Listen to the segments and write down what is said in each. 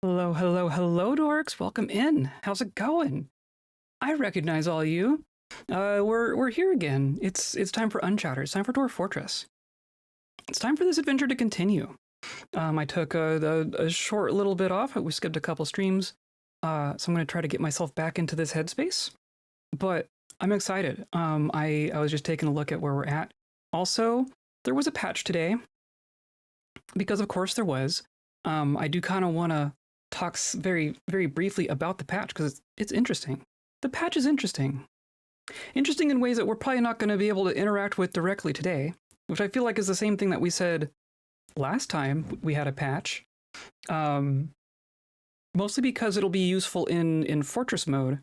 Hello, hello, hello, dorks. Welcome in. How's it going? I recognize all you. We're here again. It's time for Unchatter. It's time for Dwarf Fortress. It's time for this adventure to continue. I took a short little bit off. We skipped a couple streams, so I'm going to try to get myself back into this headspace. But I'm excited. I was just taking a look at where we're at. Also, there was a patch today, because of course there was. I do kind of want to talk very, very briefly about the patch because it's interesting. The patch is interesting. Interesting in ways that we're probably not going to be able to interact with directly today, which I feel like is the same thing that we said last time we had a patch. Mostly because it'll be useful in fortress mode,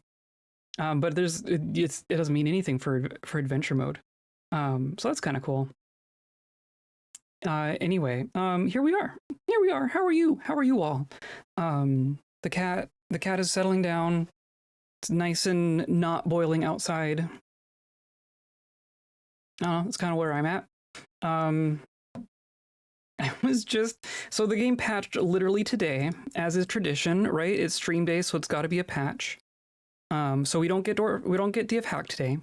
but it doesn't mean anything for adventure mode. So that's kind of cool. Anyway, here we are. Here we are. How are you? How are you all? The cat is settling down. It's nice and not boiling outside. That's kind of where I'm at. I was just so the game patched literally today, as is tradition, right? It's stream day, so it's got to be a patch. So we don't get DF hack today,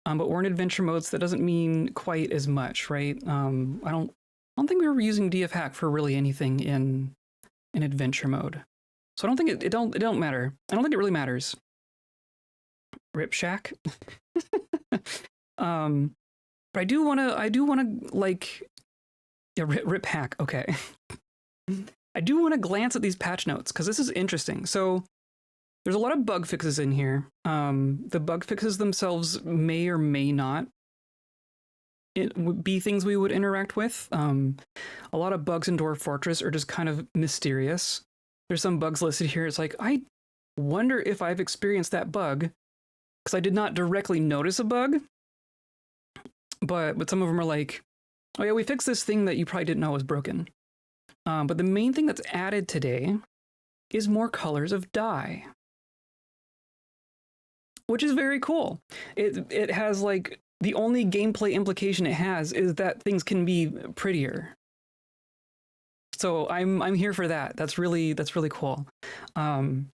but we're in adventure mode, so that doesn't mean quite as much, right? I don't think we were using DF hack for really anything in adventure mode, so I don't think it don't matter. I don't think it really matters. Rip Shack. But I do wanna like, yeah, rip hack. Okay. I do want to glance at these patch notes because this is interesting. So there's a lot of bug fixes in here. The bug fixes themselves may or may not be things we would interact with. A lot of bugs in Dwarf Fortress are just kind of mysterious. There's some bugs listed here. It's like, I wonder if I've experienced that bug because I did not directly notice a bug. But some of them are like, oh yeah, we fixed this thing that you probably didn't know was broken. But the main thing that's added today is more colors of dye, which is very cool. It has like the only gameplay implication it has is that things can be prettier. So I'm here for that. That's really cool. And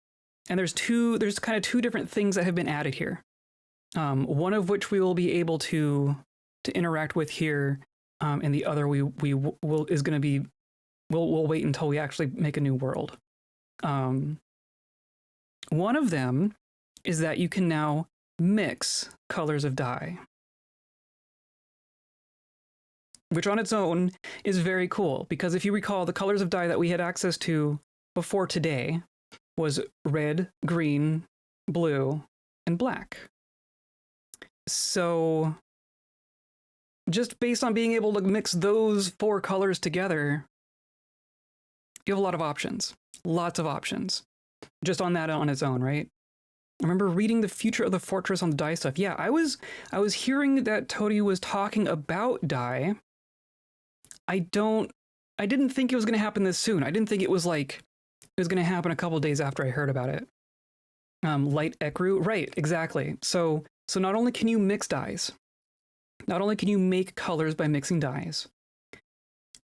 there's kind of two different things that have been added here. One of which we will be able to interact with here, and the other we'll wait until we actually make a new world. One of them is that you can now mix colors of dye, which on its own is very cool, because if you recall, the colors of dye that we had access to before today was red, green, blue, and black. So just based on being able to mix those four colors together, you have a lot of options. Lots of options. Just on that on its own, right? I remember reading the future of the fortress on the dye stuff. Yeah, I was hearing that Toady was talking about dye. I didn't think it was going to happen this soon. I didn't think it was going to happen a couple days after I heard about it. Light ecru, right? Exactly. So not only can you mix dyes, not only can you make colors by mixing dyes,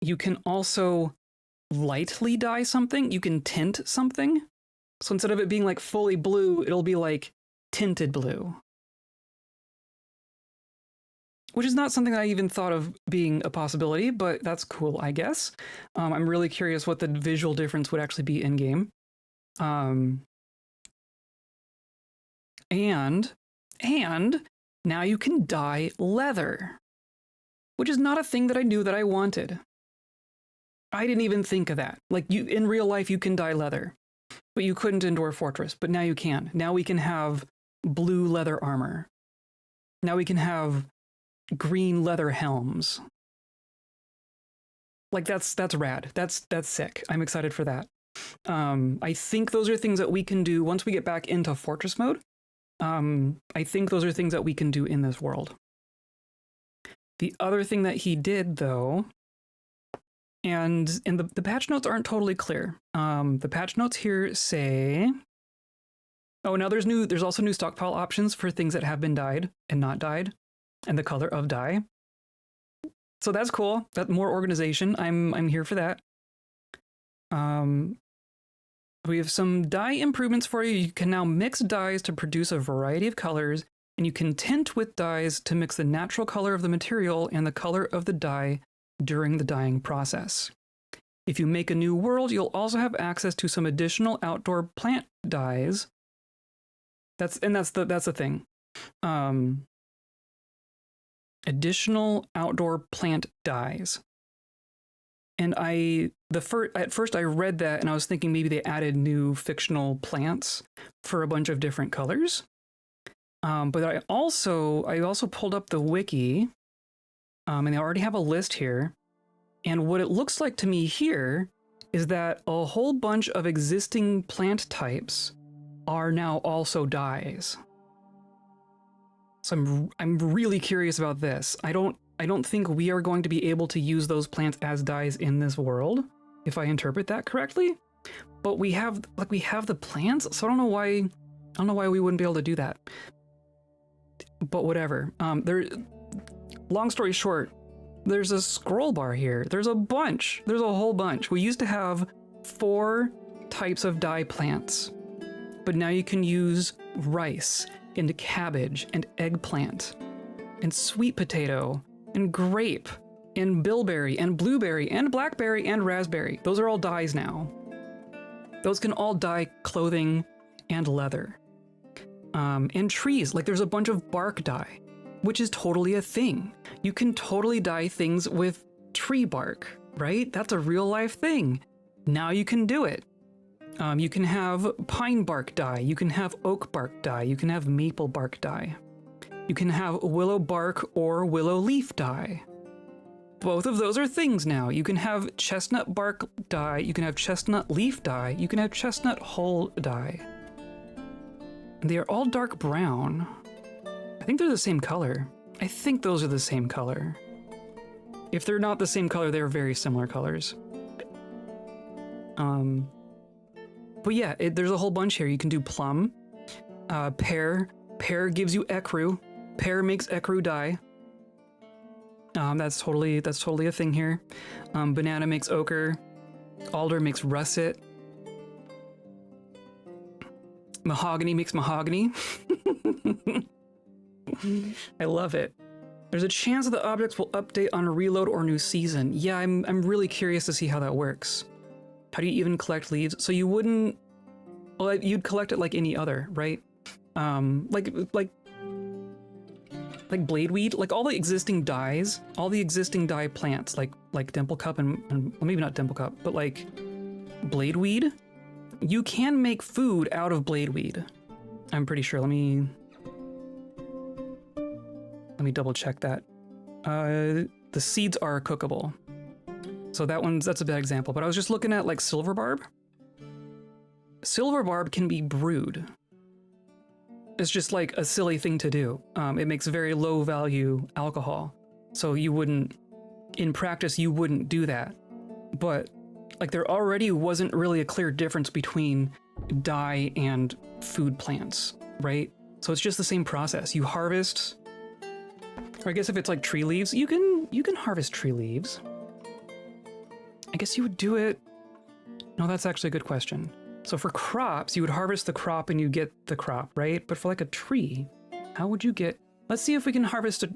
you can also lightly dye something. You can tint something. So instead of it being like fully blue, it'll be like tinted blue. Which is not something I even thought of being a possibility, but that's cool, I guess. I'm really curious what the visual difference would actually be in game. And now you can dye leather, which is not a thing that I knew that I wanted. I didn't even think of that. Like, in real life, you can dye leather, but you couldn't in Dwarf Fortress, but now you can. Now we can have blue leather armor. Now we can have green leather helms. Like, that's rad. That's sick. I'm excited for that. I think those are things that we can do once we get back into Fortress mode. I think those are things that we can do in this world. The other thing that he did, though, and the patch notes aren't totally clear. The patch notes here say, oh, now there's also new stockpile options for things that have been dyed and not dyed, and the color of dye. So that's cool. That more organization. I'm here for that. We have some dye improvements for you. You can now mix dyes to produce a variety of colors, and you can tint with dyes to mix the natural color of the material and the color of the dye during the dyeing process. If you make a new world, you'll also have access to some additional outdoor plant dyes. That's the thing. Additional outdoor plant dyes. And at first I read that and I was thinking maybe they added new fictional plants for a bunch of different colors. But I also pulled up the wiki, and they already have a list here. And what it looks like to me here is that a whole bunch of existing plant types are now also dyes. So I'm really curious about this. I don't think we are going to be able to use those plants as dyes in this world, if I interpret that correctly. But we have the plants, so I don't know why we wouldn't be able to do that. But whatever. Long story short, there's a scroll bar here. There's a whole bunch. We used to have 4 types of dye plants, but now you can use rice and cabbage and eggplant and sweet potato and grape and bilberry and blueberry and blackberry and raspberry. Those are all dyes now. Those can all dye clothing and leather. And trees, like there's a bunch of bark dye, which is totally a thing. You can totally dye things with tree bark, right? That's a real life thing. Now you can do it. You can have pine bark dye, you can have oak bark dye, you can have maple bark dye. You can have willow bark or willow leaf dye. Both of those are things now. You can have chestnut bark dye, you can have chestnut leaf dye, you can have chestnut hull dye. And they are all dark brown. I think they're the same color. I think those are the same color. If they're not the same color, they're very similar colors. But yeah, there's a whole bunch here. You can do plum, pear. Pear gives you ecru. Pear makes ecru dye. That's totally a thing here. Banana makes ochre. Alder makes russet. Mahogany makes mahogany. I love it. There's a chance that the objects will update on a reload or new season. Yeah, I'm really curious to see how that works. How do you even collect leaves? So you wouldn't... Well, you'd collect it like any other, right? Like bladeweed, like all the existing dyes, all the existing dye plants, like dimplecup and well, maybe not dimplecup, but like bladeweed, you can make food out of bladeweed. I'm pretty sure. Let me double check that. The seeds are cookable. So that's a bad example, but I was just looking at like silver barb. Silver barb can be brewed. It's just like a silly thing to do. It makes very low value alcohol. So in practice, you wouldn't do that. But like there already wasn't really a clear difference between dye and food plants, right? So it's just the same process. You harvest, or I guess if it's like tree leaves, you can harvest tree leaves. I guess you would do it. No, that's actually a good question. So for crops, you would harvest the crop and you get the crop, right? But for like a tree, how would you get... Let's see if we can harvest some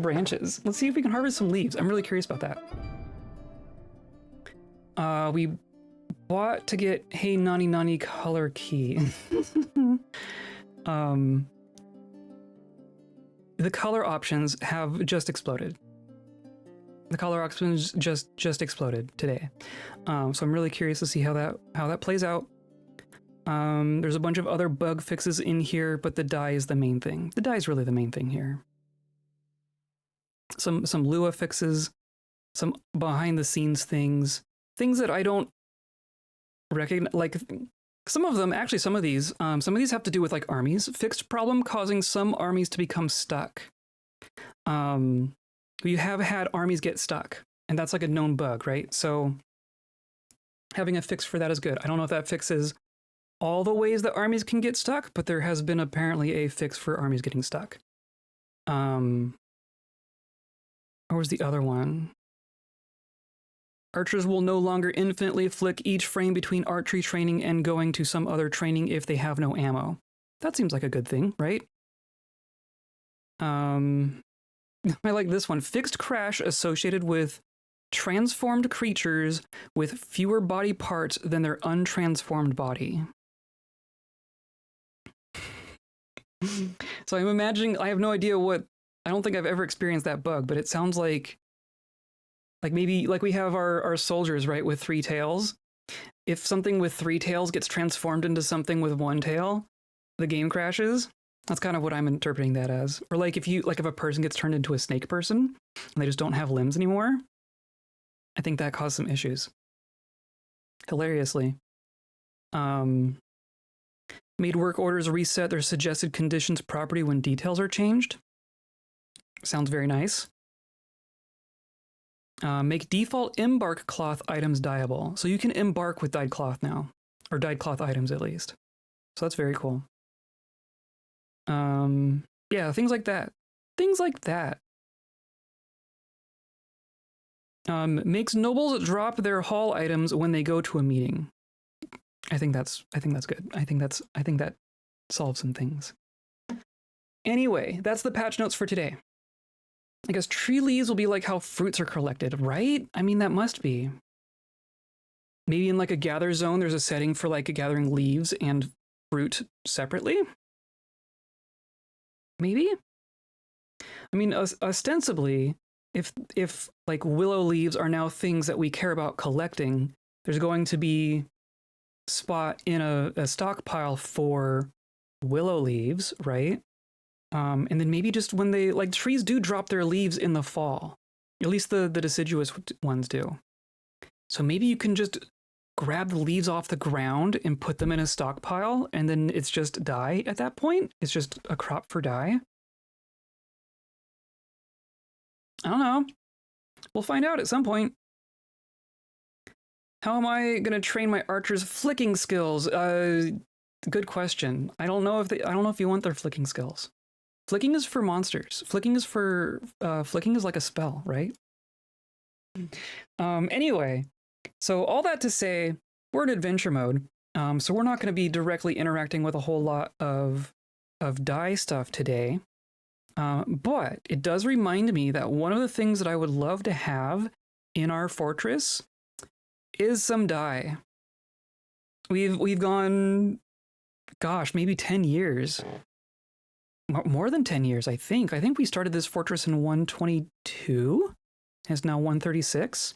branches. Let's see if we can harvest some leaves. I'm really curious about that. We bought to get Hey Nani Nani color key. The color options have just exploded. The color options just exploded today. So I'm really curious to see how that plays out. There's a bunch of other bug fixes in here, but the dye is the main thing. The dye is really the main thing here. Some Lua fixes, some behind the scenes things that I don't recognize. Like some of these have to do with like armies. Fixed problem causing some armies to become stuck. You have had armies get stuck, and that's like a known bug, right? So having a fix for that is good. I don't know if that fixes all the ways that armies can get stuck, but there has been apparently a fix for armies getting stuck. Or was the other one? Archers will no longer infinitely flick each frame between archery training and going to some other training if they have no ammo. That seems like a good thing, right? I like this one. Fixed crash associated with transformed creatures with fewer body parts than their untransformed body. So I'm imagining, I have no idea what, I don't think I've ever experienced that bug, but it sounds like maybe like we have our soldiers, right, with 3 tails. If something with 3 tails gets transformed into something with 1 tail, the game crashes. That's kind of what I'm interpreting that as. Or like if a person gets turned into a snake person and they just don't have limbs anymore, I think that caused some issues. Hilariously. Made work orders reset their suggested conditions property when details are changed. Sounds very nice. Make default embark cloth items dyeable. So you can embark with dyed cloth now. Or dyed cloth items at least. So that's very cool. Yeah, things like that. Things like that. Makes nobles drop their haul items when they go to a meeting. I think that's good. I think that solves some things. Anyway, that's the patch notes for today. I guess tree leaves will be like how fruits are collected, right? I mean, that must be. Maybe in like a gather zone, there's a setting for like gathering leaves and fruit separately. Maybe? I mean, ostensibly, if like willow leaves are now things that we care about collecting, there's going to be spot in a stockpile for willow leaves, right? And then maybe just when they, like, trees do drop their leaves in the fall. At least the deciduous ones do. So maybe you can just grab the leaves off the ground and put them in a stockpile, and then it's just dye at that point. It's just a crop for dye. I don't know. We'll find out at some point. How am I going to train my archers' flicking skills? Good question. I don't know if you want their flicking skills. Flicking is for monsters. Flicking is like a spell, right? Anyway, so all that to say, we're in adventure mode. So we're not going to be directly interacting with a whole lot of dye stuff today. But it does remind me that one of the things that I would love to have in our fortress is some dye. We've gone, gosh, maybe 10 years. More than 10 years, I think. I think we started this fortress in 122. It's now 136.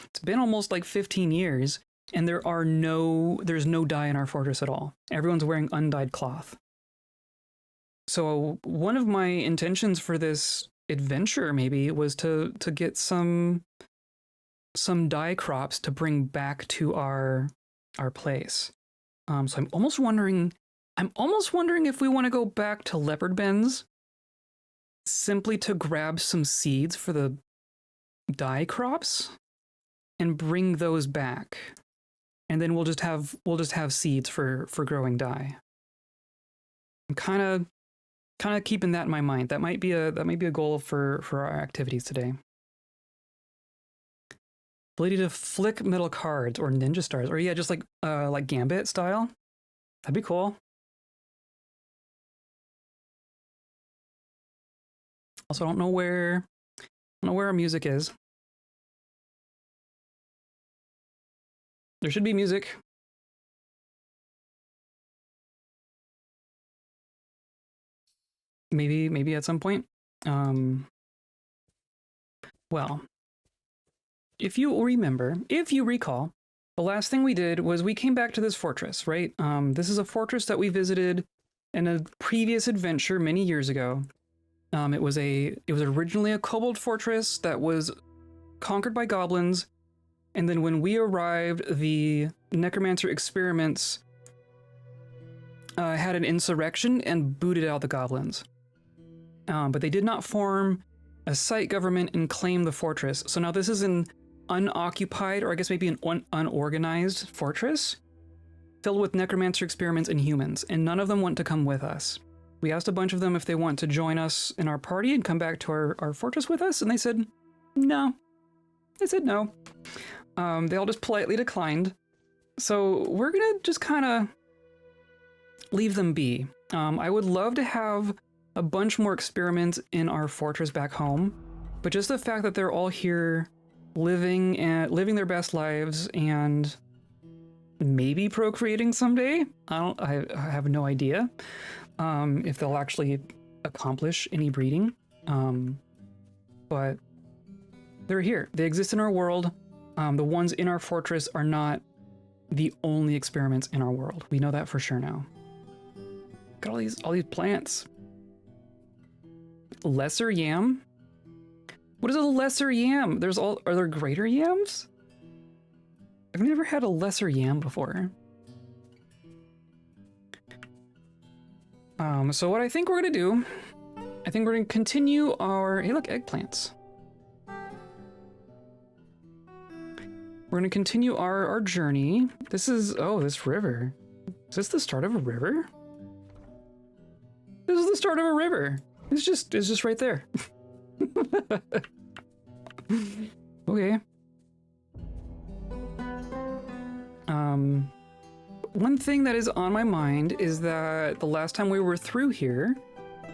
It's been almost like 15 years, and there's no dye in our fortress at all. Everyone's wearing undyed cloth. So one of my intentions for this adventure maybe was to get some dye crops to bring back to our place. So I'm almost wondering if we want to go back to Leopardbends simply to grab some seeds for the dye crops and bring those back. And then we'll just have seeds for growing dye. I'm kind of keeping that in my mind. That might be a goal for our activities today. Ability to flick metal cards or ninja stars, or yeah, just like Gambit style. That'd be cool. Also, I don't know where our music is. There should be music. Maybe at some point. Well, if you recall, the last thing we did was we came back to this fortress, right? This is a fortress that we visited in a previous adventure many years ago. It was originally a kobold fortress that was conquered by goblins, and then when we arrived, the necromancer experiments had an insurrection and booted out the goblins. But they did not form a site government and claim the fortress. So now this is an unoccupied, or I guess maybe an unorganized fortress filled with necromancer experiments and humans, and none of them want to come with us. We asked a bunch of them if they want to join us in our party and come back to our fortress with us, and they said no. They said no. They all just politely declined. So we're gonna just kind of leave them be. I would love to have a bunch more experiments in our fortress back home, but just the fact that they're all here living their best lives and maybe procreating someday. I have no idea if they'll actually accomplish any breeding. But they're here. They exist in our world. The ones in our fortress are not the only experiments in our world. We know that for sure now. Got all these plants. Lesser yam? What is a lesser yam? Are there greater yams? I've never had a lesser yam before. So what I think we're gonna do, I think we're gonna continue our, hey look, eggplants. We're gonna continue our journey. This is, oh, this river. Is this the start of a river? This is the start of a river. It's just right there. Okay. One thing that is on my mind is that the last time we were through here,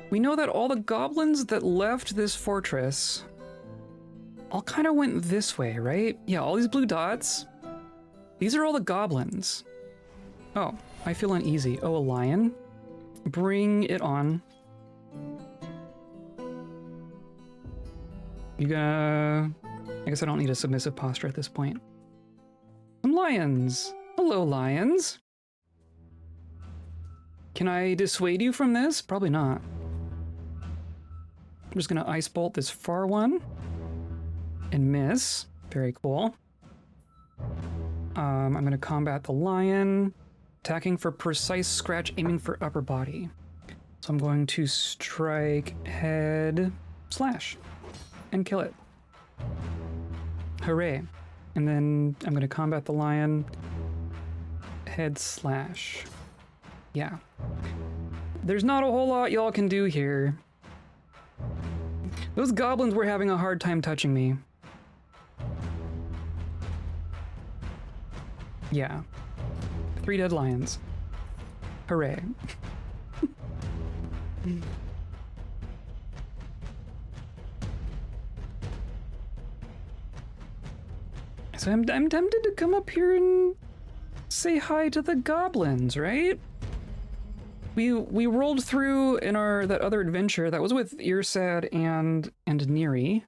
we know that all the goblins that left this fortress all kind of went this way, right? Yeah, all these blue dots. These are all the goblins. Oh, I feel uneasy. Oh, a lion. Bring it on. You gonna... I guess I don't need a submissive posture at this point. Some lions. Hello, lions. Can I dissuade you from this? Probably not. I'm just gonna ice bolt this far one. And miss. Very cool. I'm gonna combat the lion. Attacking for precise scratch, aiming for upper body. So I'm going to strike head slash and kill it. Hooray. And then I'm gonna combat the lion. Head slash. Yeah. There's not a whole lot y'all can do here. Those goblins were having a hard time touching me. Yeah. 3 dead lions. Hooray. So I'm tempted to come up here and say hi to the goblins, right? We rolled through in that other adventure that was with Irsad and Neri.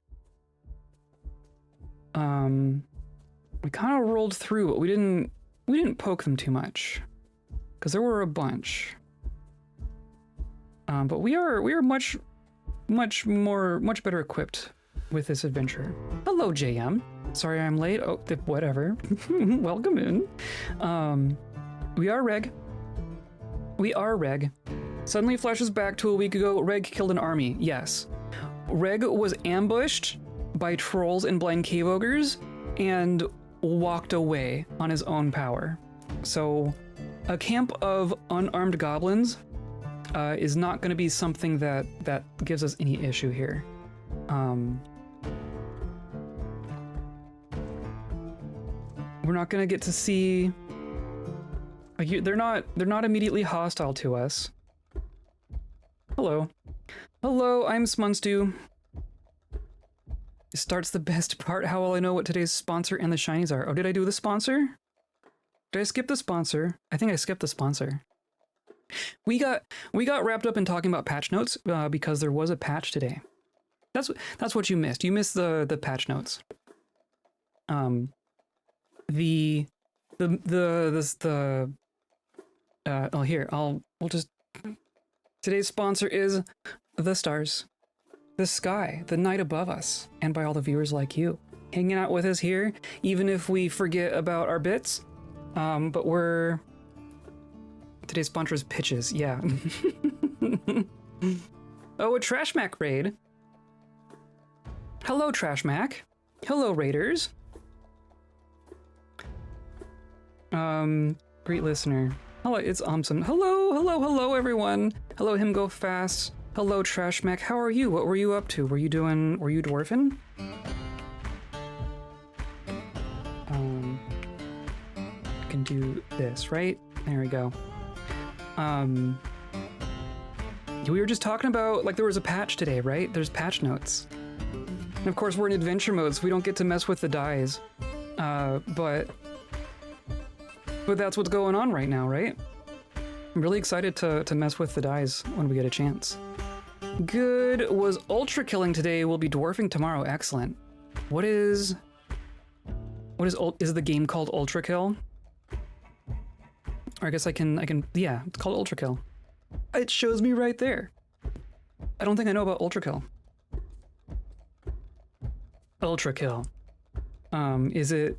We kind of rolled through, but we didn't poke them too much because there were a bunch. But we are much better equipped with this adventure. Hello, JM. Sorry I'm late. Oh, whatever. Welcome in. We are Reg. We are Reg. Suddenly flashes back to a week ago. Reg killed an army. Yes. Reg was ambushed by trolls and blind cave ogres and walked away on his own power. So a camp of unarmed goblins is not going to be something that gives us any issue here. We're not going to get to see... They're not immediately hostile to us. Hello. Hello, I'm Smunstew. This starts the best part. How will I know what today's sponsor and the shinies are? Oh, did I do the sponsor? Did I skip the sponsor? I think I skipped the sponsor. We got wrapped up in talking about patch notes because there was a patch today. That's what you missed. You missed the patch notes. Oh, here, we'll just... Today's sponsor is the stars, the sky, the night above us, and by all the viewers like you. Hanging out with us here, even if we forget about our bits. But today's sponsor is pitches, yeah. Oh, a Trashmac raid. Hello, Trashmac. Hello, raiders. Great listener. Hello, it's Omson. Hello, everyone. Hello, him go fast. Hello, Trashmac. How are you? What were you up to? Were you dwarfing? do this, right? There we go. We were just talking about, like, there was a patch today, right? There's patch notes. And of course, we're in adventure mode, so we don't get to mess with the dies. But that's what's going on right now, right? I'm really excited to mess with the dies when we get a chance. Good. Was ultra killing today, will be dwarfing tomorrow. Excellent. Is the game called Ultra Kill? Or I guess I can, yeah, it's called Ultra Kill. It shows me right there. I don't think I know about Ultra Kill. Ultra Kill. It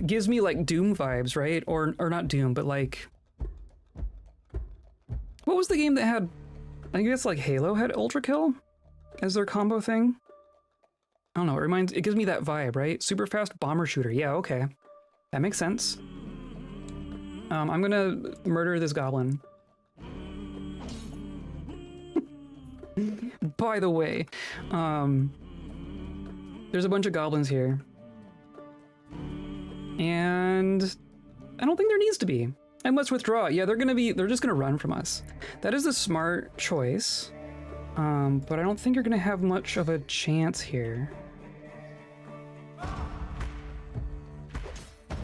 gives me like Doom vibes, right? Or not Doom, but like, what was the game that had, I guess like Halo had Ultra Kill as their combo thing? I don't know, it gives me that vibe, right? Super fast bomber shooter, yeah, okay. That makes sense. I'm gonna murder this goblin. By the way, there's a bunch of goblins here. And I don't think there needs to be. I must withdraw. Yeah, they're just gonna run from us. That is a smart choice. But I don't think you're gonna have much of a chance here.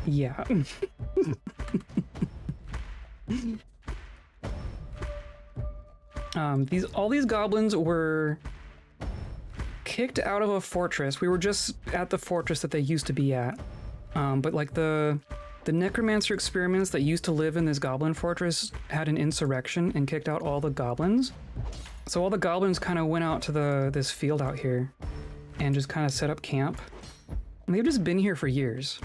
Yeah. All these goblins were kicked out of a fortress. We were just at the fortress that they used to be at. But like the necromancer experiments that used to live in this goblin fortress had an insurrection and kicked out all the goblins. So all the goblins kind of went out to this field out here and just kind of set up camp. And they've just been here for years.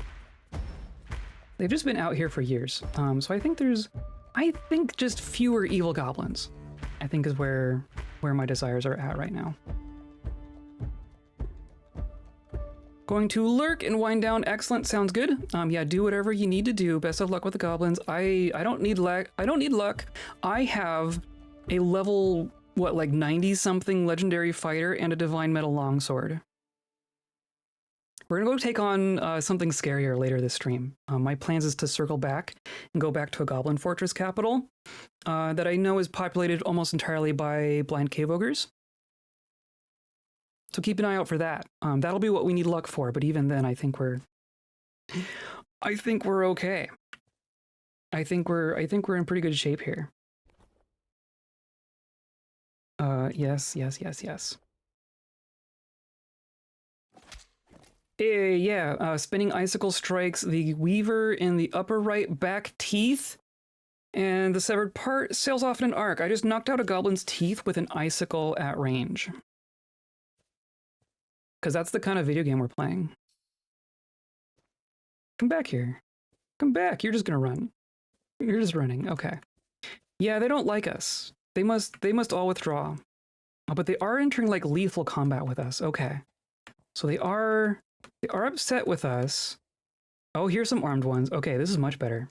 They've just been out here for years. So I think just fewer evil goblins, I think is where my desires are at right now. Going to lurk and wind down. Excellent, sounds good. Yeah, do whatever you need to do. Best of luck with the goblins. I don't need luck. I have a level, what, like 90 something legendary fighter and a divine metal longsword. We're gonna go take on something scarier later this stream. My plans is to circle back and go back to a goblin fortress capital that I know is populated almost entirely by blind cave ogres. So keep an eye out for that. That'll be what we need luck for, but even then I think we're okay. I think we're in pretty good shape here. Yes. Yeah, spinning icicle strikes the weaver in the upper right back teeth, and the severed part sails off in an arc. I just knocked out a goblin's teeth with an icicle at range. Because that's the kind of video game we're playing. Come back here. Come back. You're just gonna run. You're just running. Okay. Yeah, they don't like us. They must all withdraw. Oh, but they are entering like lethal combat with us. Okay. So they are upset with us. Oh, here's some armed ones. Okay, this is much better.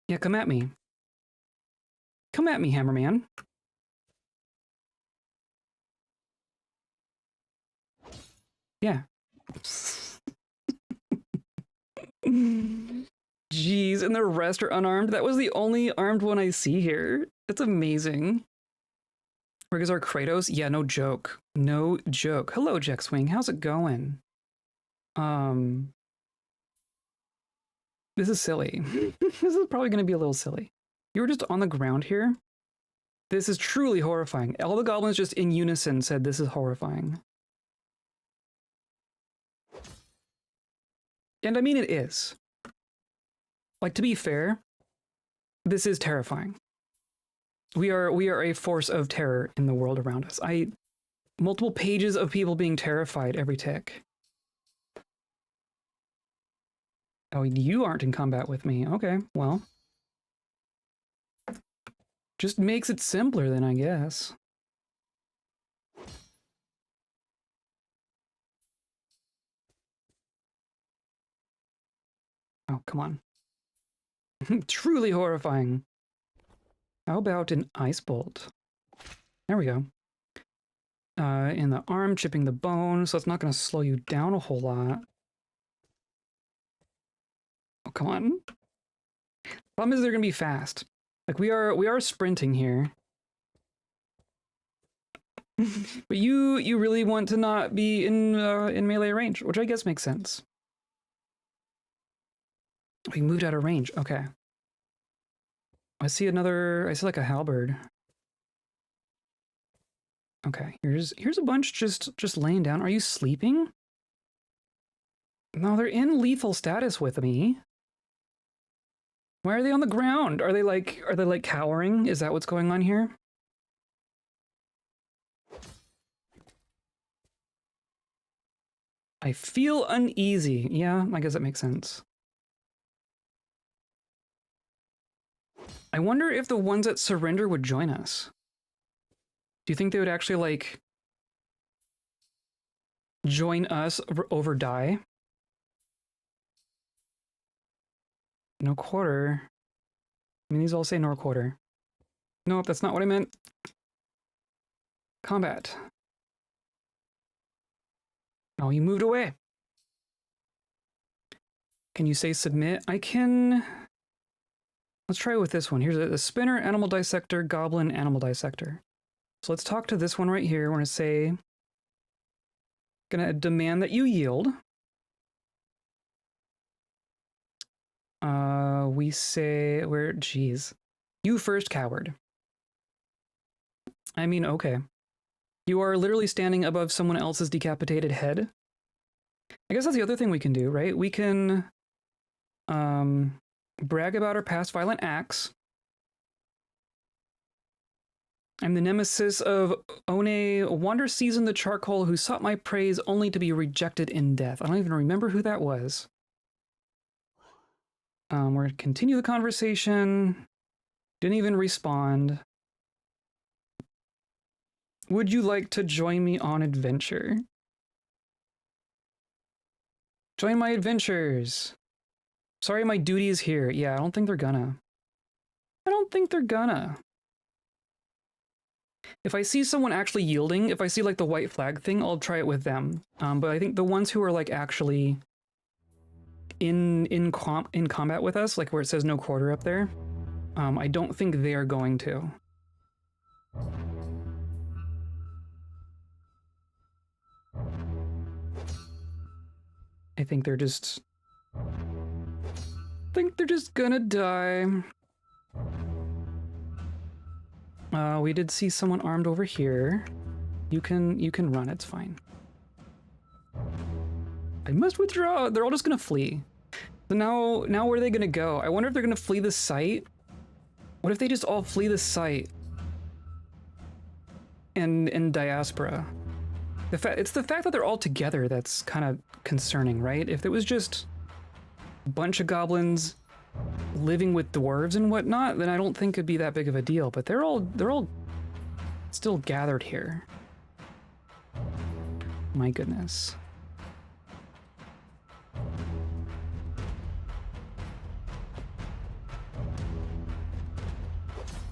Yeah, come at me. Come at me, Hammerman. Yeah. Jeez, and the rest are unarmed. That was the only armed one I see here. That's amazing. Where is our Kratos? Yeah, no joke. No joke. Hello, Jexwing. How's it going? This is silly. This is probably going to be a little silly. You were just on the ground here? This is truly horrifying. All the goblins just in unison said this is horrifying. And I mean it is. Like, to be fair, this is terrifying. We are a force of terror in the world around us. Multiple pages of people being terrified every tick. Oh, you aren't in combat with me. Okay, well. Just makes it simpler then, I guess. Oh, come on. Truly horrifying. How about an ice bolt? There we go. In the arm, chipping the bone, so it's not going to slow you down a whole lot. Oh, come on. Problem is they're gonna be fast. Like we are sprinting here. But you really want to not be in melee range, which I guess makes sense. We moved out of range. Okay. I see like a halberd. Okay, here's a bunch just laying down. Are you sleeping? No, they're in lethal status with me. Why are they on the ground? Are they like cowering? Is that what's going on here? I feel uneasy. Yeah, I guess that makes sense. I wonder if the ones that surrender would join us. Do you think they would actually, like, join us over die? No quarter. I mean, these all say no quarter. No, that's not what I meant. Combat. Oh, you moved away. Can you say submit? I can... Let's try with this one. Here's a spinner, animal dissector, goblin, animal dissector. So let's talk to this one right here. We're going to say... Gonna demand that you yield. We say... Geez. You first, coward. I mean, okay. You are literally standing above someone else's decapitated head. I guess that's the other thing we can do, right? We can brag about our past violent acts. I'm the nemesis of One, wander season the charcoal, who sought my praise only to be rejected in death. I don't even remember who that was. We're going to continue the conversation. Didn't even respond. Would you like to join me on adventure? Join my adventures. Sorry, my duty is here. Yeah, I don't think they're gonna. I don't think they're gonna. If I see someone actually yielding, if I see like the white flag thing, I'll try it with them. But I think the ones who are like actually in combat with us, like where it says no quarter up there, I don't think they are going to. I think they're just... gonna die. We did see someone armed over here. You can run, it's fine. I must withdraw. They're all just gonna flee. So now where are they gonna go? I wonder if they're gonna flee the site. What if they just all flee the site? And diaspora. It's the fact that they're all together that's kind of concerning, right? If it was just a bunch of goblins living with dwarves and whatnot, then I don't think it'd be that big of a deal. But they're all still gathered here. My goodness.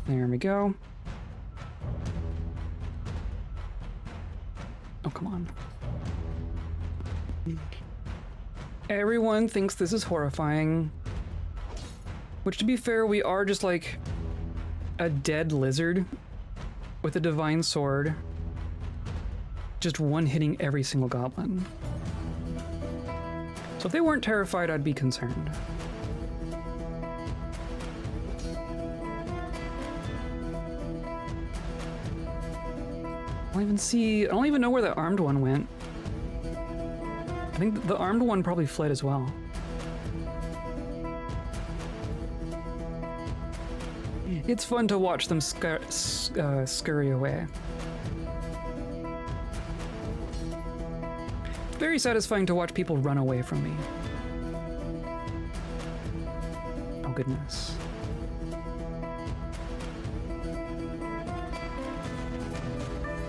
There we go. Oh, come on. Everyone thinks this is horrifying. Which, to be fair, we are just like a dead lizard with a divine sword. Just one-hitting every single goblin. So if they weren't terrified, I'd be concerned. I don't even know where the armed one went. I think the armed one probably fled as well. It's fun to watch them scurry away. Very satisfying to watch people run away from me. Oh goodness.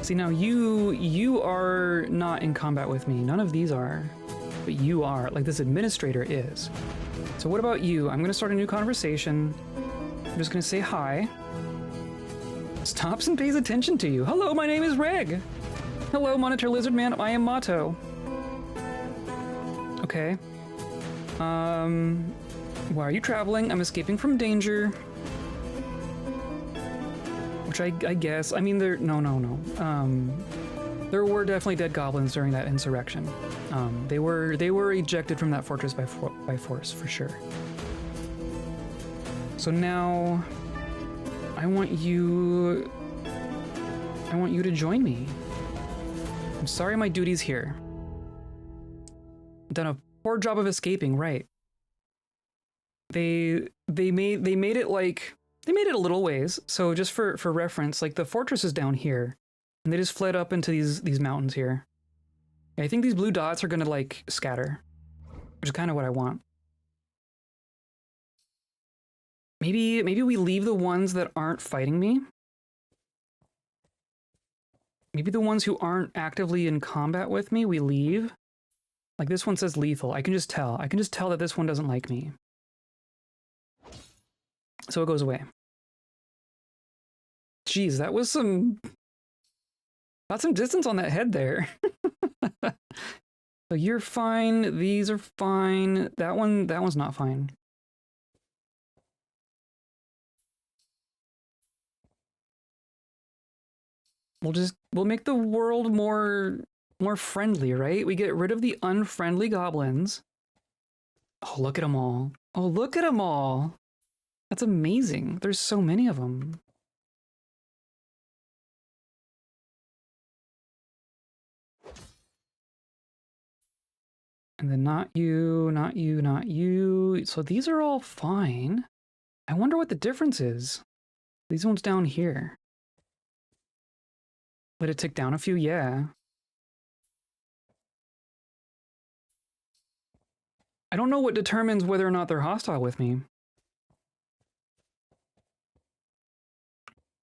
See, now you are not in combat with me. None of these are, but you are. Like, this administrator is. So what about you? I'm gonna start a new conversation. I'm just gonna say hi. Stops and pays attention to you. Hello, my name is Reg. Hello, Monitor Lizard Man. I am Mato. Okay. Why are you traveling? I'm escaping from danger. Which I guess, I mean, no. There were definitely dead goblins during that insurrection. They were ejected from that fortress by force, for sure. So now, I want you to join me. I'm sorry my duty's here. I've done a poor job of escaping, right? They made it like, they made it a little ways. So just for reference, like the fortress is down here, and they just fled up into these mountains here. I think these blue dots are gonna like scatter, which is kind of what I want. Maybe we leave the ones that aren't fighting me. Maybe the ones who aren't actively in combat with me, we leave. Like this one says lethal. I can just tell. I can just tell that this one doesn't like me. So it goes away. Jeez, that was some... Got some distance on that head there. So you're fine. These are fine. That one's not fine. We'll make the world more friendly, right? We get rid of the unfriendly goblins. Oh, look at them all. Oh, look at them all. That's amazing. There's so many of them. And then not you, not you, not you. So these are all fine. I wonder what the difference is. These ones down here. Let it tick down a few? Yeah. I don't know what determines whether or not they're hostile with me.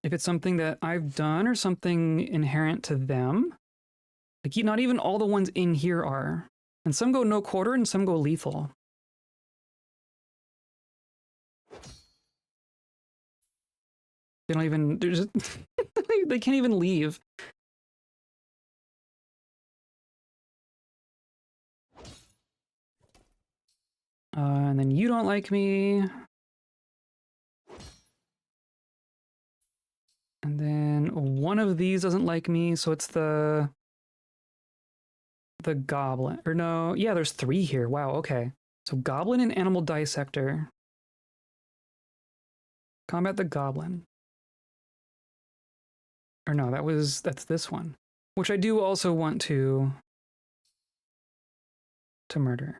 If it's something that I've done or something inherent to them. Like, not even all the ones in here are. And some go no quarter and some go lethal. They don't even, they're just, they can't even leave. And then you don't like me. And then one of these doesn't like me, so it's the goblin. Or no, yeah, there's 3 here. Wow, okay. So goblin and animal dissector. Combat the goblin. Or no, that's this one. Which I do also want to murder.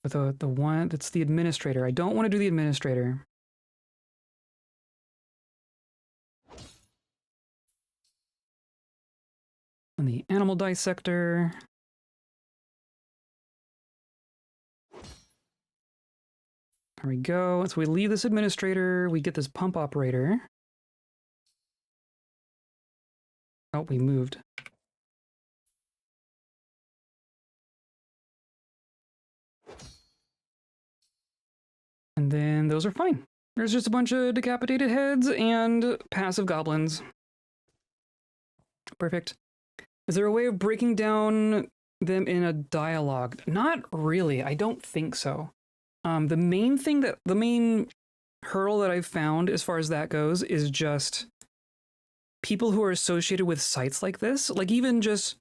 But the one that's the administrator. I don't want to do the administrator. And the animal dissector. There we go. So we leave this administrator. We get this pump operator. Oh, we moved. And then those are fine. There's just a bunch of decapitated heads and passive goblins. Perfect. Is there a way of breaking down them in a dialogue? Not really. I don't think so. The main hurdle that I've found as far as that goes is just people who are associated with sites like this, like even just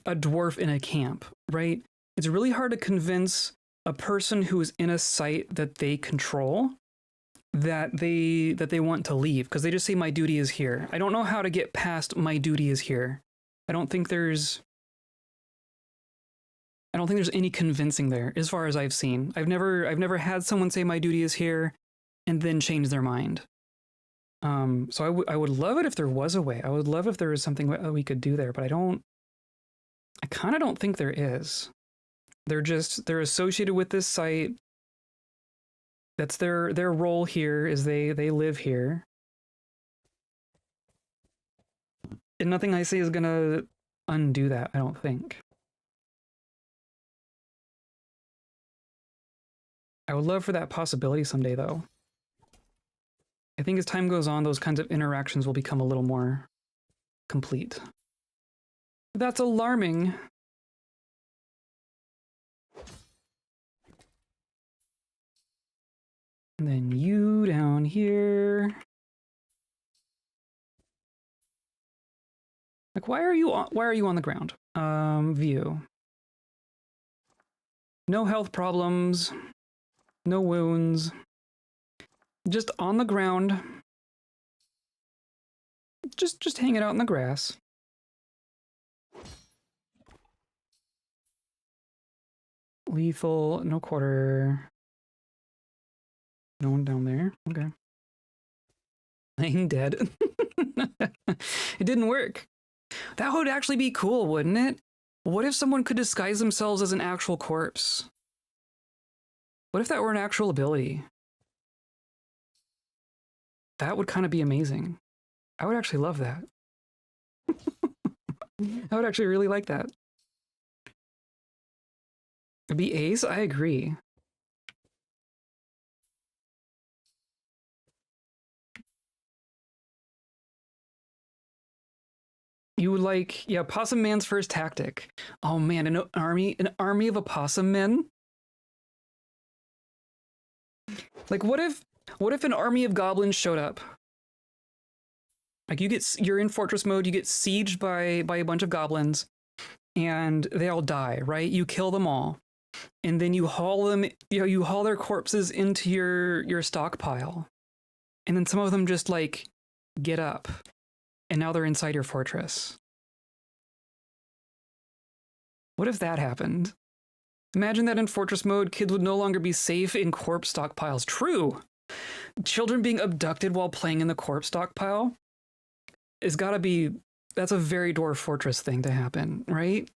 a dwarf in a camp, right? It's really hard to convince a person who is in a site that they control that they want to leave because they just say my duty is here. I don't know how to get past my duty is here. I don't think there's any convincing there as far as I've seen. I've never had someone say my duty is here and then change their mind. So I would love it if there was a way. I would love if there was something we could do there, but I kind of don't think there is. They're associated with this site. That's their role here is they live here. And nothing I say is gonna undo that, I don't think. I would love for that possibility someday, though. I think as time goes on, those kinds of interactions will become a little more complete. That's alarming. And then you down here. Like, why are you on the ground? View. No health problems. No wounds. Just on the ground. Just hanging out in the grass. Lethal, no quarter. No one down there. Okay. Laying dead. It didn't work. That would actually be cool, wouldn't it? What if someone could disguise themselves as an actual corpse? What if that were an actual ability? That would kind of be amazing. I would actually love that. I would actually really like that. It'd be ace? I agree. You would like, yeah, Possum Man's first tactic. Oh man, an army of opossum men? Like what if an army of goblins showed up? Like you're in fortress mode, you get sieged by a bunch of goblins, and they all die, right? You kill them all. And then you haul them, you haul their corpses into your stockpile. And then some of them just like get up. And now they're inside your fortress. What if that happened? Imagine that in fortress mode, kids would no longer be safe in corpse stockpiles. True! Children being abducted while playing in the corpse stockpile is gotta be... That's a very Dwarf Fortress thing to happen, right?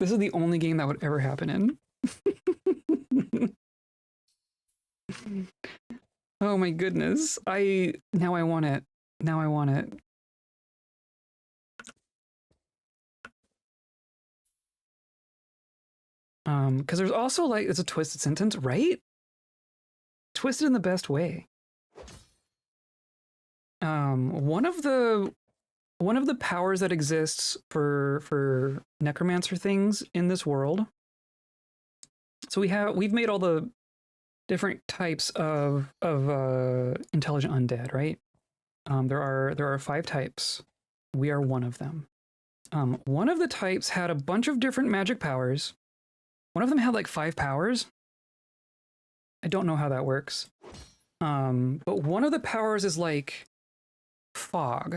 This is the only game that would ever happen in. Oh my goodness. Now I want it. Now I want it. Because there's also like, it's a twisted sentence, right? Twisted in the best way. One of the powers that exists for necromancer things in this world. So we've made all the different types of intelligent undead, right? There are 5 types. We are one of them. One of the types had a bunch of different magic powers. One of them had like 5 powers. I don't know how that works. But one of the powers is like fog.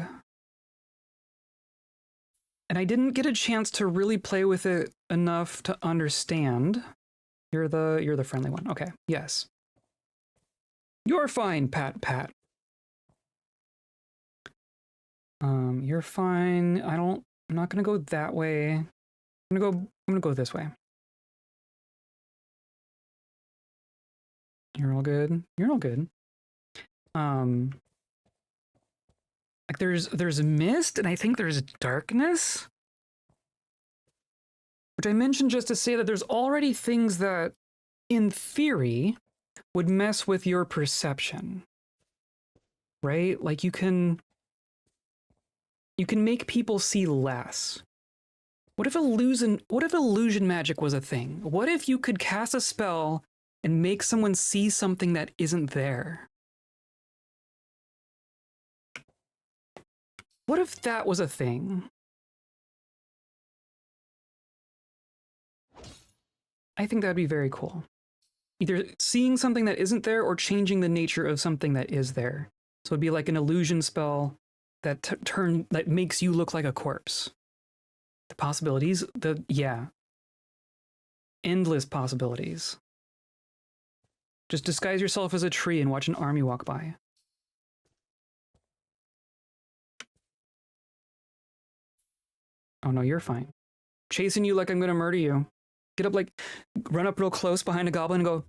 And I didn't get a chance to really play with it enough to understand. You're the friendly one. Okay. Yes. You're fine, Pat. You're fine. I'm not gonna go that way. I'm gonna go this way. You're all good. You're all good. Like there's mist and I think there's darkness. Which I mentioned just to say that there's already things that, in theory, would mess with your perception. Right? Like you can make people see less. What if illusion magic was a thing? What if you could cast a spell and make someone see something that isn't there? What if that was a thing? I think that'd be very cool. Either seeing something that isn't there or changing the nature of something that is there. So it'd be like an illusion spell that that makes you look like a corpse. The possibilities, yeah. Endless possibilities. Just disguise yourself as a tree and watch an army walk by. Oh no, you're fine. Chasing you like I'm gonna murder you. Get up, like, run up real close behind a goblin and go,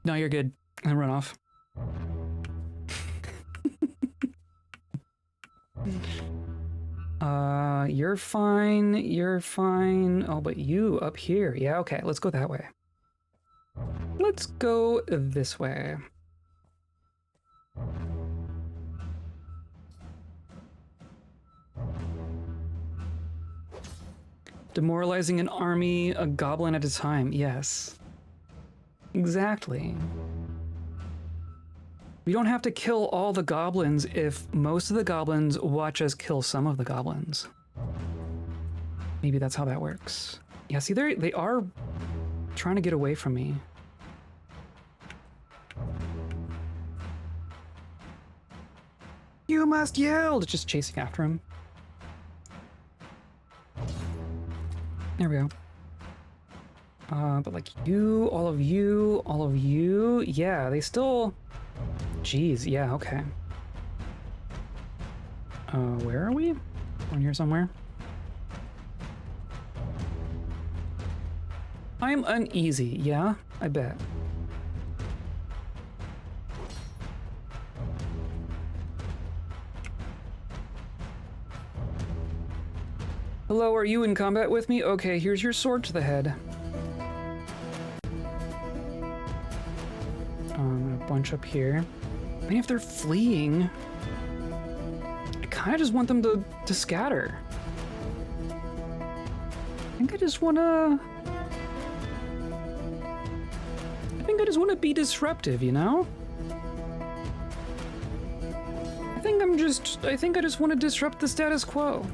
no, you're good, and run off. You're fine, you're fine. Oh, but you up here. Yeah, okay, let's go that way. Let's go this way. Demoralizing an army, a goblin at a time. Yes. Exactly. We don't have to kill all the goblins if most of the goblins watch us kill some of the goblins. Maybe that's how that works. Yeah, see, they are trying to get away from me. You must yield! Just chasing after him. There we go. But like you, all of you, yeah, they still... Jeez, yeah, okay. Where are we? Around here somewhere? I'm uneasy, yeah? I bet. Hello, are you in combat with me? Okay, here's your sword to the head. A bunch up here. I mean, if they're fleeing, I kind of just want them to scatter. I think I just want to be disruptive, you know? I think I just want to disrupt the status quo.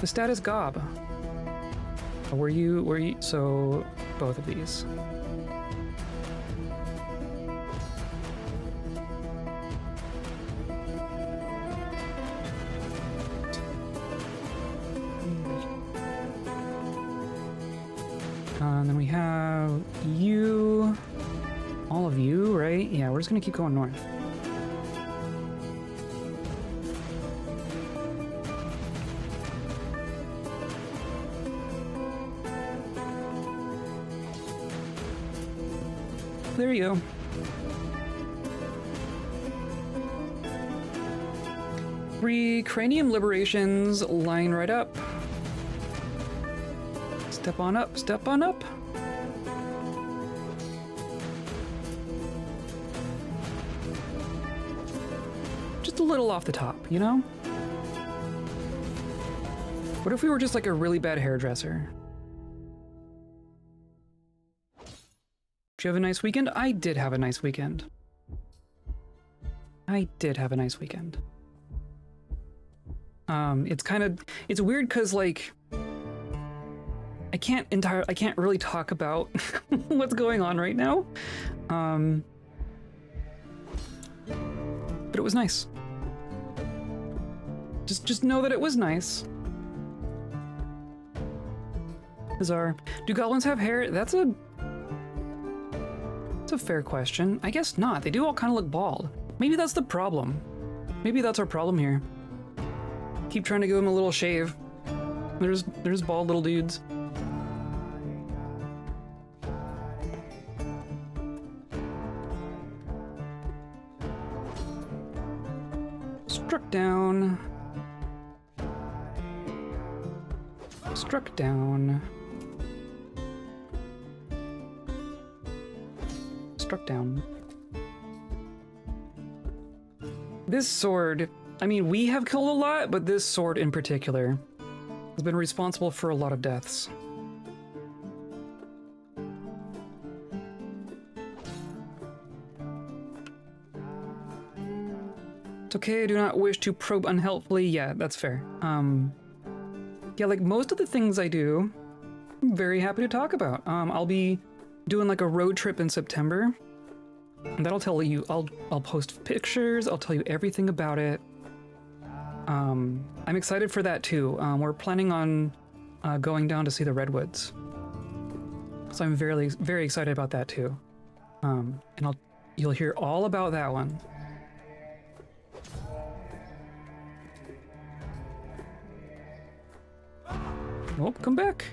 The status gob. Were you, so both of these. And then we have you, all of you, right? Yeah, we're just gonna keep going north. There you go. Three cranium liberations, line right up. Step on up, step on up. Just a little off the top, you know? What if we were just like a really bad hairdresser? Did you have a nice weekend? I did have a nice weekend. It's weird because like I can't really talk about what's going on right now. But it was nice. Just know that it was nice. Bizarre. Do goblins have hair? That's a fair question. I guess not. They do all kind of look bald. Maybe that's the problem. Maybe that's our problem here. Keep trying to give them a little shave. There's bald little dudes. Struck down. Struck down. Struck down. This sword, I mean, we have killed a lot, but this sword in particular has been responsible for a lot of deaths. It's okay, I do not wish to probe unhelpfully. Yeah, that's fair. Yeah, like most of the things I do, I'm very happy to talk about. I'll be doing like a road trip in September. And that'll tell you, I'll post pictures, I'll tell you everything about it. I'm excited for that too. We're planning on going down to see the redwoods. So I'm very, very excited about that too. And you'll hear all about that one. Oh, come back.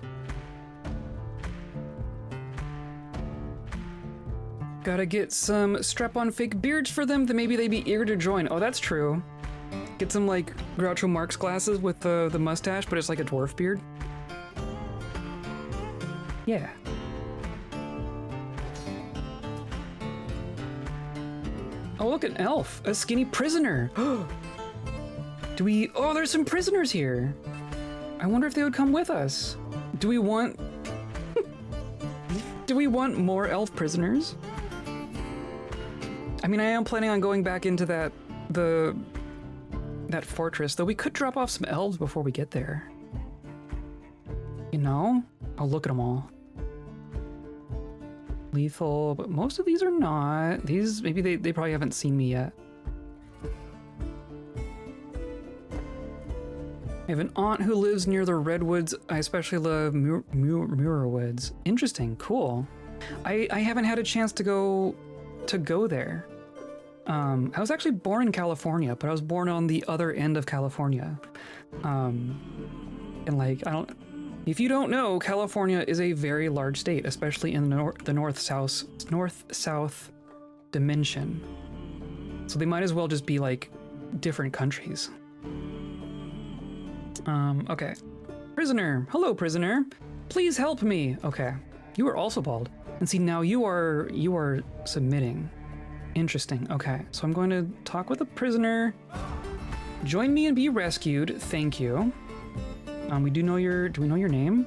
Gotta get some strap-on fake beards for them, then maybe they'd be eager to join. Oh, that's true. Get some, like, Groucho Marx glasses with the mustache, but it's like a dwarf beard. Yeah. Oh, look, an elf. A skinny prisoner. Do we... Oh, there's some prisoners here. I wonder if they would come with us. Do we want... Do we want more elf prisoners? I mean, I am planning on going back into that fortress, though we could drop off some elves before we get there. You know? Oh, look at them all. Lethal, but most of these are not. These, maybe they probably haven't seen me yet. I have an aunt who lives near the redwoods. I especially love Muirwoods. Interesting, cool. I haven't had a chance to go there. I was actually born in California, but I was born on the other end of California. And like, if you don't know, California is a very large state, especially in the north-south dimension. So they might as well just be like different countries. Okay. Prisoner. Hello, prisoner. Please help me. Okay. You are also bald. And see, now you are submitting. Interesting. Okay. So I'm going to talk with a prisoner. Join me and be rescued. Thank you. Do we know your name?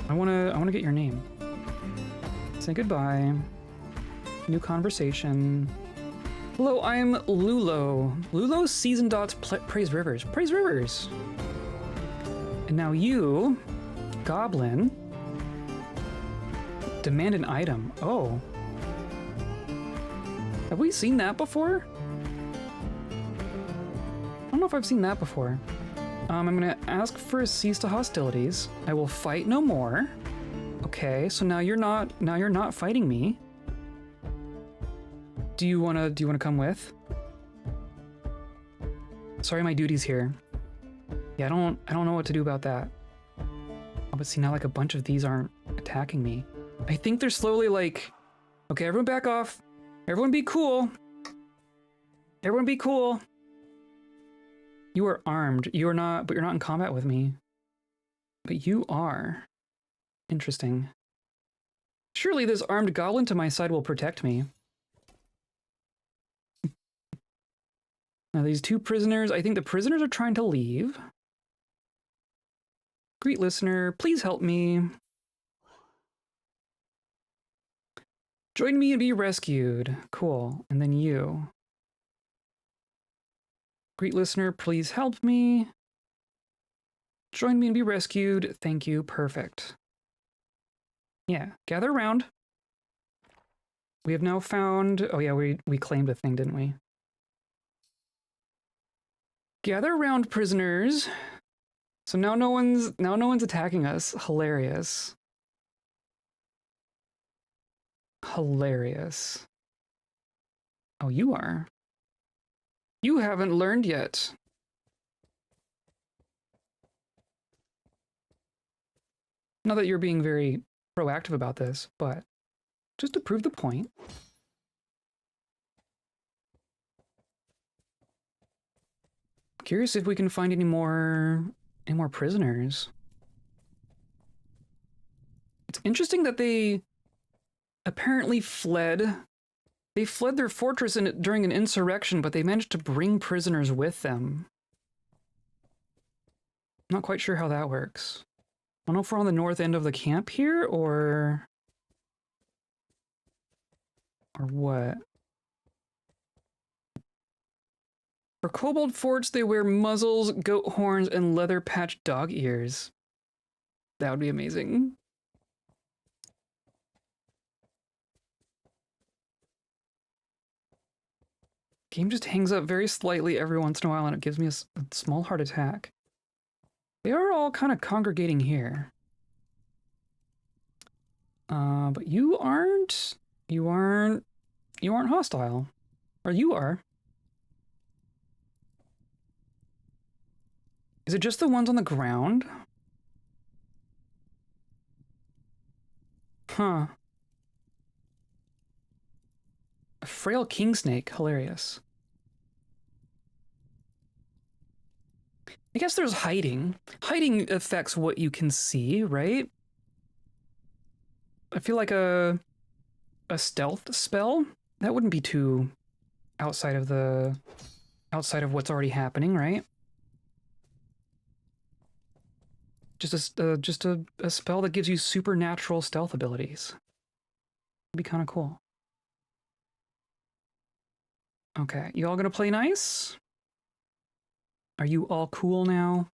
I want to get your name. Say goodbye. New conversation. Hello, I'm Lulo. Lulo season dots praise rivers. Praise rivers. And now you, goblin, demand an item. Oh. Have we seen that before? I don't know if I've seen that before. I'm gonna ask for a cease to hostilities. I will fight no more. Okay, so now you're not fighting me. Do you wanna come with? Sorry, my duty's here. Yeah, I don't know what to do about that. Oh, but see, now like a bunch of these aren't attacking me. I think they're slowly like, okay, everyone back off. Everyone be cool. Everyone be cool. You are armed. You are not, but you're not in combat with me. But you are. Interesting. Surely this armed goblin to my side will protect me. Now these two prisoners, I think the prisoners are trying to leave. Greet listener, please help me. Join me and be rescued. Cool. And then you. Greet listener, please help me. Join me and be rescued. Thank you. Perfect. Yeah, gather around. We have now found, oh yeah, we claimed a thing, didn't we? Gather around, prisoners. So now no one's attacking us. Hilarious. Hilarious. Oh, you are. You haven't learned yet. Not that you're being very proactive about this, but just to prove the point. Curious if we can find any more prisoners. It's interesting that they apparently fled. They fled their fortress during an insurrection, but they managed to bring prisoners with them. Not quite sure how that works. I don't know if we're on the north end of the camp here, or what. For kobold forts, they wear muzzles, goat horns, and leather-patched dog ears. That would be amazing. Game just hangs up very slightly every once in a while, and it gives me a small heart attack. They are all kind of congregating here. But you aren't hostile. Or you are. Is it just the ones on the ground? Huh. A frail king snake, hilarious. I guess there's hiding. Hiding affects what you can see, right? I feel like a stealth spell, that wouldn't be too outside of what's already happening, right? Just a spell that gives you supernatural stealth abilities. It'd be kind of cool. Okay, you all gonna play nice? Are you all cool now?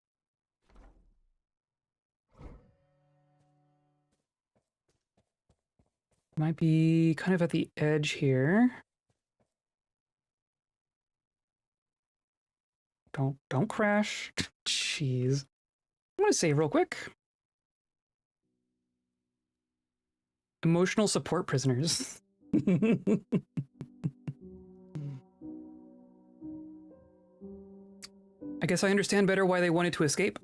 Might be kind of at the edge here. Don't crash. Jeez. I'm gonna save real quick. Emotional support prisoners. I guess I understand better why they wanted to escape.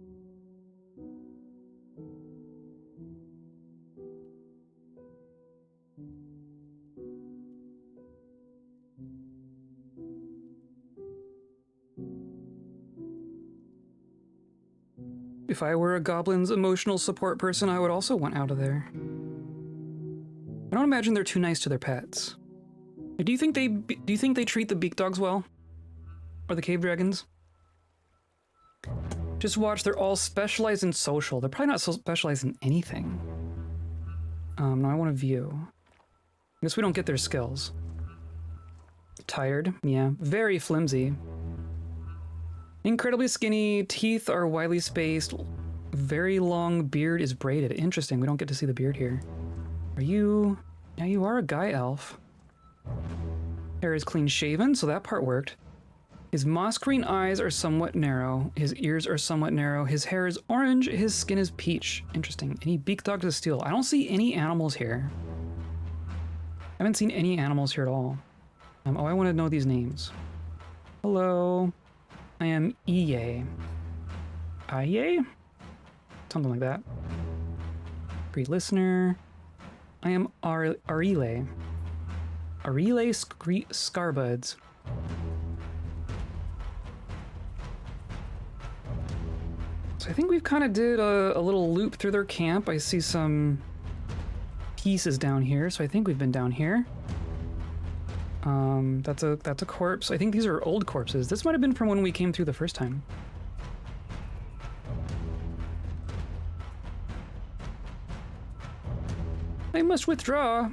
If I were a goblin's emotional support person, I would also want out of there. I don't imagine they're too nice to their pets. Do you think they treat the beak dogs well? Or the cave dragons? Just watch, they're all specialized in social. They're probably not so specialized in anything. Now I want to view. I guess we don't get their skills. Tired, yeah. Very flimsy. Incredibly skinny, teeth are widely spaced. Very long beard is braided. Interesting, we don't get to see the beard here. Are you... Yeah, you are a guy elf. Hair is clean shaven, so that part worked. His moss green eyes are somewhat narrow. His ears are somewhat narrow. His hair is orange. His skin is peach. Interesting. Any beak dogs of steel? I don't see any animals here. I haven't seen any animals here at all. Oh, I want to know these names. Hello. I am Iye. Iye? Something like that. Great listener. I am Arile. Arile Scarbuds. So I think we've kind of did a little loop through their camp. I see some pieces down here, so I think we've been down here. That's a corpse. I think these are old corpses. This might have been from when we came through the first time. I must withdraw.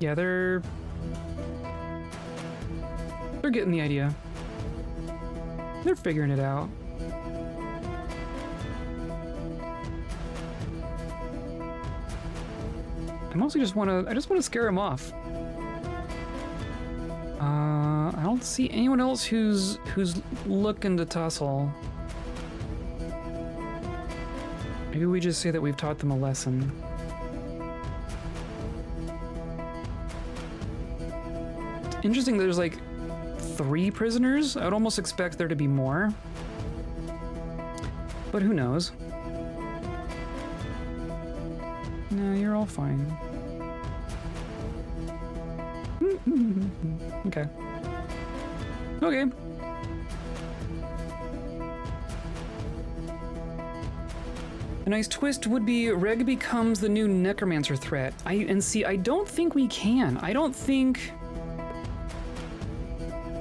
Yeah, they're getting the idea. They're figuring it out. I mostly just want to scare him off. I don't see anyone else who's looking to tussle. Maybe we just say that we've taught them a lesson. Interesting that there's like 3 prisoners. I would almost expect there to be more. But who knows? No, you're all fine. Okay. Okay. A nice twist would be Reg becomes the new necromancer threat. I don't think we can. I don't think...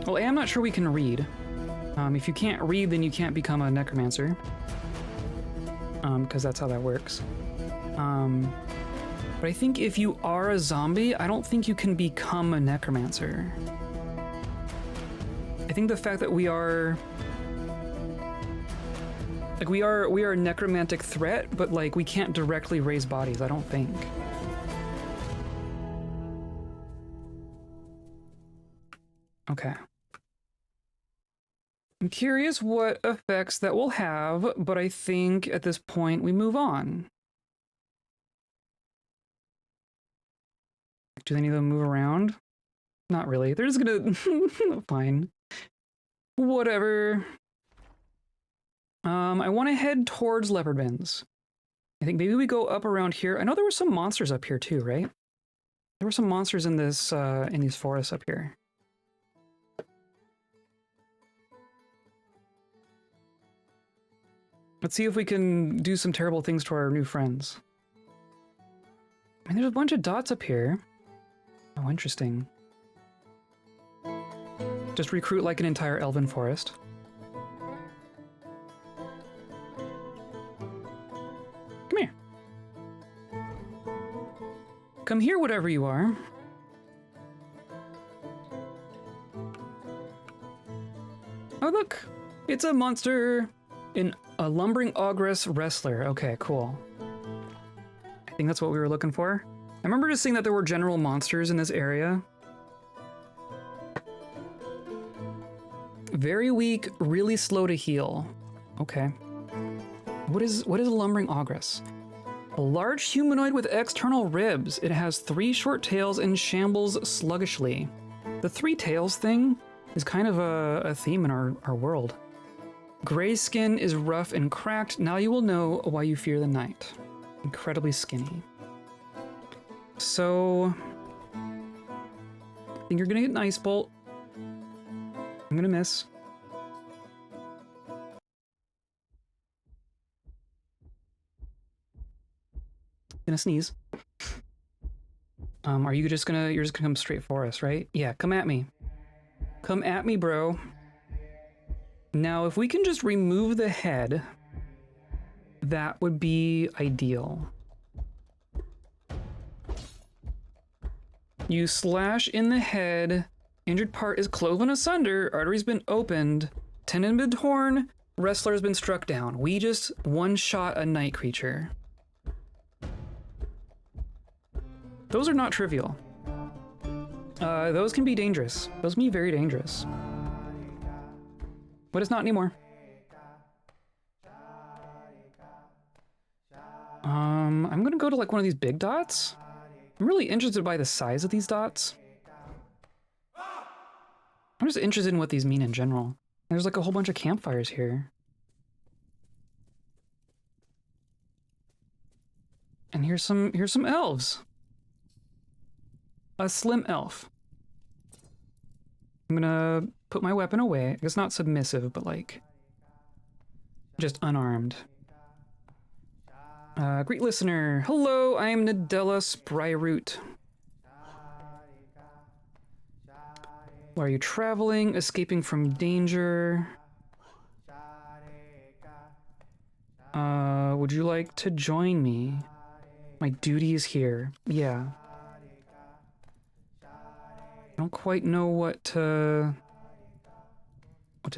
Well, I'm not sure we can read. If you can't read, then you can't become a necromancer. Because that's how that works. But I think if you are a zombie, I don't think you can become a necromancer. I think the fact that we are... Like, we are a necromantic threat, but, like, we can't directly raise bodies, I don't think. Okay. I'm curious what effects that will have, but I think at this point we move on. Do they need to move around? Not really. They're just gonna... Fine. Whatever. I want to head towards Leopardbends. I think maybe we go up around here. I know there were some monsters up here too, right? There were some monsters in this, in these forests up here. Let's see if we can do some terrible things to our new friends. I mean, there's a bunch of dots up here. Oh, interesting. Just recruit like an entire elven forest. Come here. Come here, whatever you are. Oh, look! It's a monster! A lumbering ogress wrestler. Okay, cool. I think that's what we were looking for. I remember just seeing that there were general monsters in this area. Very weak, really slow to heal. Okay. What is a lumbering ogress? A large humanoid with external ribs. It has 3 short tails and shambles sluggishly. The 3 tails thing is kind of a theme in our world. Gray skin is rough and cracked. Now you will know why you fear the night. Incredibly skinny. So, I think you're gonna get an ice bolt. I'm gonna miss. Gonna sneeze. Are you just gonna, you're just gonna come straight for us, right? Yeah, come at me. Come at me, bro. Now, if we can just remove the head, that would be ideal. You slash in the head, injured part is cloven asunder, artery's been opened, tendon been torn, wrestler's been struck down. We just one-shot a night creature. Those are not trivial. Those can be dangerous. Those can be very dangerous. But it's not anymore. I'm gonna go to like one of these big dots. I'm really interested by the size of these dots. I'm just interested in what these mean in general. There's like a whole bunch of campfires here. And here's some elves. A slim elf. I'm gonna put my weapon away. It's not submissive, but like just unarmed. Great listener. Hello, I am Nadella Spryroot. Why are you traveling? Escaping from danger. Would you like to join me? My duty is here. Yeah. I don't quite know what to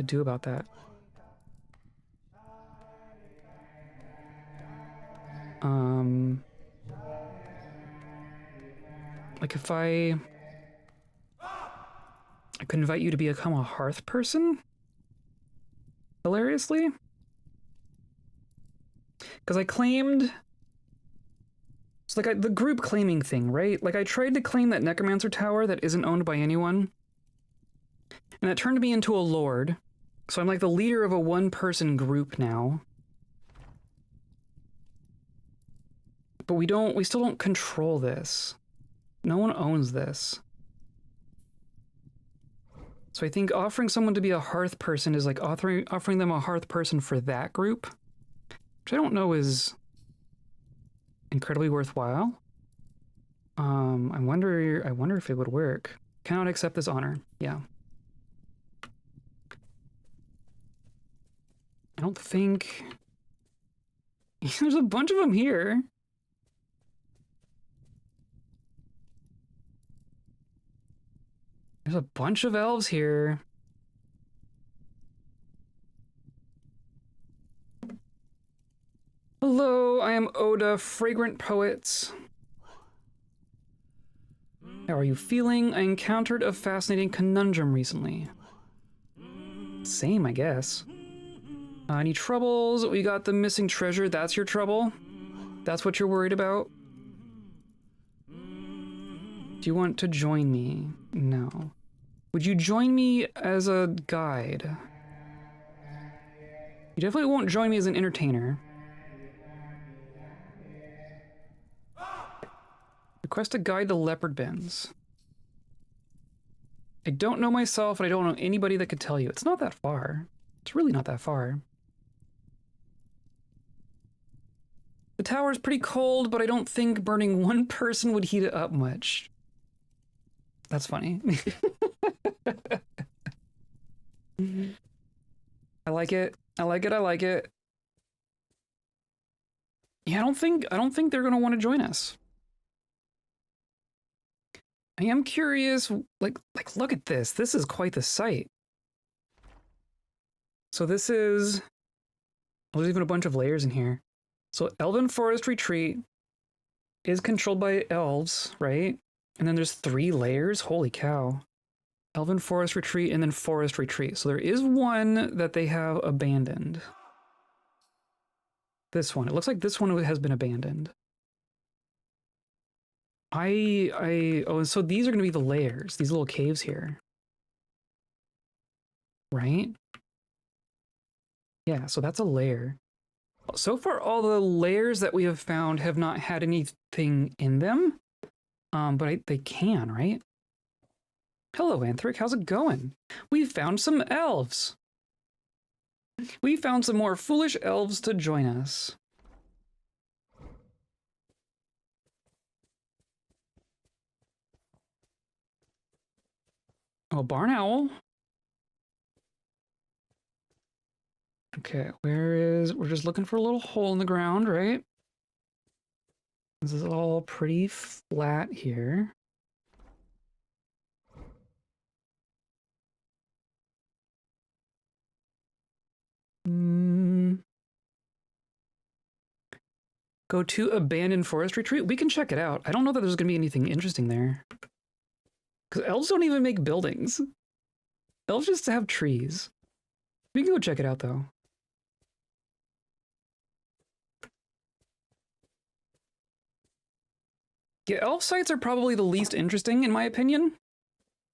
do about that. Like if I could invite you to become a hearth person? Hilariously? Because I claimed... It's like the group claiming thing, right? Like I tried to claim that necromancer tower that isn't owned by anyone. And that turned me into a lord. So I'm like the leader of a one-person group now. But we still don't control this. No one owns this. So I think offering someone to be a hearth person is like offering them a hearth person for that group, which I don't know is incredibly worthwhile. I wonder if it would work. Cannot accept this honor. Yeah. I don't think... There's a bunch of them here. There's a bunch of elves here. Hello, I am Oda, Fragrant Poets. How are you feeling? I encountered a fascinating conundrum recently. Same, I guess. Any troubles? We got the missing treasure. That's your trouble? That's what you're worried about? Do you want to join me? No. Would you join me as a guide? You definitely won't join me as an entertainer. Request a guide to Leopardbends. I don't know myself, and I don't know anybody that could tell you. It's not that far. It's really not that far. The tower's pretty cold, but I don't think burning one person would heat it up much. That's funny. I like it. I like it. I like it. Yeah, I don't think they're gonna want to join us. I am curious, like look at this. This is quite the sight. So this is... Well, there's even a bunch of layers in here. So Elven Forest Retreat is controlled by elves, right? And then there's 3 layers. Holy cow. Elven Forest Retreat and then Forest Retreat. So there is one that they have abandoned. This one. It looks like this one has been abandoned. Oh, so these are going to be the layers. These little caves here. Right? Yeah, so that's a layer. So far, all the layers that we have found have not had anything in them. But they can, right? Hello, Anthric. How's it going? We found some elves. We found some more foolish elves to join us. Oh, barn owl. Okay, we're just looking for a little hole in the ground, right? This is all pretty flat here. Go to abandoned forest retreat. We can check it out. I don't know that there's going to be anything interesting there. Because elves don't even make buildings. Elves just have trees. We can go check it out, though. Yeah, elf sites are probably the least interesting, in my opinion.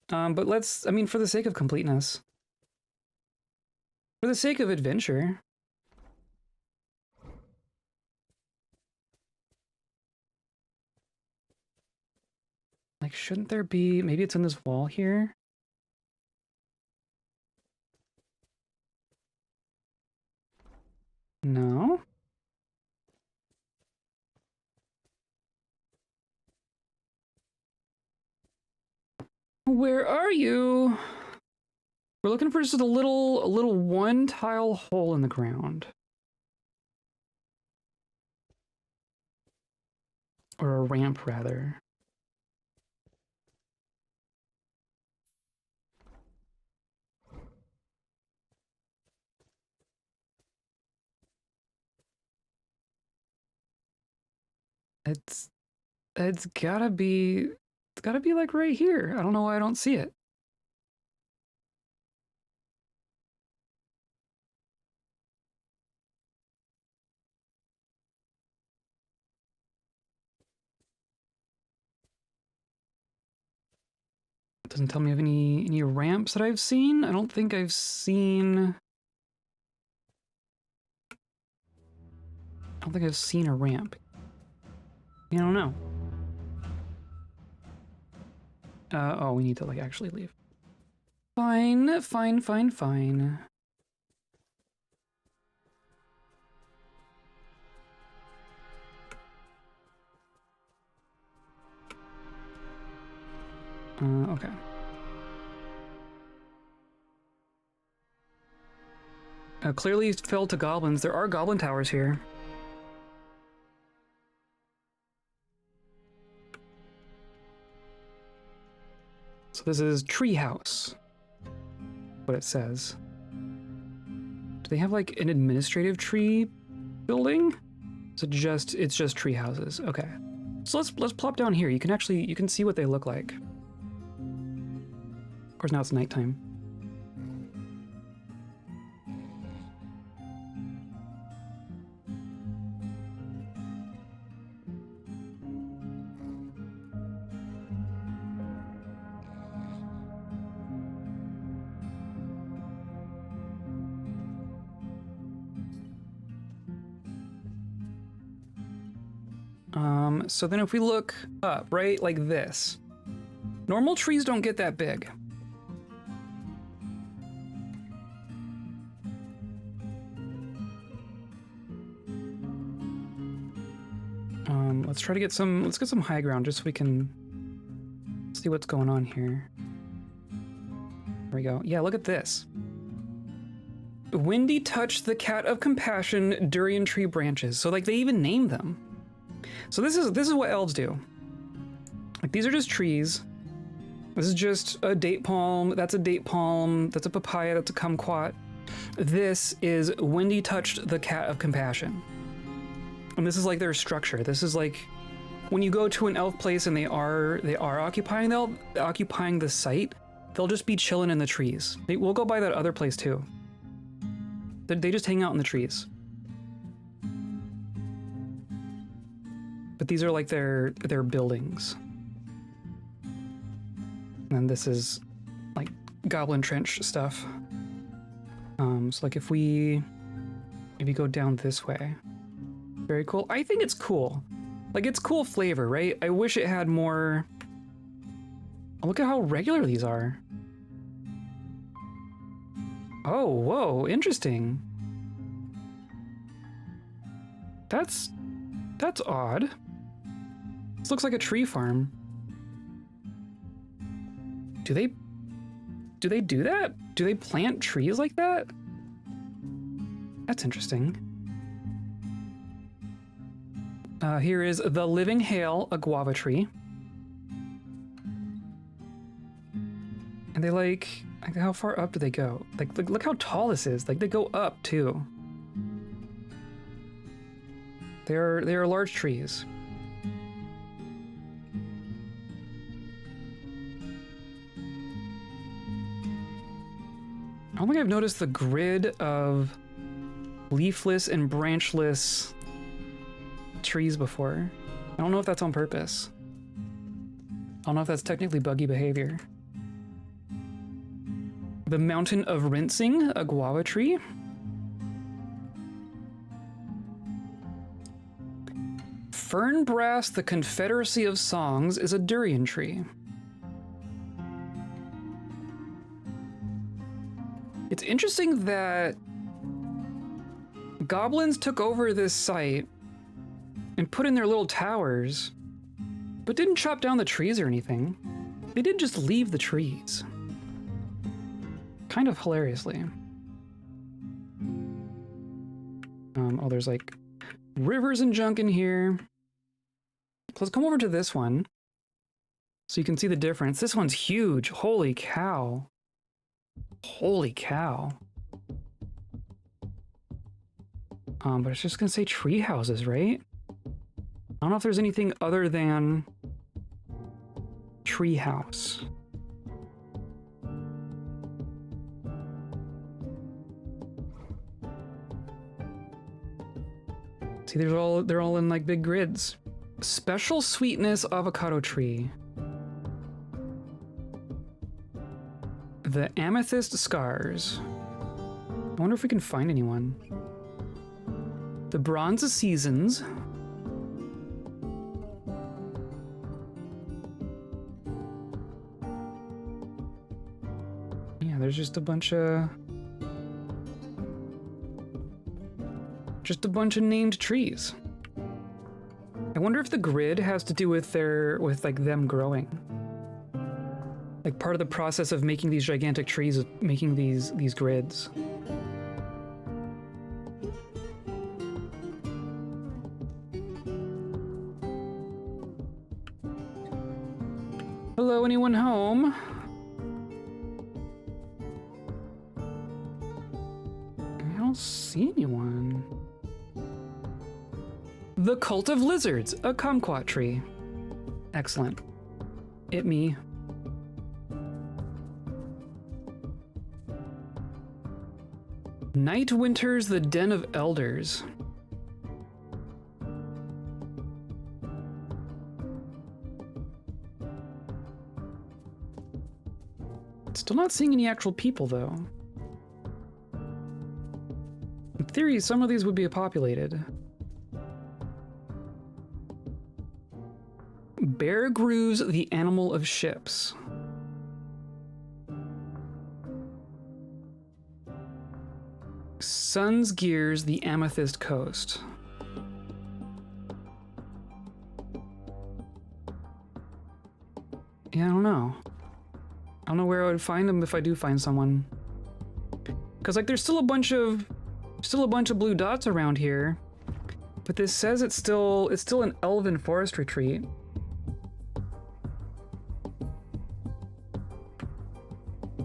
But let's, I mean, for the sake of completeness. For the sake of adventure. Like, shouldn't there be... Maybe it's in this wall here? No? Where are you? We're looking for just a little one-tile hole in the ground. Or a ramp, rather. It's gotta be like right here. I don't know why I don't see it. It doesn't tell me of any ramps that I've seen. I don't think I've seen... I don't think I've seen a ramp. I don't know. Oh, we need to, like, actually leave. Fine, fine, fine, fine. Okay. Clearly fell to goblins. There are goblin towers here. So this is treehouse. What it says. Do they have like an administrative tree building? Is it just it's just tree houses? Okay. So let's plop down here. You can see what they look like. Of course now it's nighttime. So then if we look up, right, like this, normal trees don't get that big. Let's try to get let's get some high ground just so we can see what's going on here. There we go. Yeah, look at this. Windy touch the cat of compassion, durian tree branches. So like they even name them. So this is what elves do. Like these are just trees. This is just a date palm. That's a date palm. That's a papaya. That's a kumquat. This is Wendy touched the cat of compassion. And this is like their structure. This is like when you go to an elf place and they are occupying the site, they'll just be chilling in the trees. We'll go by that other place too. They just hang out in the trees. But these are like their buildings. And this is like goblin trench stuff. So like if you go down this way, very cool. I think it's cool. Like it's cool flavor, right? I wish it had more. Oh, look at how regular these are. Oh, whoa, interesting. That's odd. This looks like a tree farm. Do they do that? Do they plant trees like that? That's interesting. Here is the Living Hail, a guava tree. And they like how far up do they go? Like look how tall this is. Like they go up too. They are large trees. I don't think I've noticed the grid of leafless and branchless trees before. I don't know if that's on purpose. I don't know if that's technically buggy behavior. The Mountain of Rinsing, a guava tree. Fernbrass, the Confederacy of Songs, is a durian tree. It's interesting that goblins took over this site and put in their little towers, but didn't chop down the trees or anything. They did just leave the trees. Kind of hilariously. Oh, there's like rivers and junk in here. Let's come over to this one so you can see the difference. This one's huge. Holy cow. Holy cow. But it's just gonna say tree houses, right? I don't know if there's anything other than tree house. See, they're all in like big grids. Special sweetness avocado tree. The amethyst scars. I wonder if we can find anyone. The bronze seasons. Yeah, there's just a bunch of named trees. I wonder if the grid has to do with like them growing. Like part of the process of making these gigantic trees is making these grids. Hello, anyone home? I don't see anyone. The Cult of Lizards, a kumquat tree. Excellent. It me. Night Winters, the Den of Elders. Still not seeing any actual people, though. In theory, some of these would be populated. Bear Grooves, the Animal of Ships. Sun's Gears, the Amethyst Coast. Yeah, I don't know. I don't know where I would find them if I do find someone. Cause like there's still a bunch of blue dots around here. But this says it's still an elven forest retreat.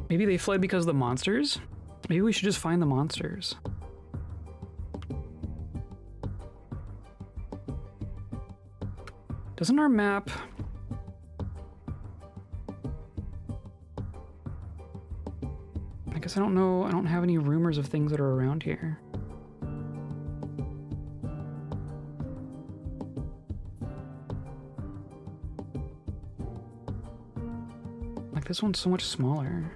Maybe they fled because of the monsters? Maybe we should just find the monsters. Doesn't our map... I guess I don't know, I don't have any rumors of things that are around here. Like, this one's so much smaller.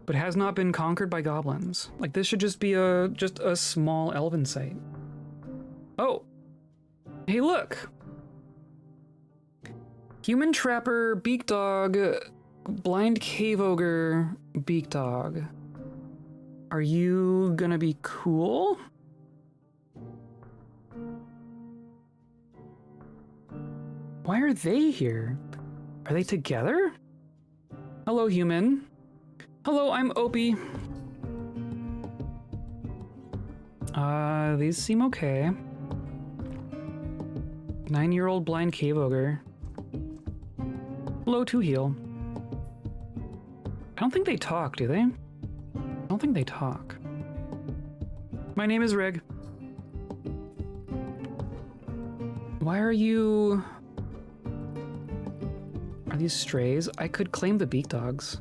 But has not been conquered by goblins. Like, this should just be just a small elven site. Oh! Hey, look! Human trapper, beak dog, blind cave ogre, beak dog. Are you gonna be cool? Why are they here? Are they together? Hello, human. Hello, I'm Opie. These seem okay. 9-year-old blind cave ogre. Hello, 2 heal. I don't think they talk, do they? I don't think they talk. My name is Reg. Why are you... Are these strays? I could claim the beak dogs.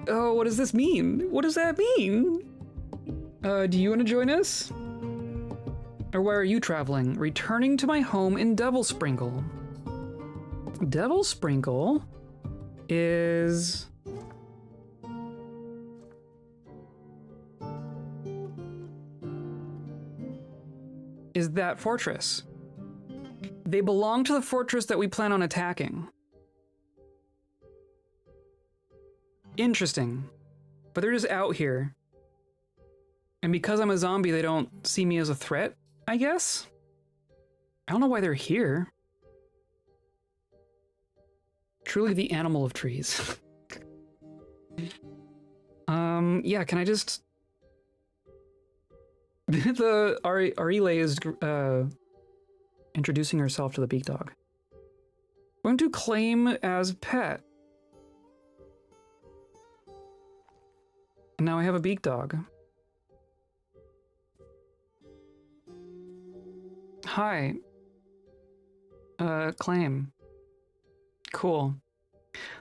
Oh, what does this mean? What does that mean? Do you want to join us? Or where are you traveling? Returning to my home in Devil Sprinkle. Devil Sprinkle is... is that fortress. They belong to the fortress that we plan on attacking. Interesting. But they're just out here. And because I'm a zombie, they don't see me as a threat, I guess? I don't know why they're here. Truly the animal of trees. Yeah, can I just... Arile is introducing herself to the beak dog. Going to claim as pet. And now I have a beak dog. Hi. Claim. Cool.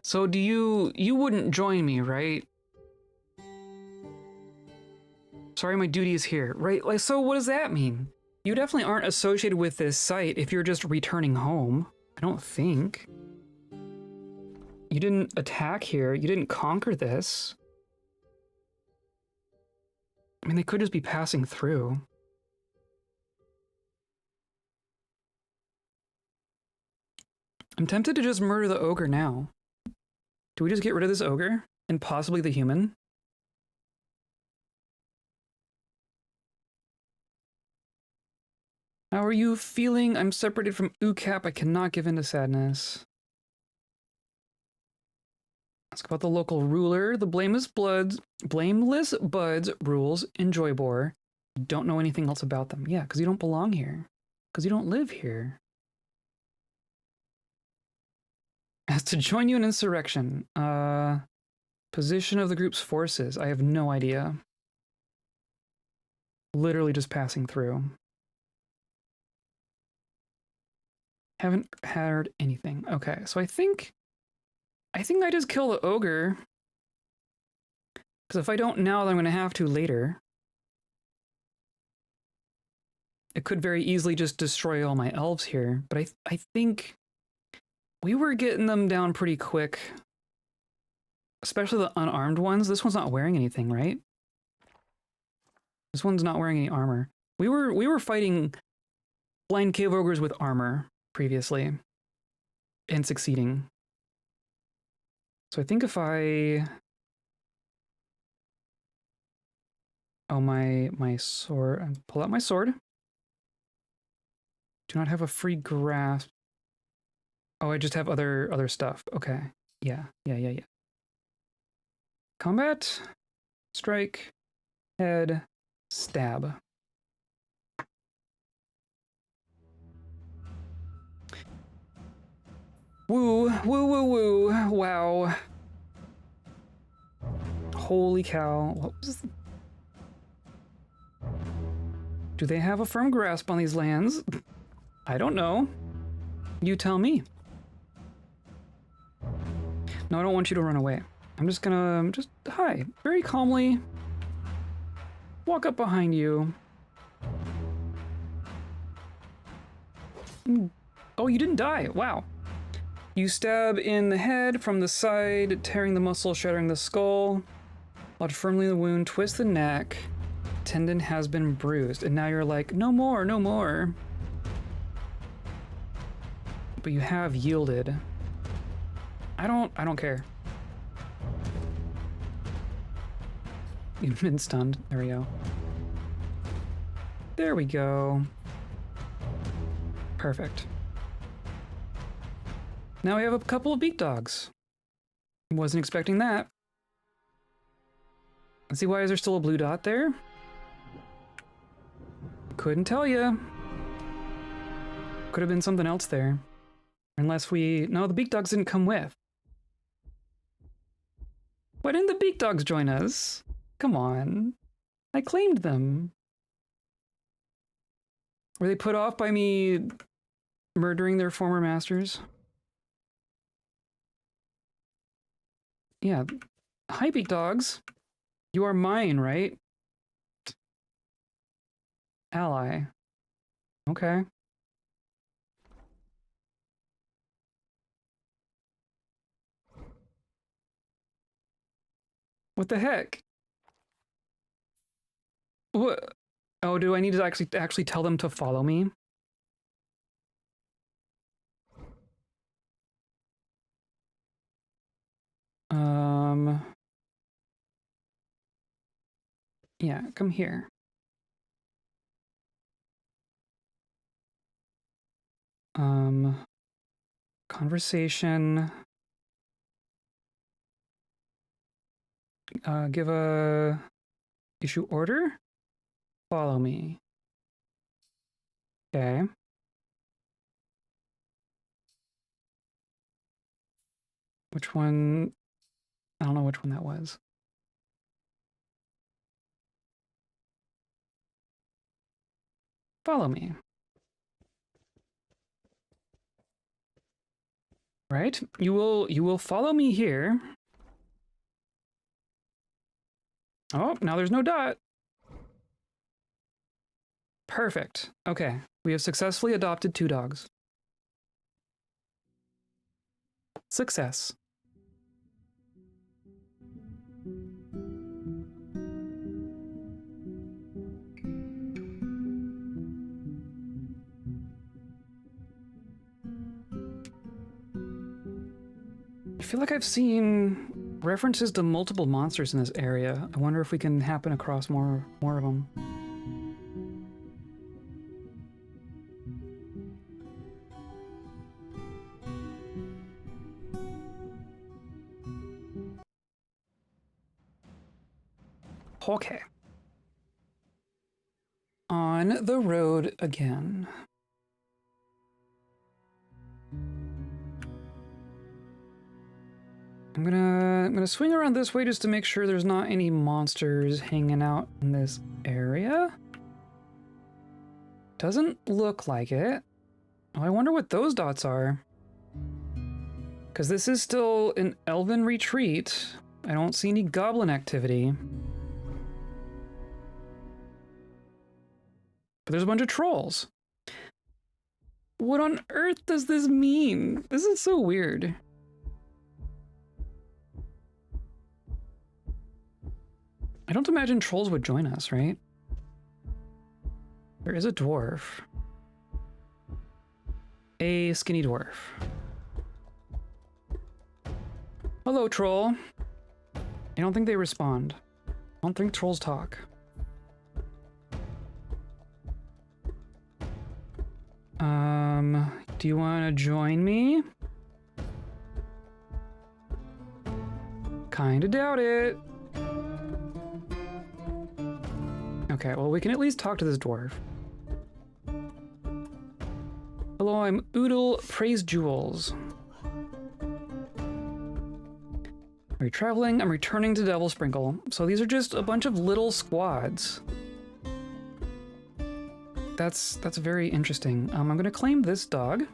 So do you wouldn't join me, right? Sorry, my duty is here. Right, like, so what does that mean? You definitely aren't associated with this site if you're just returning home. I don't think. You didn't attack here. You didn't conquer this. I mean, they could just be passing through. I'm tempted to just murder the ogre now. Do we just get rid of this ogre? And possibly the human? How are you feeling? I'm separated from Ukap. I cannot give in to sadness. Ask about the local ruler. The Blameless Buds rules in Joybor. Don't know anything else about them. Yeah, because you don't belong here. Because you don't live here. As to join you in insurrection. Position of the group's forces. I have no idea. Literally just passing through. Haven't heard anything. Okay, so I think I just kill the ogre. Because if I don't now, then I'm going to have to later. It could very easily just destroy all my elves here. But I think we were getting them down pretty quick. Especially the unarmed ones. This one's not wearing anything, right? This one's not wearing any armor. We were fighting blind cave ogres with armor previously. And succeeding. So I think if I... Oh, my sword. Pull out my sword. Do not have a free grasp. Oh, I just have other stuff. Okay. Yeah. Combat. Strike, head, stab. Woo, woo, woo, woo. Wow. Holy cow. What was this? Do they have a firm grasp on these lands? I don't know. You tell me. No, I don't want you to run away. I'm just gonna, hi, very calmly. Walk up behind you. Oh, you didn't die. Wow. You stab in the head from the side, tearing the muscle, shattering the skull. Lodge firmly in the wound, twist the neck. Tendon has been bruised. And now you're like, no more, no more. But you have yielded. I don't care. You've been stunned. There we go. There we go. Perfect. Now we have a couple of beak dogs. Wasn't expecting that. Let's see, why is there still a blue dot there? Couldn't tell you. Could have been something else there. Unless we... No, the beak dogs didn't come with. Why didn't the beak dogs join us? Come on. I claimed them. Were they put off by me murdering their former masters? Yeah. Hi, beak dogs. You are mine, right? Ally. Okay. What the heck? What? Oh, do I need to actually tell them to follow me? Yeah, come here. Conversation. Give a issue order? Follow me. Okay. Which one? I don't know which one that was. Follow me. Right? You will follow me here. Oh, now there's no dot. Perfect. Okay. We have successfully adopted 2 dogs. Success. I feel like I've seen references to multiple monsters in this area. I wonder if we can happen across more of them. Okay. On the road again. I'm gonna swing around this way just to make sure there's not any monsters hanging out in this area. Doesn't look like it. Oh, I wonder what those dots are. Because this is still an elven retreat. I don't see any goblin activity. But there's a bunch of trolls. What on earth does this mean? This is so weird. I don't imagine trolls would join us, right? There is a dwarf. A skinny dwarf. Hello, troll. I don't think they respond. I don't think trolls talk. Do you want to join me? Kinda doubt it. Okay, well, we can at least talk to this dwarf. Hello, I'm Oodle Praise Jewels. Are you traveling? I'm returning to Devil Sprinkle. So these are just a bunch of little squads. That's very interesting. I'm gonna claim this dog.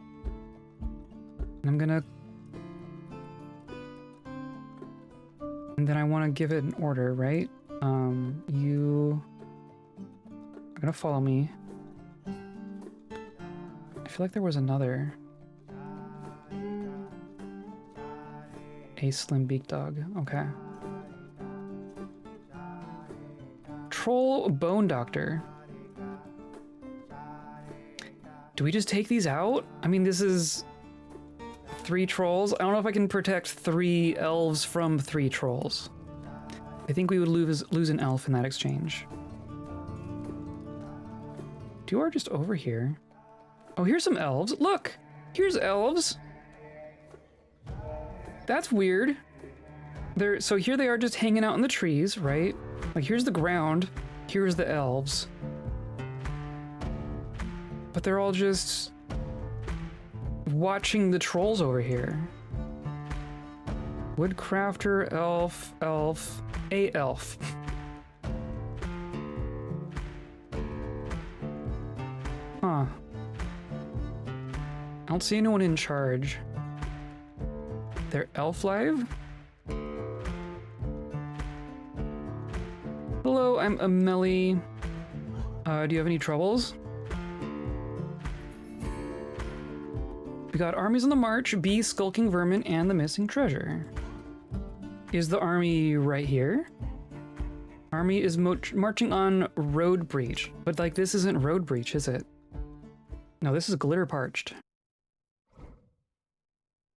And I'm gonna... And then I want to give it an order, right? You are gonna follow me. I feel like there was another. A slim beak dog. Okay. Troll bone doctor. Do we just take these out? I mean, this is 3 trolls. I don't know if I can protect 3 elves from 3 trolls. I think we would lose an elf in that exchange. 2 are just over here. Oh, here's some elves. Look! Here's elves! That's weird. So here they are just hanging out in the trees, right? Like, here's the ground. Here's the elves. But they're all just watching the trolls over here. Woodcrafter, elf, a elf. Huh. I don't see anyone in charge. They're elf live? Hello, I'm Amelie. Do you have any troubles? We got armies on the march, bees, skulking vermin, and the missing treasure. Is the army right here? Army is marching on road breach. But like, this isn't road breach, is it? No, this is glitter parched.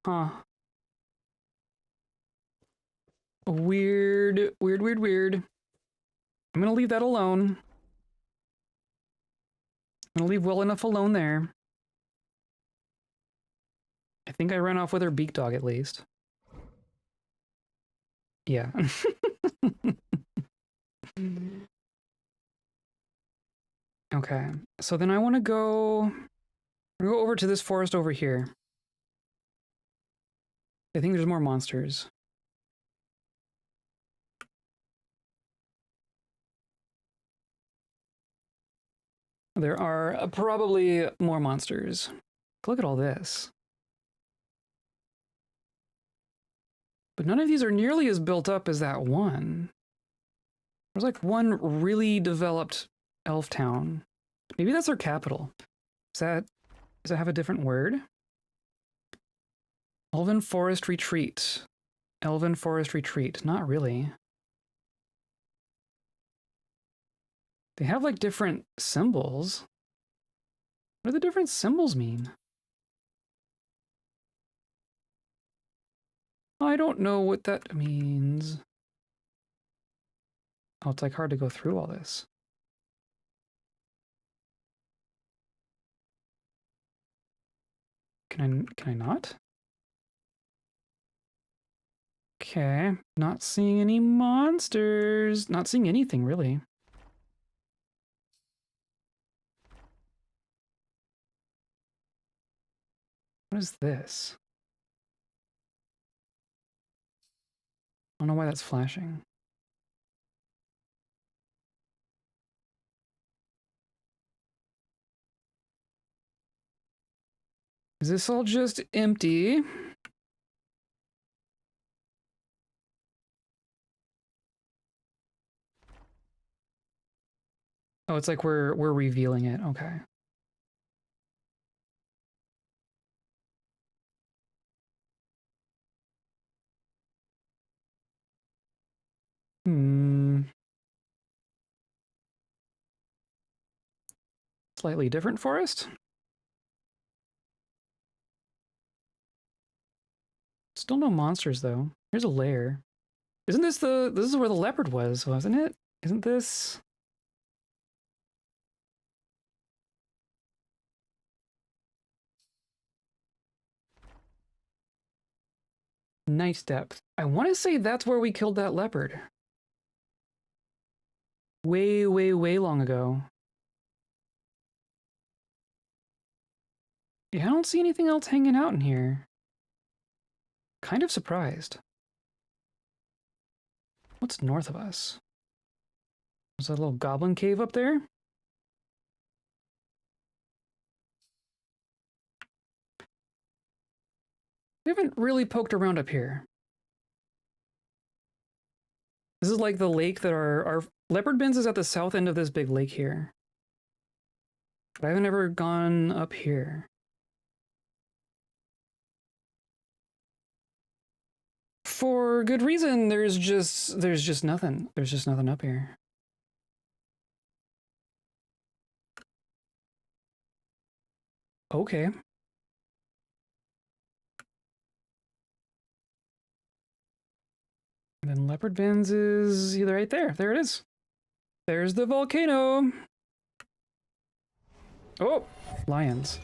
Huh. Weird. I'm gonna leave that alone. I'm gonna leave well enough alone there. I think I ran off with her beak dog at least. Yeah. Okay, so then I want to go over to this forest over here. I think there's more monsters. There are probably more monsters. Look at all this. But none of these are nearly as built up as that one. There's like one really developed elf town. Maybe that's their capital. Does it have a different word? Elven Forest Retreat. Elven Forest Retreat. Not really. They have like different symbols. What do the different symbols mean? I don't know what that means. Oh, it's like hard to go through all this. Can I not? Okay, not seeing any monsters. Not seeing anything really. What is this? I don't know why that's flashing. Is this all just empty? Oh, it's like we're revealing it. Okay. Slightly different forest. Still no monsters though. Here's a lair. Isn't this this is where the leopard was, wasn't it? Isn't this? Night depth. I want to say that's where we killed that leopard. way, way, way long ago. Yeah, I don't see anything else hanging out in here. Kind of surprised. What's north of us? There's a little goblin cave up there. We haven't really poked around up here. This is like the lake that our Leopardbends is at the south end of this big lake here. But I haven't ever gone up here. For good reason, there's just nothing. There's just nothing up here. Okay. And then Leopardbends is either right there. There it is. There's the volcano. Oh, lions.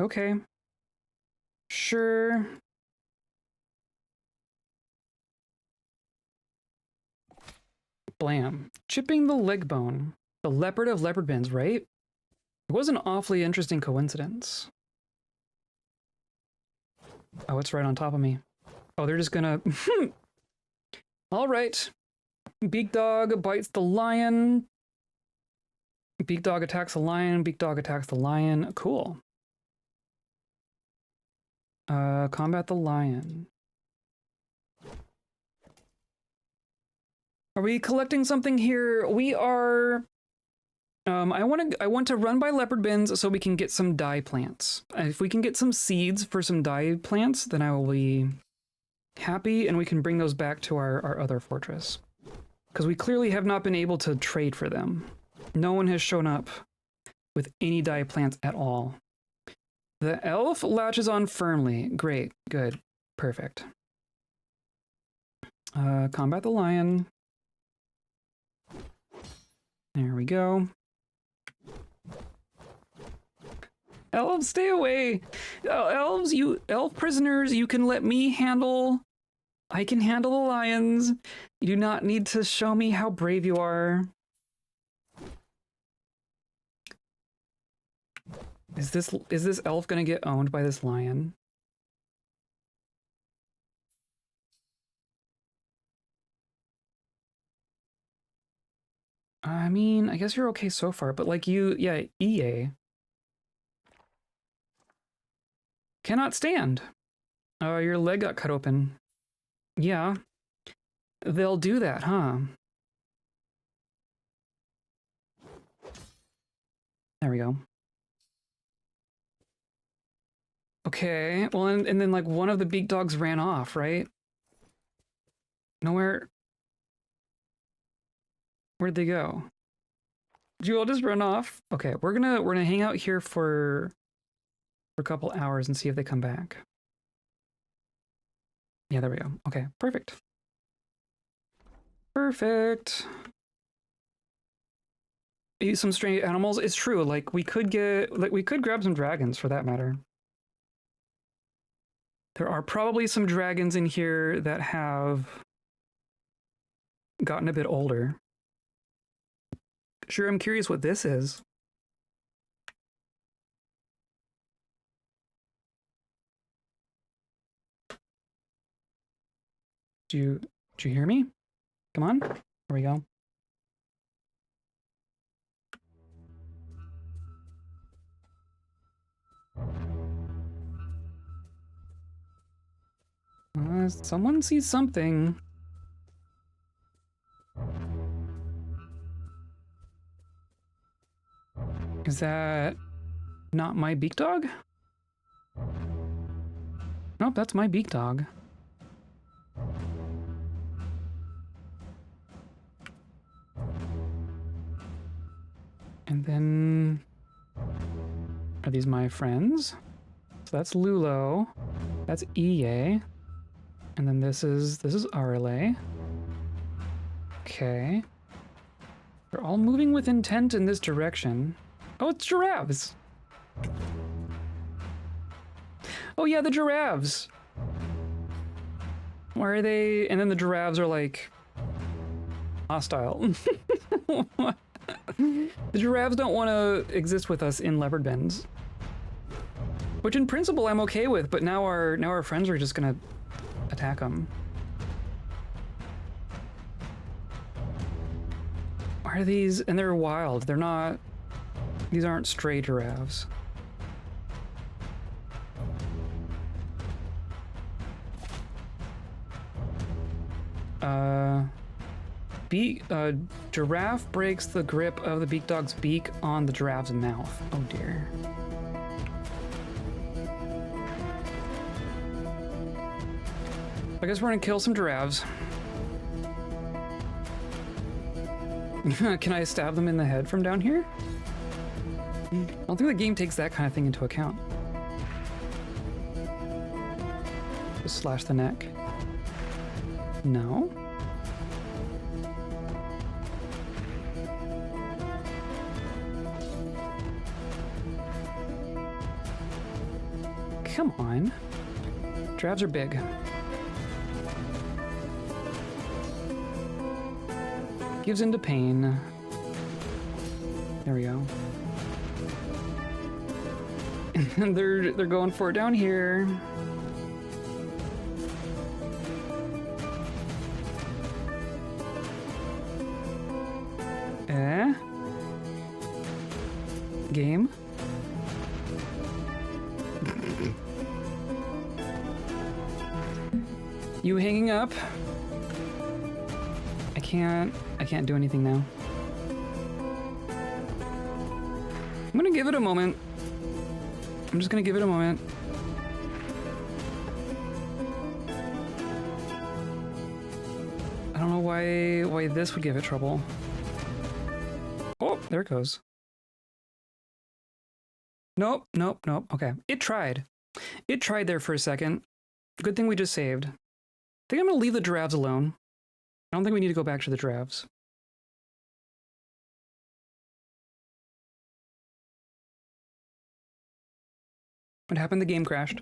Okay. Sure. Blam. Chipping the leg bone. The leopard of Leopardbends, right? It was an awfully interesting coincidence. Oh, it's right on top of me. Oh, they're just gonna... All right. Beak dog bites the lion. Beak dog attacks the lion. Beak dog attacks the lion. Cool. Combat the lion. Are we collecting something here? We are... I want to run by Leopardbends so we can get some dye plants. If we can get some seeds for some dye plants, then I will be happy, and we can bring those back to our other fortress. Because we clearly have not been able to trade for them. No one has shown up with any dye plants at all. The elf latches on firmly. Great, good, perfect. Combat the lion. There we go. Elves, stay away! Elves, you elf prisoners, you can let me handle... I can handle the lions. You do not need to show me how brave you are. Is this elf gonna get owned by this lion? I mean, I guess you're okay so far, but like you, yeah, EA. Cannot stand. Oh, your leg got cut open. Yeah. They'll do that, huh? There we go. Okay, well, and then like one of the beak dogs ran off, right? Nowhere. Where'd they go? Did you all just run off? Okay, we're gonna hang out here for a couple hours and see if they come back. Yeah, there we go. Okay, perfect. Perfect. Eat some strange animals. It's true. Like we could grab some dragons for that matter. There are probably some dragons in here that have gotten a bit older. Sure, I'm curious what this is. Did you hear me? Come on. There we go. Someone sees something. Is that not my beak dog? Nope, that's my beak dog. And then... Are these my friends? So that's Lulo. That's EA. And then this is Arle. Okay. They're all moving with intent in this direction. Oh, it's giraffes! Oh yeah, the giraffes! Why are they... And then the giraffes are like... Hostile. The giraffes don't want to exist with us in Leopardbends. Which in principle I'm okay with, but now our friends are just gonna attack them. Are these? And they're wild. They're not. These aren't stray giraffes. Giraffe breaks the grip of the beak dog's beak on the giraffe's mouth. Oh dear. I guess we're gonna kill some giraffes. Can I stab them in the head from down here? I don't think the game takes that kind of thing into account. Just slash the neck. No? Come on. Giraffes are big. Gives into pain. There we go. And they're going for it down here. Game. You hanging up? I can't do anything now. I'm gonna give it a moment. I'm just gonna give it a moment. I don't know why this would give it trouble. Oh, there it goes. Nope. Okay. It tried. It tried there for a second. Good thing we just saved. I think I'm gonna leave the giraffes alone. I don't think we need to go back to the giraffes. What happened? The game crashed.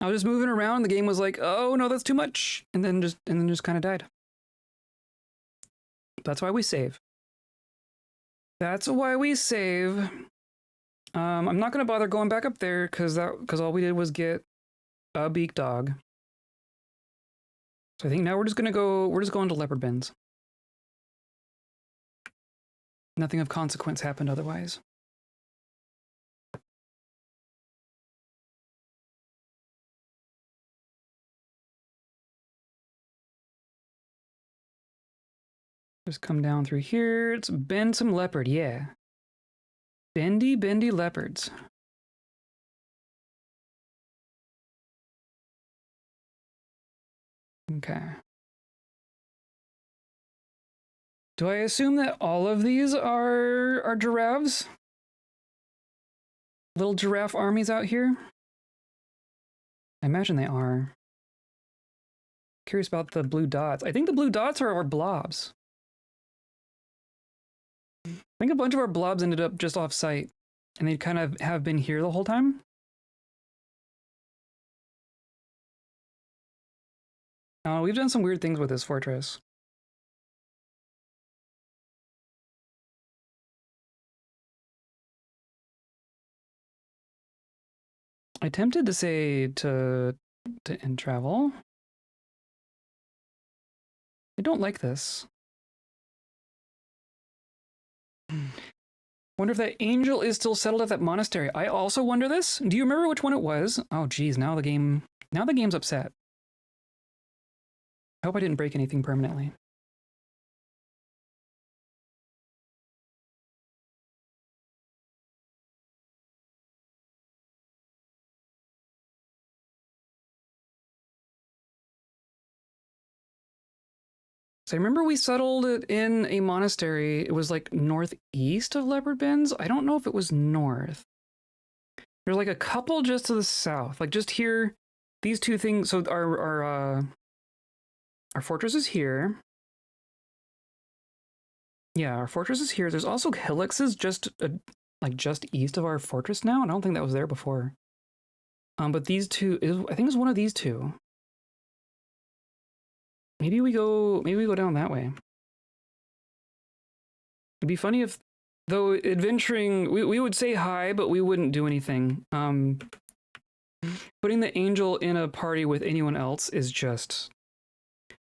I was just moving around. The game was like, "Oh no, that's too much," and then just kind of died. That's why we save. That's why we save. I'm not gonna bother going back up there because all we did was get a beak dog. So I think now we're just going to Leopardbends. Nothing of consequence happened otherwise. Just come down through here. It's bend some leopard, yeah. Bendy leopards. Okay. Do I assume that all of these are giraffes? Little giraffe armies out here? I imagine they are. Curious about the blue dots. I think the blue dots are our blobs. I think a bunch of our blobs ended up just off site, and they kind of have been here the whole time. We've done some weird things with this fortress. I attempted to say to end travel. I don't like this. Wonder if that angel is still settled at that monastery. I also wonder this. Do you remember which one it was? Oh geez, now the game's upset. I hope I didn't break anything permanently. So I remember we settled it in a monastery. It was like northeast of Leopardbends. I don't know if it was north. There's like a couple just to the south, like just here. These two things. So our fortress is here. Yeah, our fortress is here. There's also hillocks just like just east of our fortress now. I don't think that was there before. But these two, I think it's one of these two. Maybe we go down that way. It'd be funny if, though, adventuring, we would say hi, but we wouldn't do anything. Putting the angel in a party with anyone else is just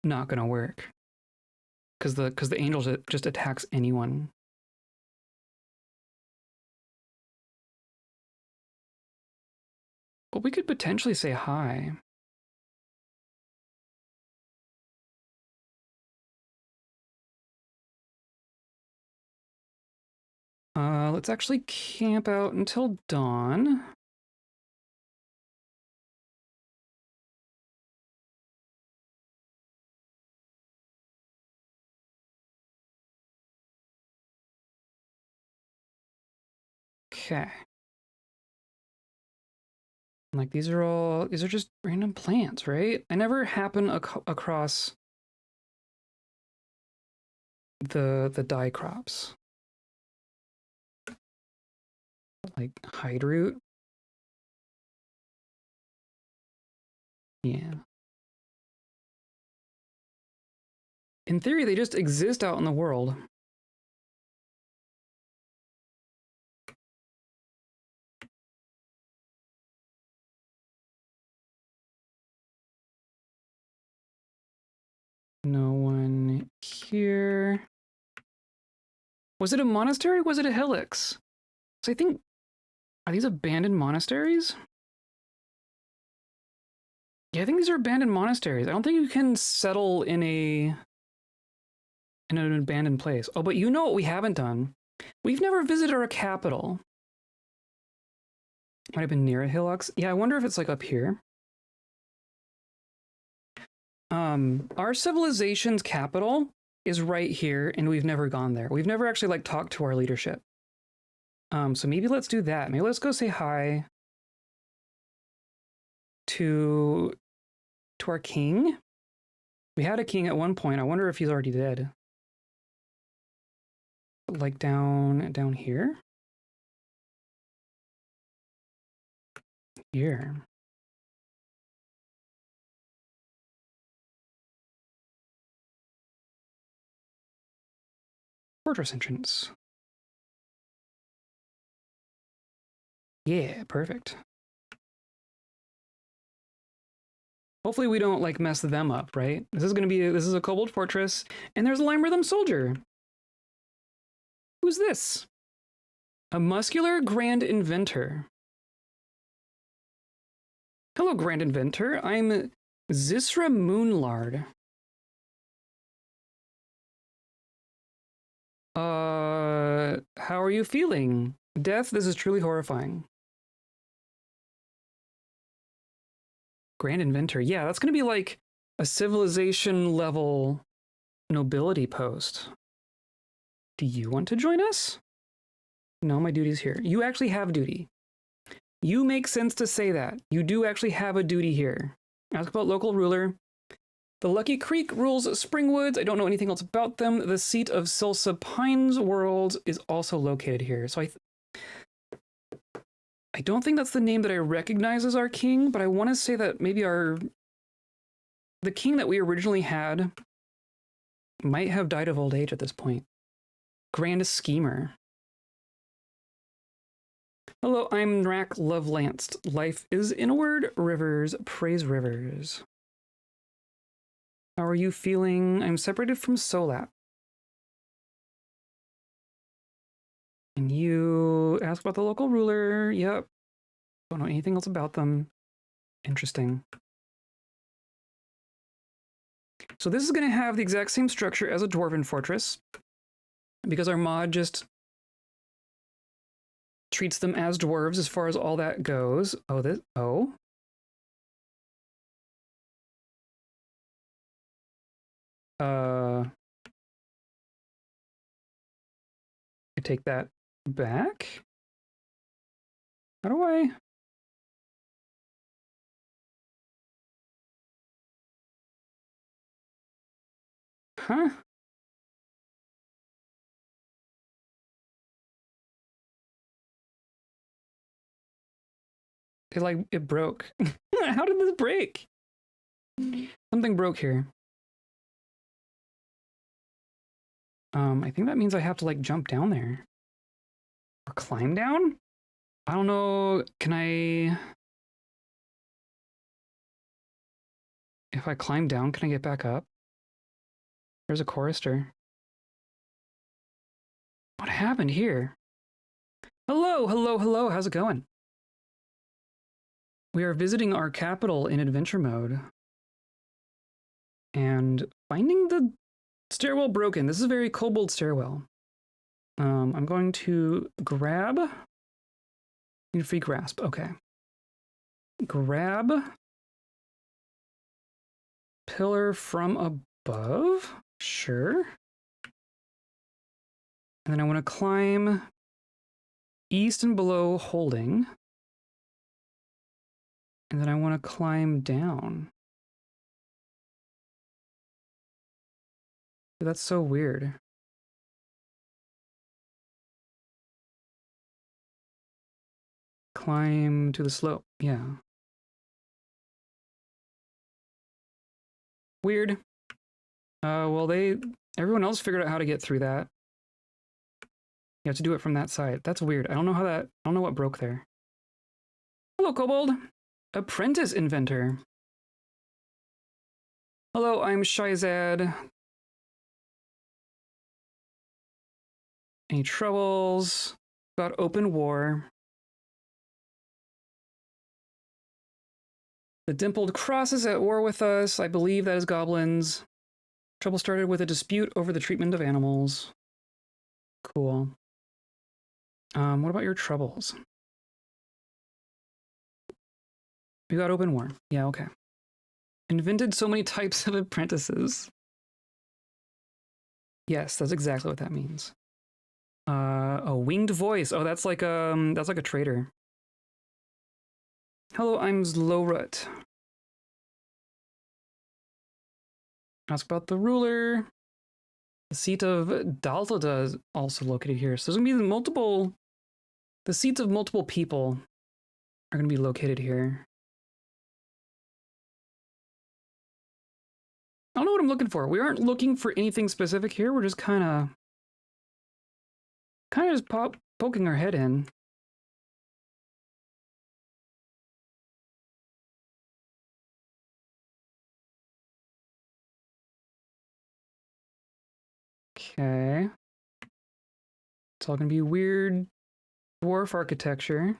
not gonna work. Because the angel just attacks anyone. But we could potentially say hi. Let's actually camp out until dawn. Okay. Like these are just random plants, right? I never happen across the dye crops. Like hide root. Yeah. In theory, they just exist out in the world. No one here. Was it a monastery? Was it a helix? So I think, are these abandoned monasteries? Yeah, I think these are abandoned monasteries. I don't think you can settle in an abandoned place. Oh, but you know what we haven't done? We've never visited our capital. Might have been near a hillocks. Yeah, I wonder if it's like up here. Our civilization's capital is right here, and we've never gone there. We've never actually like talked to our leadership. So maybe let's do that. Maybe let's go say hi to our king. We had a king at one point. I wonder if he's already dead. Like down here? Here. Fortress entrance. Yeah, perfect. Hopefully we don't like mess them up, right? This is a kobold fortress, and there's a lime rhythm soldier. Who's this? A muscular grand inventor. Hello, grand inventor. I'm Zisra Moonlard. How are you feeling? Death, this is truly horrifying. Grand inventor. Yeah, that's gonna be like a civilization level nobility post. Do you want to join us? No, my duty's here. You actually have duty. You make sense to say that. You do actually have a duty here. Ask about local ruler. The Lucky Creek rules Springwoods. I don't know anything else about them. The seat of Silsa Pines World is also located here. So I don't think that's the name that I recognize as our king, but I want to say that maybe the king that we originally had might have died of old age at this point. Grand Schemer. Hello, I'm Nrak Lovelanced. Life is inward, rivers praise rivers. How are you feeling? I'm separated from Solat. And you ask about the local ruler. Yep. Don't know anything else about them. Interesting. So this is going to have the exact same structure as a Dwarven fortress, because our mod just treats them as dwarves as far as all that goes. I take that back. How do I? Huh? It broke. How did this break? Something broke here. I think that means I have to like jump down there. Or climb down? I don't know. Can I... If I climb down, can I get back up? There's a chorister. What happened here? Hello, hello, hello. How's it going? We are visiting our capital in adventure mode. And finding the stairwell broken. This is a very kobold stairwell. I'm going to grab... Need free grasp. Okay. Grab... Pillar from above? Sure. And then I want to climb east and below holding. And then I want to climb down. That's so weird. Climb to the slope. Yeah. Weird. Well, everyone else figured out how to get through that. You have to do it from that side. That's weird. I don't know what broke there. Hello, kobold. Apprentice inventor. Hello, I'm Shizad. Any troubles? About open war. The dimpled cross is at war with us. I believe that is goblins. Trouble started with a dispute over the treatment of animals. Cool. What about your troubles? We got open war. Yeah, okay. Invented so many types of apprentices. Yes, that's exactly what that means. A winged voice. Oh, that's like a traitor. Hello, I'm Zlorut. Ask about the ruler. The seat of Daltada is also located here. So there's gonna be the seats of multiple people are gonna be located here. I don't know what I'm looking for. We aren't looking for anything specific here. We're just kind of just poking our head in. Okay. It's all gonna be weird dwarf architecture.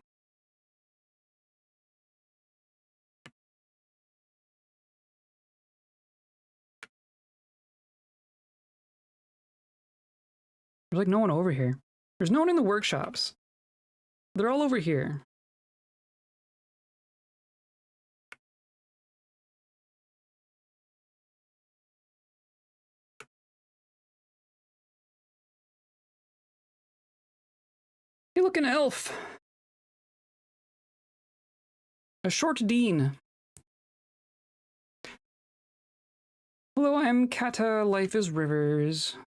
There's like no one over here. There's no one in the workshops. They're all over here. Hey, look, an elf. A short dean. Hello, I'm Kata. Life is rivers.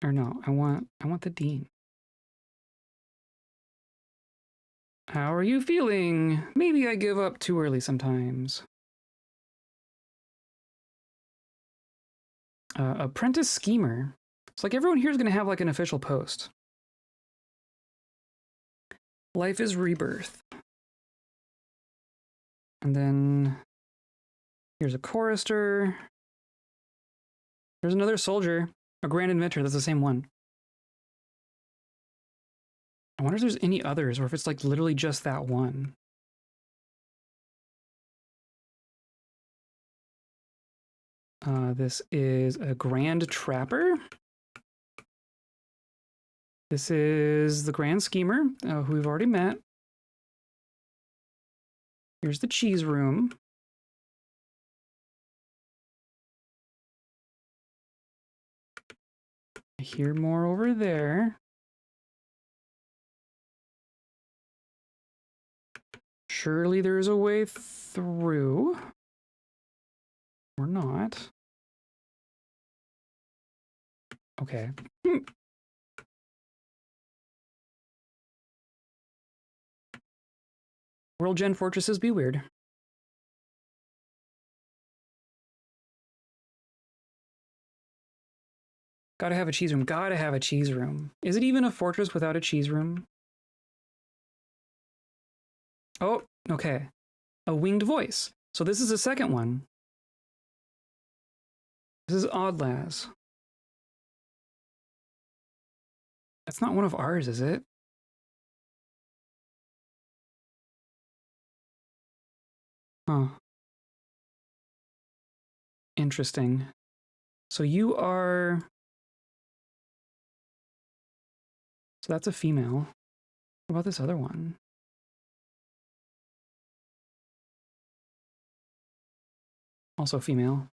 Or no, I want the dean. How are you feeling? Maybe I give up too early sometimes. Apprentice schemer. It's like everyone here is going to have like an official post. Life is rebirth. And then here's a chorister. There's another soldier, a grand inventor. That's the same one. I wonder if there's any others or if it's like literally just that one. This is a grand trapper. This is the grand schemer, who we've already met. Here's the cheese room. I hear more over there. Surely there's a way through. Or not. Okay. World Gen fortresses be weird. Gotta have a cheese room. Gotta have a cheese room. Is it even a fortress without a cheese room? Oh, okay. A winged voice. So this is the second one. This is Oddlaz. That's not one of ours, is it? Huh. Interesting. So you are... So that's a female. What about this other one? Also female.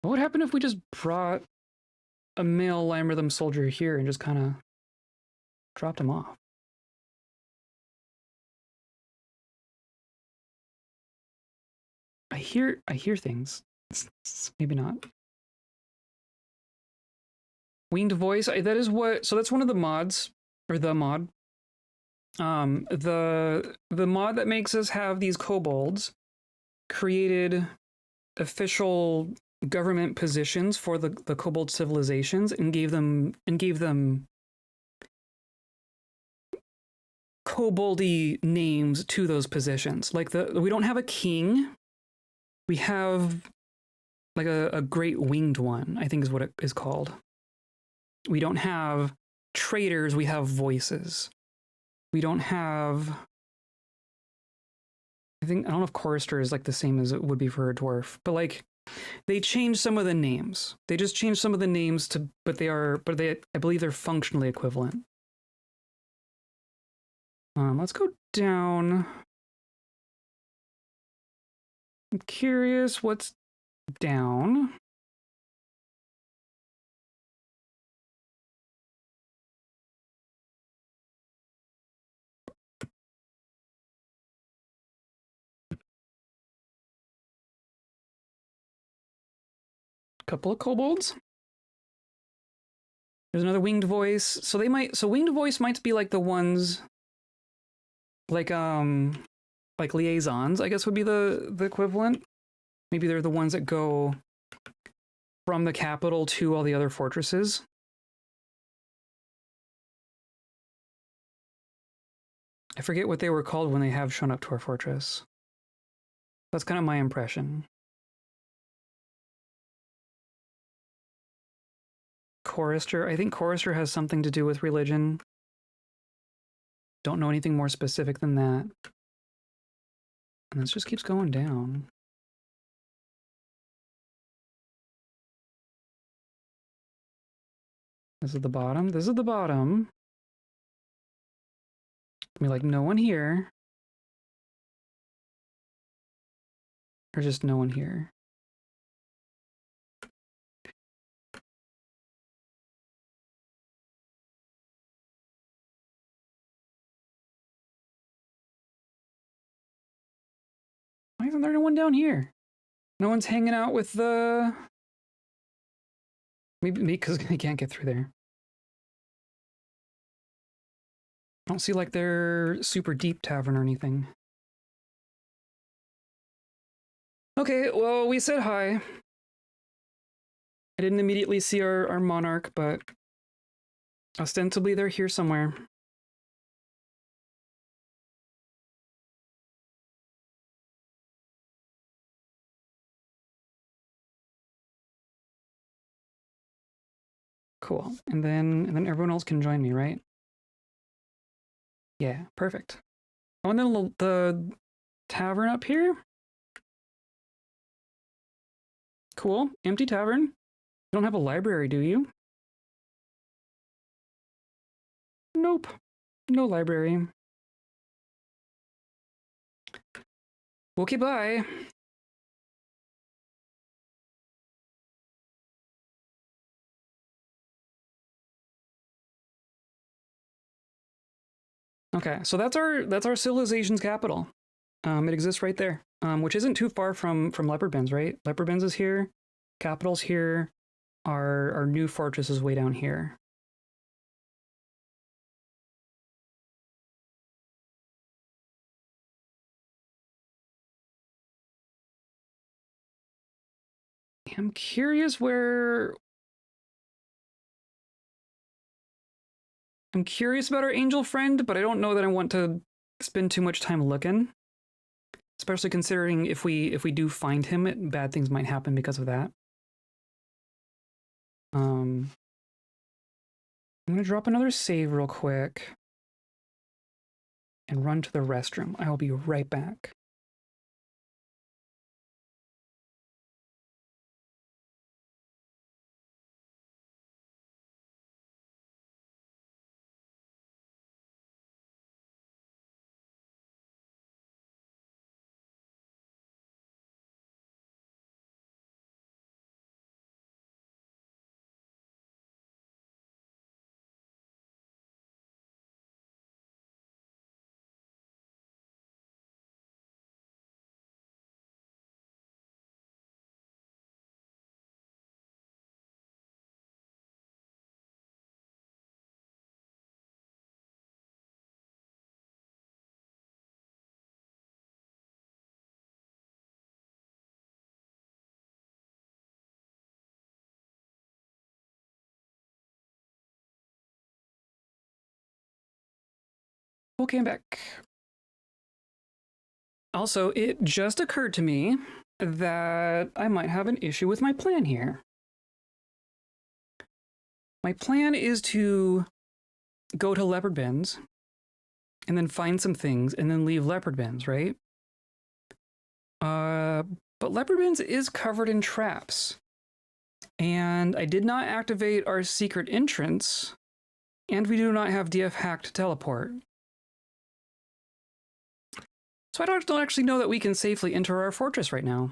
What would happen if we just brought a male Lime Rhythm soldier here and just kind of dropped him off? I hear things. Maybe not. Winged voice. That is what. So that's one of the mods, or the mod. The mod that makes us have these kobolds created official government positions for the kobold civilizations and gave them koboldy names to those positions. Like we don't have a king. We have like a great winged one, I think is what it is called. We don't have traders, we have voices. We don't have... I don't know if chorister is like the same as it would be for a dwarf, but like they changed some of the names. They just changed some of the names to, but I believe they're functionally equivalent. Let's go down. I'm curious what's down. Couple of kobolds. There's another winged voice. So winged voice might be like the ones like liaisons, I guess would be the equivalent. Maybe they're the ones that go from the capital to all the other fortresses. I forget what they were called when they have shown up to our fortress. That's kind of my impression. Chorister. I think chorister has something to do with religion. Don't know anything more specific than that. And this just keeps going down. This is the bottom. This is the bottom. I mean, like, no one here. Or just no one here. Why isn't there no one down here? No one's hanging out with the... Maybe because they can't get through there. I don't see like their super deep tavern or anything. Okay, well, we said hi. I didn't immediately see our monarch, but ostensibly they're here somewhere. Cool. And then everyone else can join me, right? Yeah, perfect. Oh, and then the tavern up here. Cool. Empty tavern. You don't have a library, do you? Nope. No library. Okay, bye. Okay, so that's our civilization's capital. It exists right there, which isn't too far from Leopardbends, right? Leopardbends is here, capital's here, our new fortress is way down here. I'm curious where... I'm curious about our angel friend, but I don't know that I want to spend too much time looking. Especially considering if we do find him, bad things might happen because of that. I'm gonna drop another save real quick and run to the restroom. I will be right back. Okay, I'm back. Also, it just occurred to me that I might have an issue with my plan here. My plan is to go to Leopardbends and then find some things and then leave Leopardbends, right? But Leopardbends is covered in traps. And I did not activate our secret entrance, and we do not have DF hack to teleport. So I don't actually know that we can safely enter our fortress right now.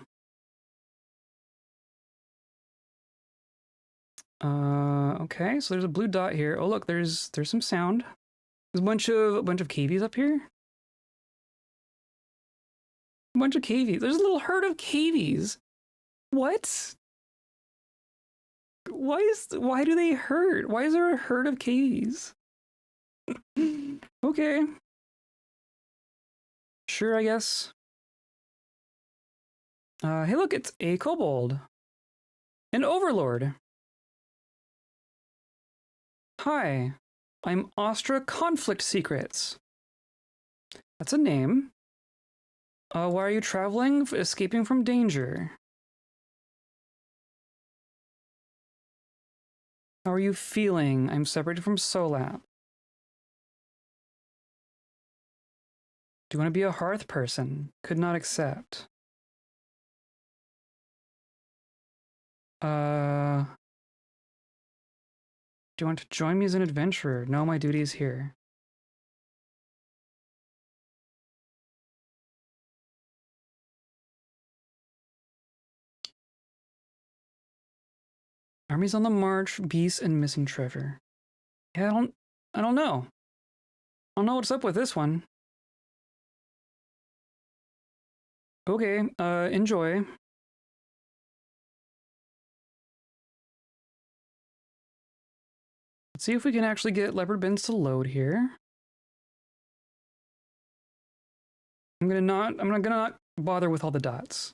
Okay, so there's a blue dot here. Oh look, there's some sound. There's a bunch of cavies up here. A bunch of cavies. There's a little herd of cavies. What? Why do they herd? Why is there a herd of cavies? Okay. Sure, I guess. Hey look, it's a kobold. An overlord. Hi, I'm Ostra Conflict Secrets. That's a name. Why are you traveling? Escaping from danger. How are you feeling? I'm separated from Solap. Do you want to be a hearth person? Could not accept. Do you want to join me as an adventurer? No, my duty is here. Armies on the march, beasts, and missing treasure. Yeah, I don't know. I don't know what's up with this one. Okay, enjoy. Let's see if we can actually get Leopardbends to load here. I'm gonna not bother with all the dots.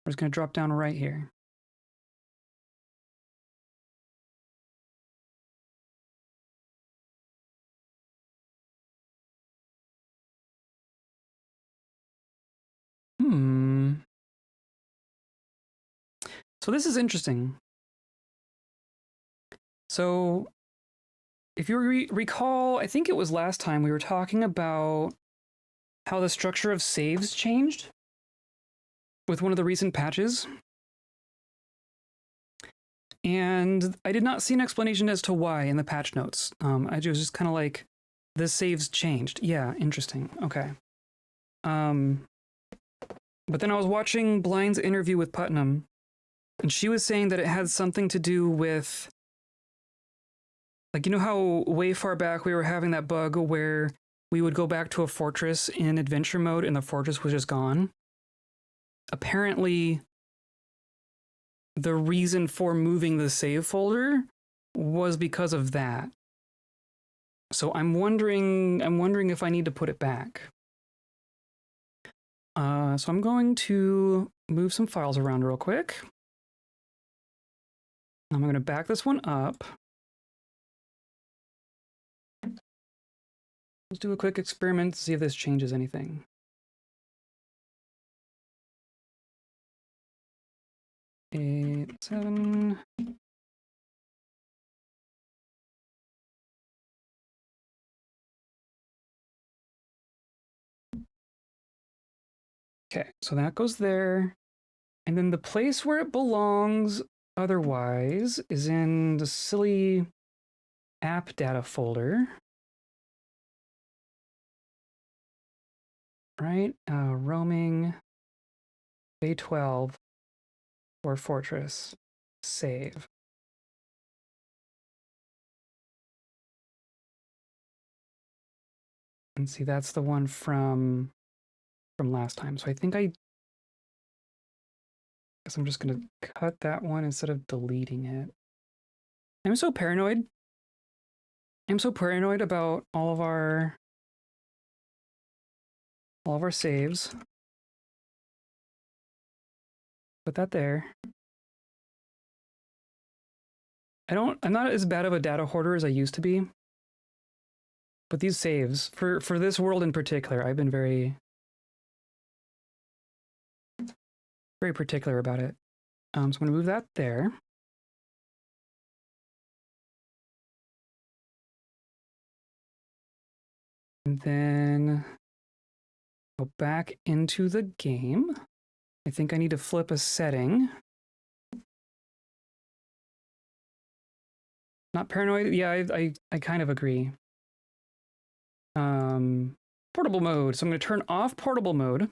We're just gonna drop down right here. So this is interesting. So if you recall, I think it was last time we were talking about how the structure of saves changed with one of the recent patches. And I did not see an explanation as to why in the patch notes. I was just kind of like, the saves changed. Yeah, interesting. Okay. But then I was watching Blind's interview with Putnam, and she was saying that it had something to do with, like, you know how way far back we were having that bug where we would go back to a fortress in adventure mode and the fortress was just gone? Apparently, the reason for moving the save folder was because of that. So I'm wondering if I need to put it back. So I'm going to move some files around real quick. I'm going to back this one up. Let's do a quick experiment to see if this changes anything. Eight, 7. Okay, so that goes there. And then the place where it belongs otherwise is in the silly app data folder. Right? Roaming, day 12, Dwarf Fortress, save. And see, that's the one from last time. So I think I guess I'm just gonna cut that one instead of deleting it. I'm so paranoid. I'm so paranoid about all of our saves. Put that there. I'm not as bad of a data hoarder as I used to be. But these saves, for this world in particular, I've been very particular about it. So I'm gonna move that there. And then go back into the game. I think I need to flip a setting. Not paranoid? Yeah, I kind of agree. Portable mode. So I'm going to turn off portable mode.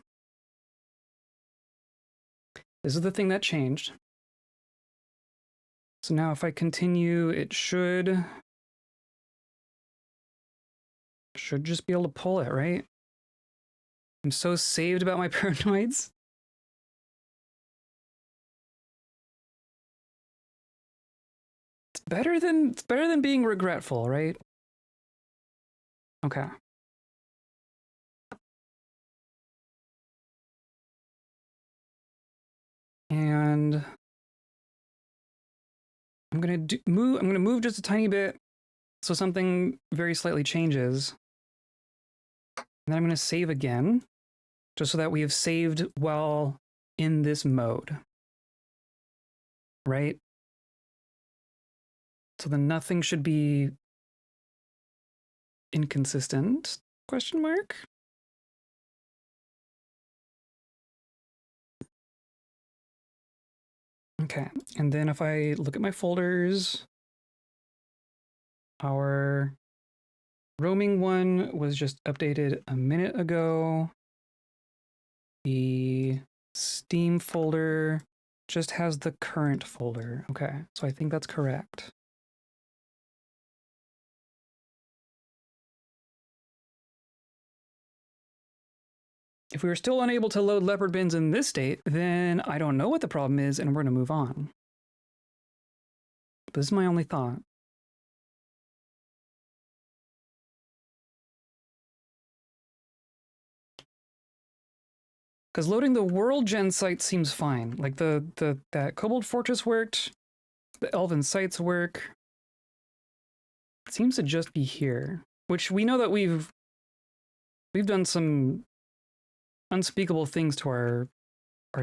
This is the thing that changed. So now if I continue, it should just be able to pull it, right? I'm so saved about my paranoids. It's better than being regretful, right? Okay. And I'm gonna move just a tiny bit so something very slightly changes. And then I'm gonna save again, just so that we have saved while in this mode. Right? So then nothing should be inconsistent, question mark? Okay, and then if I look at my folders, our roaming one was just updated a minute ago. The Steam folder just has the current folder. Okay, so I think that's correct. If we were still unable to load Leopardbends in this state, then I don't know what the problem is, and we're going to move on. But this is my only thought. Because loading the world gen site seems fine. Like that Kobold Fortress worked, the Elven sites work. It seems to just be here, which we know that we've done some unspeakable things to our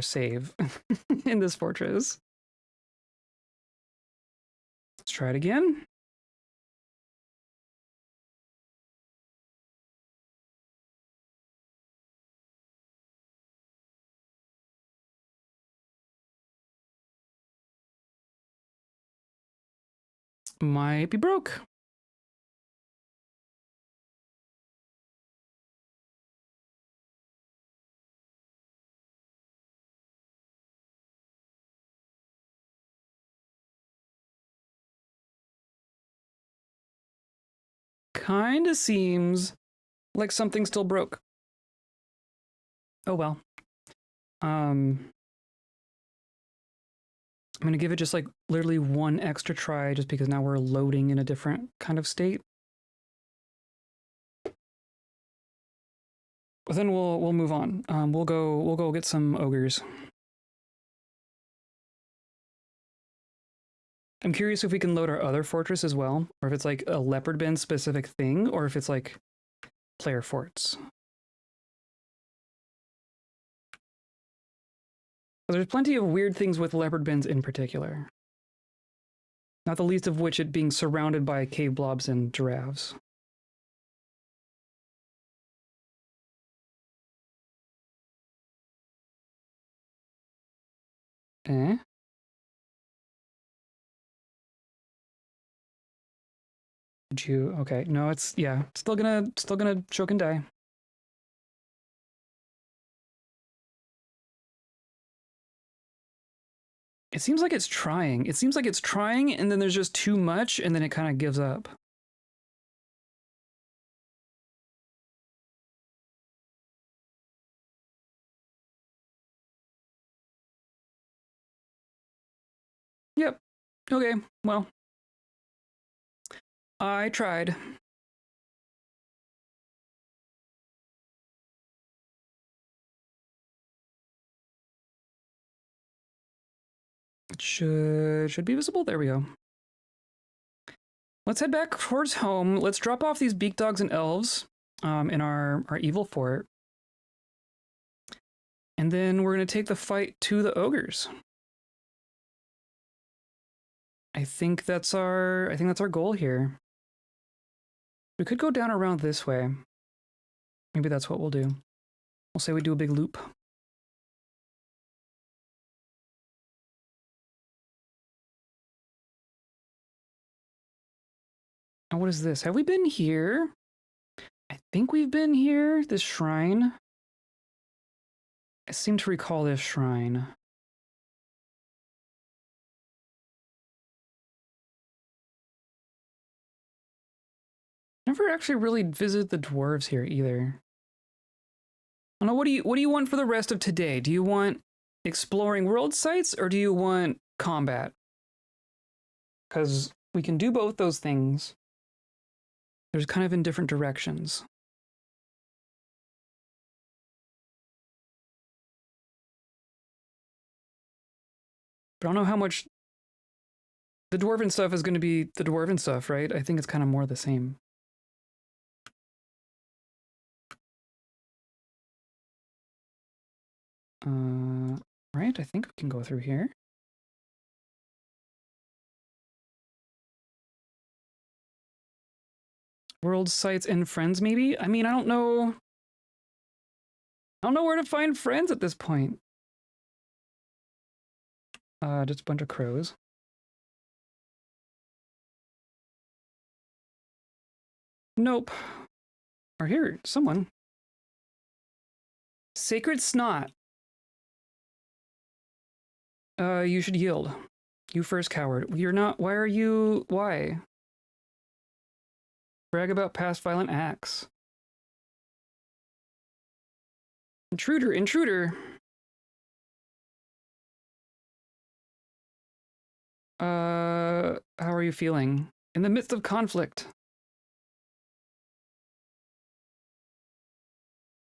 save in this fortress. Let's try it again. Might be broke. Kinda seems like something still broke. Oh well. I'm gonna give it just like literally one extra try just because now we're loading in a different kind of state. But then we'll move on. We'll go get some ogres. I'm curious if we can load our other fortress as well, or if it's like a Leopardbend specific thing, or if it's like player forts. There's plenty of weird things with Leopardbends in particular. Not the least of which it being surrounded by cave blobs and giraffes. Eh? Did you? Okay, no, it's yeah, still gonna choke and die. It seems like it's trying. It seems like it's trying, and then there's just too much, and then it kind of gives up. Yep. Okay, well. I tried. It should be visible. There we go. Let's head back towards home. Let's drop off these beak dogs and elves in our evil fort. And then we're going to take the fight to the ogres. I think that's our goal here. We could go down around this way. Maybe that's what we'll do. We'll say we do a big loop. Oh, what is this? Have we been here? I think we've been here. This shrine. I seem to recall this shrine. Never actually really visited the dwarves here either. I don't know, what do you want for the rest of today? Do you want exploring world sites or do you want combat? Because we can do both those things. They're kind of in different directions. But I don't know how much the Dwarven stuff is going to be the Dwarven stuff, right? I think it's kind of more the same. Right, I think we can go through here. World sites and friends, maybe? I mean, I don't know. I don't know where to find friends at this point. Just a bunch of crows. Nope. Or here, someone. Sacred snot. You should yield. You first, coward. You're not. Why are you. Why? Brag about past violent acts. Intruder, intruder. How are you feeling? In the midst of conflict.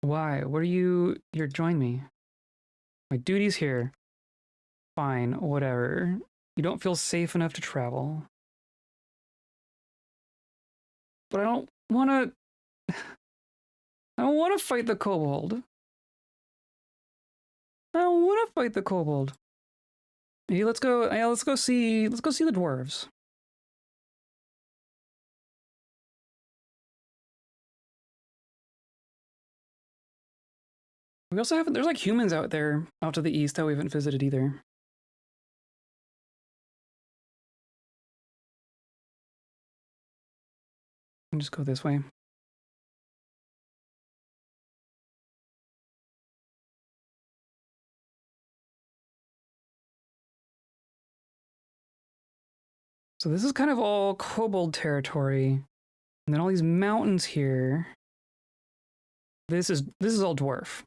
Why? What are you. Here, join me. My duty's here. Fine, whatever. You don't feel safe enough to travel. But I don't want to. I don't want to fight the kobold. I don't want to fight the kobold. Hey, let's go. Yeah, let's go see. Let's go see the dwarves. We also have. There's like humans out there, out to the east that we haven't visited either. And just go this way. So this is kind of all kobold territory. And then all these mountains here. This is all dwarf.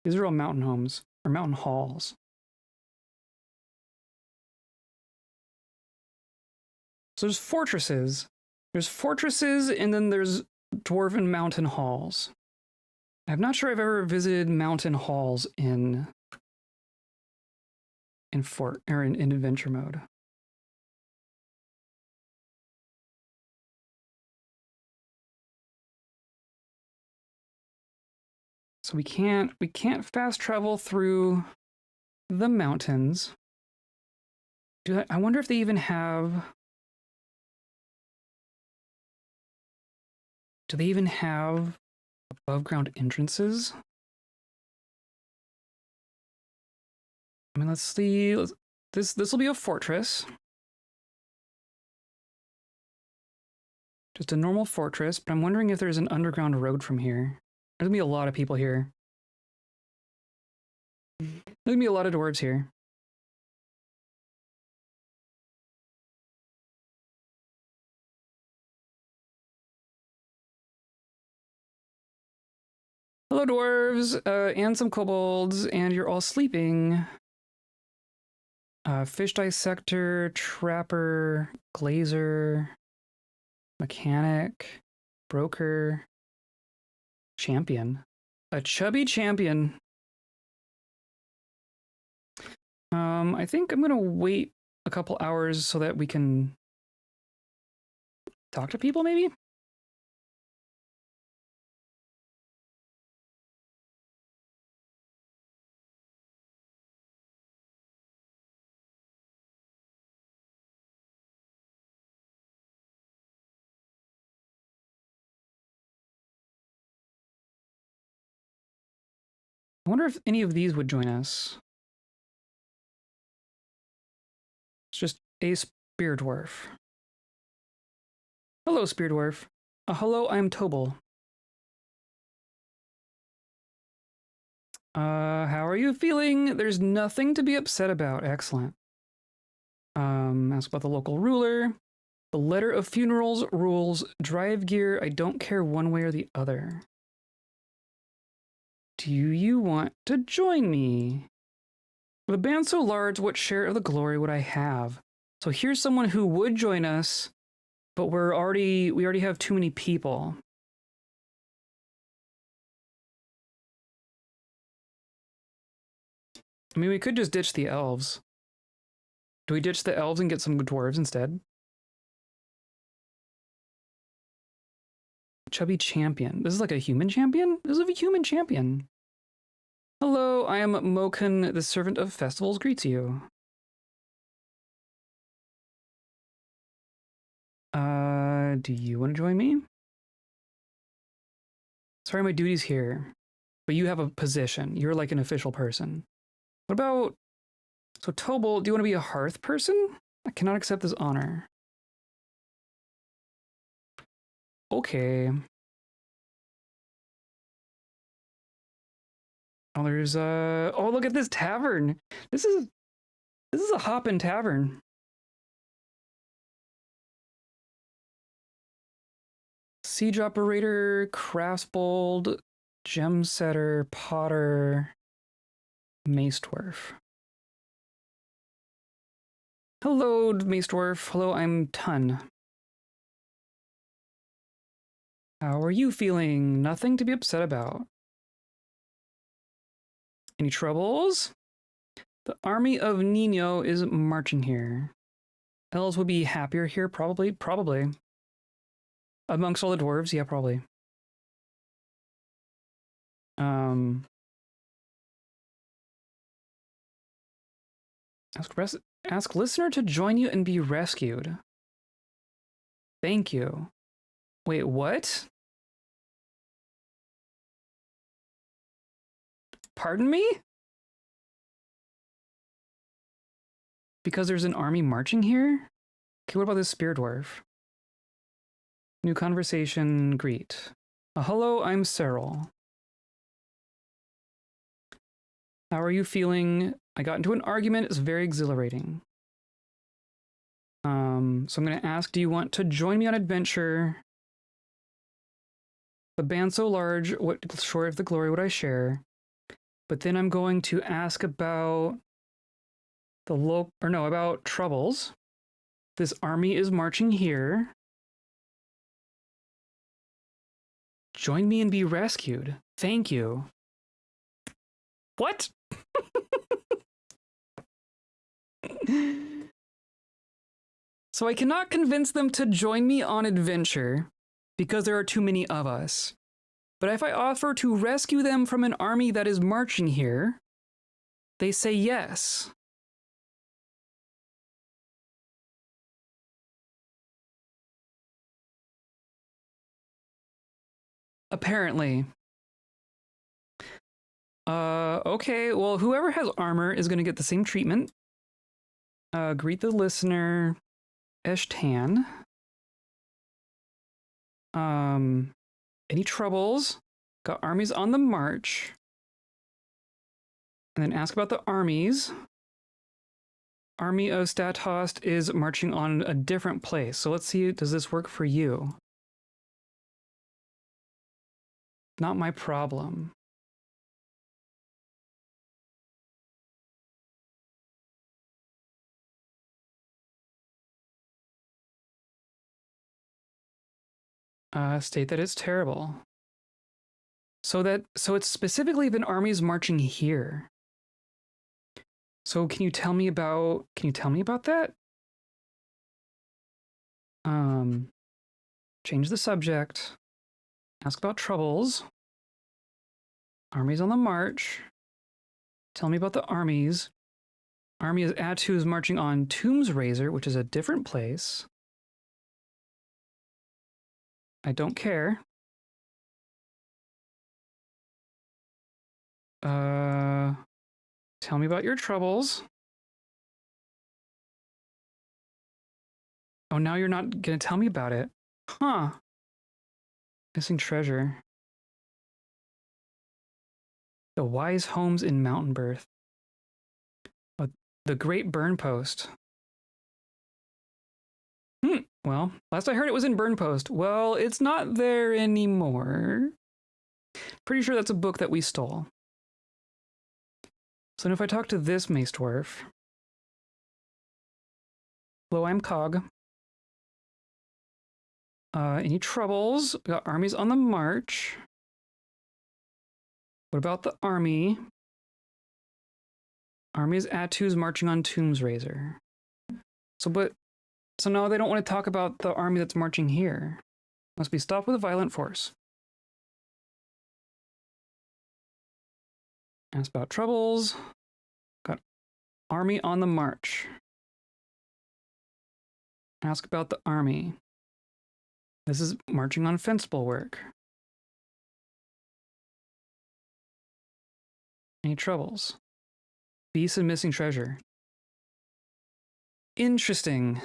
These are all mountain homes or mountain halls. So there's fortresses. There's fortresses and then there's dwarven mountain halls. I'm not sure I've ever visited mountain halls in fort or in adventure mode. So we can't fast travel through the mountains. I wonder if they even have... Do they even have above ground entrances? I mean, let's see. This will be a fortress. Just a normal fortress, but I'm wondering if there's an underground road from here. There's gonna be a lot of people here. There's gonna be a lot of dwarves here. Hello, dwarves, and some kobolds, and you're all sleeping. Fish dissector, trapper, glazer, mechanic, broker, champion. A chubby champion. I think I'm gonna wait a couple hours so that we can talk to people, maybe? I wonder if any of these would join us. It's just a spear dwarf. Hello, spear dwarf. Hello, I'm Tobal. How are you feeling? There's nothing to be upset about. Excellent. Ask about the local ruler. The letter of funerals rules. Drive gear. I don't care one way or the other. Do you want to join me? With a band so large, what share of the glory would I have? So here's someone who would join us, but we already have too many people. I mean, we could just ditch the elves. Do we ditch the elves and get some dwarves instead? Chubby champion. This is like a human champion? This is a human champion. Hello, I am Moken, the servant of festivals, greets you. Do you want to join me? Sorry, my duty's here, but you have a position. You're like an official person. What about... So, Tobal, do you want to be a hearth person? I cannot accept this honor. Okay. Oh, there's oh, look at this tavern. This is a hoppin' tavern. Siege operator, craftsbold, gem setter, potter, mace dwarf. Hello, mace dwarf. Hello, I'm Tun. How are you feeling? Nothing to be upset about. Any troubles? The army of Nino is marching here. Elves would be happier here, probably. Probably. Amongst all the dwarves, yeah, probably. Ask listener to join you and be rescued. Thank you. Wait, what? Pardon me? Because there's an army marching here? Okay, what about this spear dwarf? New conversation, greet. Hello, I'm Cyril. How are you feeling? I got into an argument. It's very exhilarating. So I'm going to ask, do you want to join me on adventure? The band so large, what short of the glory would I share? But then I'm going to ask about about troubles. This army is marching here. Join me and be rescued. Thank you. What? So I cannot convince them to join me on adventure because there are too many of us. But if I offer to rescue them from an army that is marching here, they say yes. Apparently. Okay, well, whoever has armor is going to get the same treatment. Greet the listener, Eshtan. Any troubles? Got armies on the march. And then ask about the armies. Army of Statost is marching on a different place. So let's see, does this work for you? Not my problem. State that it's terrible. So it's specifically if an army is marching here. So can you tell me about that? Change the subject. Ask about troubles. Armies on the march. Tell me about the armies. Army of Atu is marching on Tomb's Razor, which is a different place. I don't care. Tell me about your troubles. Oh, now you're not gonna tell me about it. Huh. Missing treasure. The Wise Homes in Mountain Birth. Oh, the Great Burn Post. Well, last I heard it was in Burn Post. Well, it's not there anymore. Pretty sure that's a book that we stole. So if I talk to this Mace Dwarf. Hello, I'm Cog. Any troubles? We got armies on the march. What about the army? Army is Atu's marching on Tomb's Razor. So no, they don't want to talk about the army that's marching here. Must be stopped with a violent force. Ask about troubles. Got army on the march. Ask about the army. This is marching on fence bulwark. Any troubles? Beasts and missing treasure. Interesting.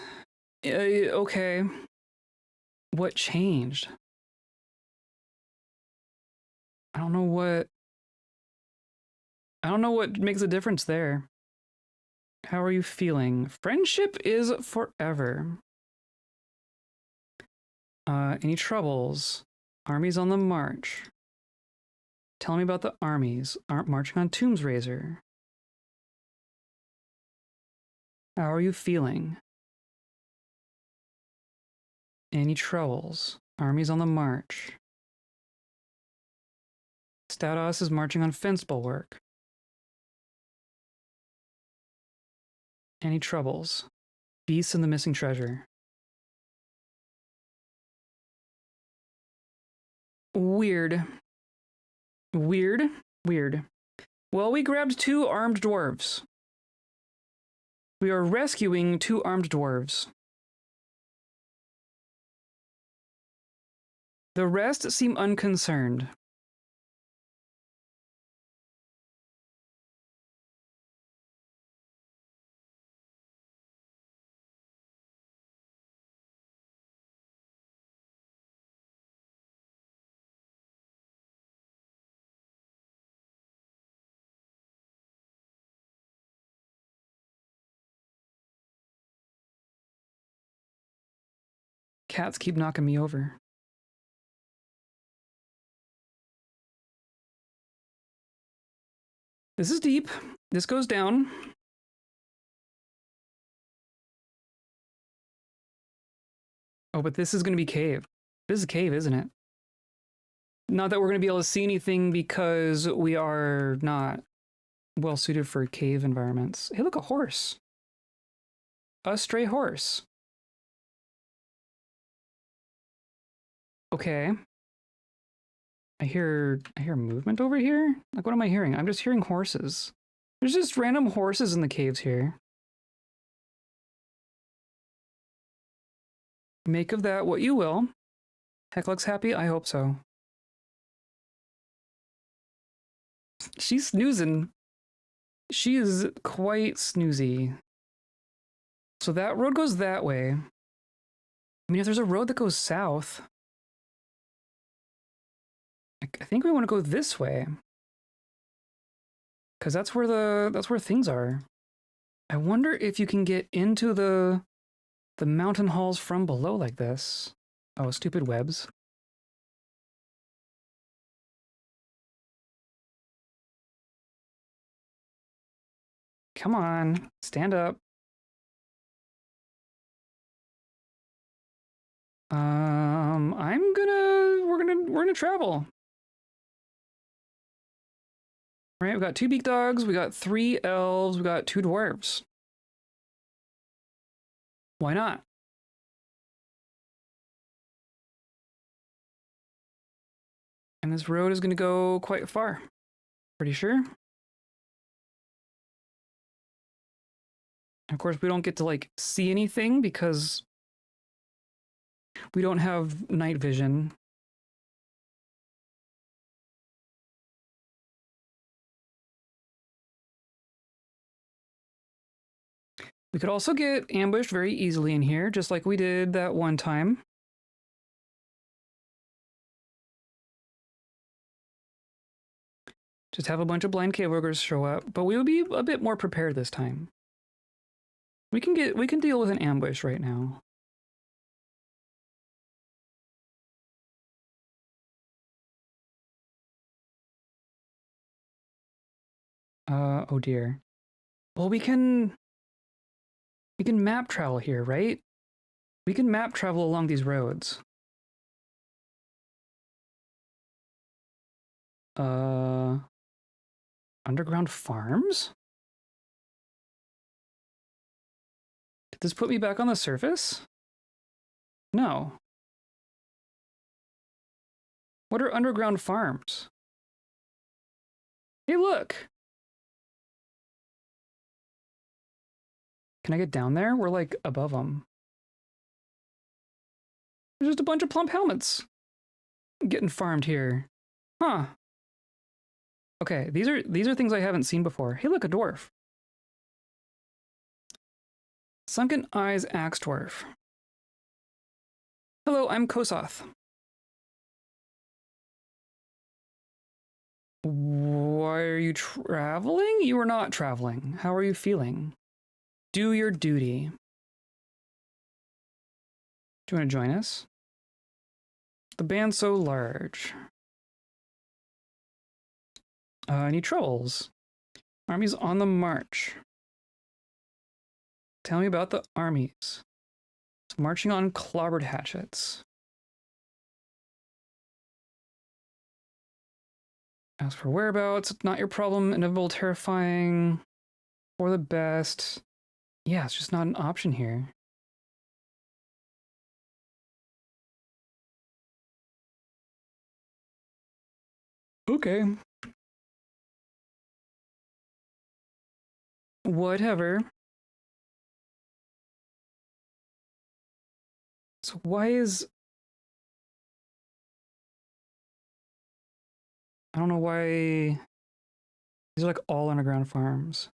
Okay. What changed? I don't know what makes a difference there. How are you feeling? Friendship is forever. Any troubles? Armies on the march. Tell me about the armies. Aren't marching on Tomb's Razor. How are you feeling? Any troubles? Armies on the march. Statos is marching on fence bulwark. Any troubles? Beasts and the missing treasure. Weird. Weird. Weird. Well, we grabbed 2 armed dwarves. We are rescuing 2 armed dwarves. The rest seem unconcerned. Cats keep knocking me over. This is deep. This goes down. Oh, but this is going to be cave. This is a cave, isn't it? Not that we're going to be able to see anything because we are not well suited for cave environments. Hey, look, a horse. A stray horse. Okay. I hear movement over here? Like, what am I hearing? I'm just hearing horses. There's just random horses in the caves here. Make of that what you will. Heck looks happy? I hope so. She's snoozing. She is quite snoozy. So that road goes that way. I mean, if there's a road that goes south, I think we want to go this way. Because that's where things are. I wonder if you can get into the mountain halls from below like this. Oh, stupid webs. Come on, stand up. We're gonna travel. All right, we got 2 beak dogs, we got 3 elves, we got 2 dwarves. Why not? And this road is gonna go quite far. Pretty sure. And of course, we don't get to like see anything because we don't have night vision. We could also get ambushed very easily in here, just like we did that one time. Just have a bunch of blind cave ogres show up, but we will be a bit more prepared this time. We can deal with an ambush right now. Oh dear. Well, we can map travel here, right? We can map travel along these roads. Underground farms? Did this put me back on the surface? No. What are underground farms? Hey, look! Can I get down there? We're like above them. There's just a bunch of plump helmets getting farmed here. Huh. Okay, these are things I haven't seen before. Hey, look, a dwarf. Sunken Eyes Axe Dwarf. Hello, I'm Kosoth. Why are you traveling? You are not traveling. How are you feeling? Do your duty. Do you want to join us? The band's so large. Any trolls? Armies on the march. Tell me about the armies. Marching on clobbered hatchets. Ask for whereabouts. Not your problem. Inevitable, terrifying. For the best. Yeah, it's just not an option here. Okay. Whatever. So why is... I don't know why... These are like all underground farms.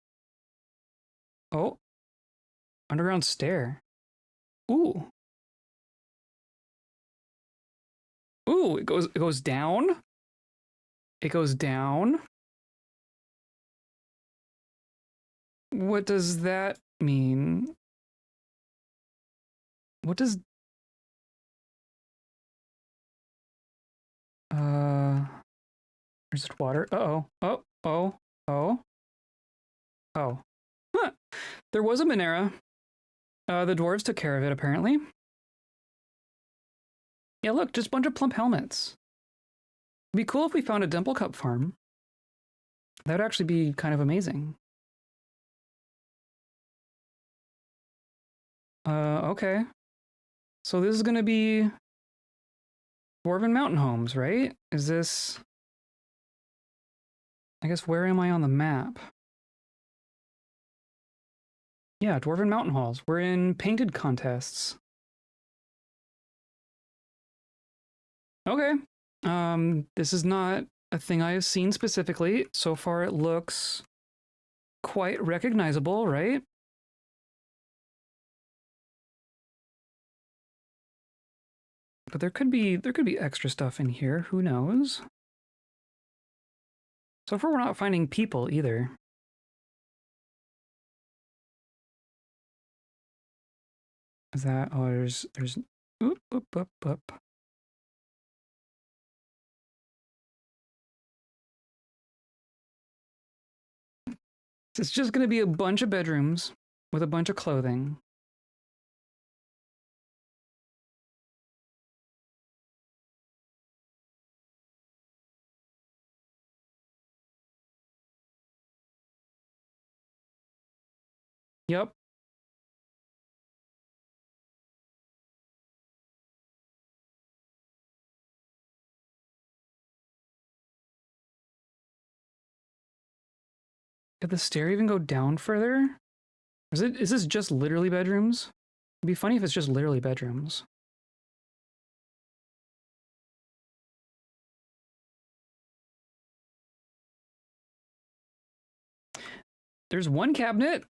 Oh. Underground stair. Ooh. Ooh, it goes down? It goes down? What does that mean? What does... There's just water. Uh-oh. Oh, oh, oh. Oh. Huh. There was a Minera. The dwarves took care of it, apparently. Yeah, look, just a bunch of plump helmets. It'd be cool if we found a Dimple Cup farm. That would actually be kind of amazing. Okay. So this is gonna be Dwarven mountain homes, right? Is this... I guess where am I on the map? Yeah, Dwarven mountain halls. We're in painted contests. Okay. This is not a thing I have seen specifically. So far it looks quite recognizable, right? But there could be extra stuff in here, who knows? So far we're not finding people either. Is that, oh, there's, oop, oop, oop, oop. It's just gonna be a bunch of bedrooms with a bunch of clothing. Yep. Did the stair even go down further? Is this just literally bedrooms? It'd be funny if it's just literally bedrooms. There's one cabinet.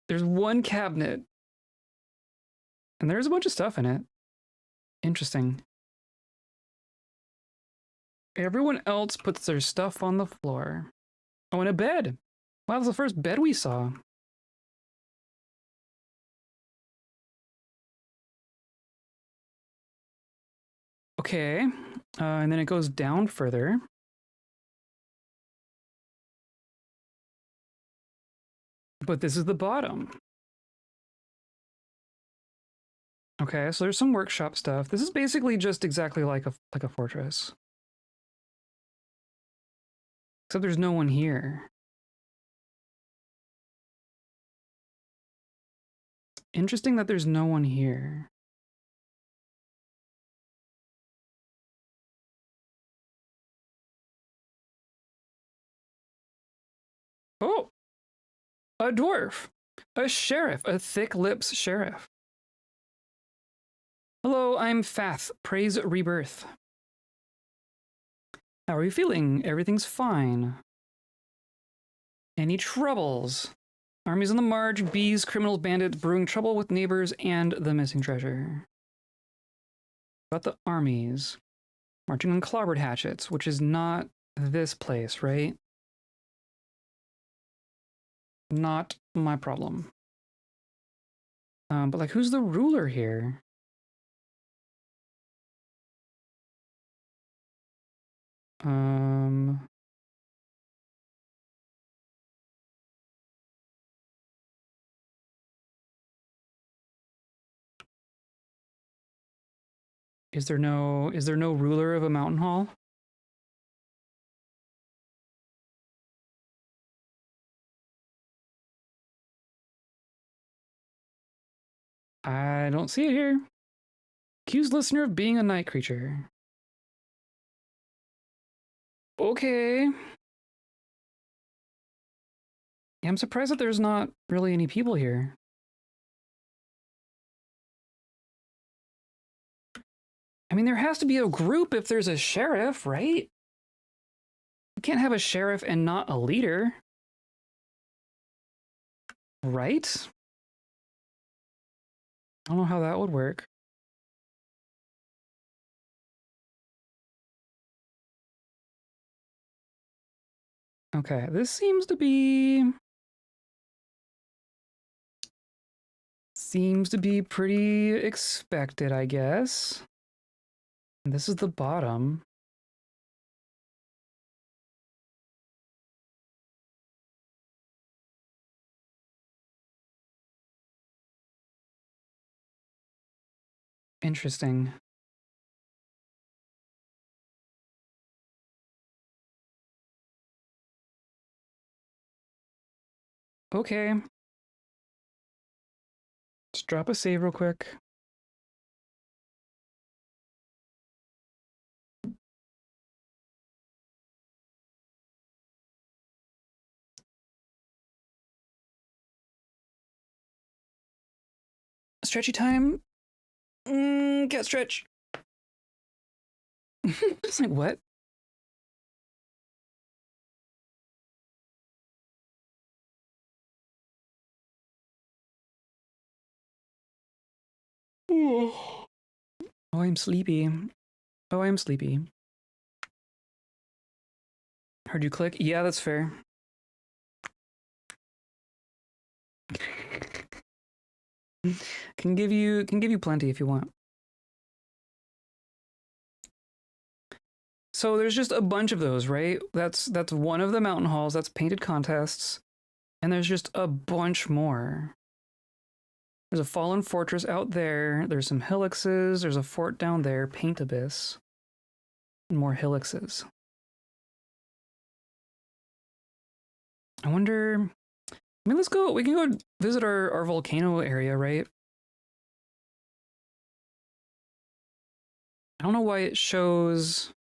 There's one cabinet. And there's a bunch of stuff in it. Interesting. Everyone else puts their stuff on the floor. Oh, and a bed. Wow, that's the first bed we saw. Okay. And then it goes down further. But this is the bottom. Okay, so there's some workshop stuff. This is basically just exactly like a fortress. Except there's no one here. Interesting that there's no one here. Oh! A dwarf! A sheriff! A thick-lips sheriff. Hello, I'm Fath. Praise Rebirth. How are you feeling? Everything's fine. Any troubles? Armies on the march, bees, criminals, bandits, brewing trouble with neighbors, and the missing treasure. About the armies. Marching on clobbered hatchets, which is not this place, right? Not my problem. But like, who's the ruler here? Is there no ruler of a mountain hall? I don't see it here. Accused listener of being a night creature. Okay. Yeah, I'm surprised that there's not really any people here. I mean, there has to be a group if there's a sheriff, right? You can't have a sheriff and not a leader. Right? I don't know how that would work. Okay, this seems to be pretty expected, I guess. And this is the bottom. Interesting. Okay. Let's drop a save real quick. stretchy time. Cat stretch. It's like, what? Oh, I'm sleepy. Oh, I'm sleepy. Heard you click? Yeah, that's fair. Can give you plenty if you want. So there's just a bunch of those, right? That's one of the mountain halls. That's painted contests, and there's just a bunch more. There's a fallen fortress out there. There's some hillixes. There's a fort down there, paint abyss, and more hillixes. I wonder. I mean, let's go. We can go visit our volcano area, right? I don't know why it shows.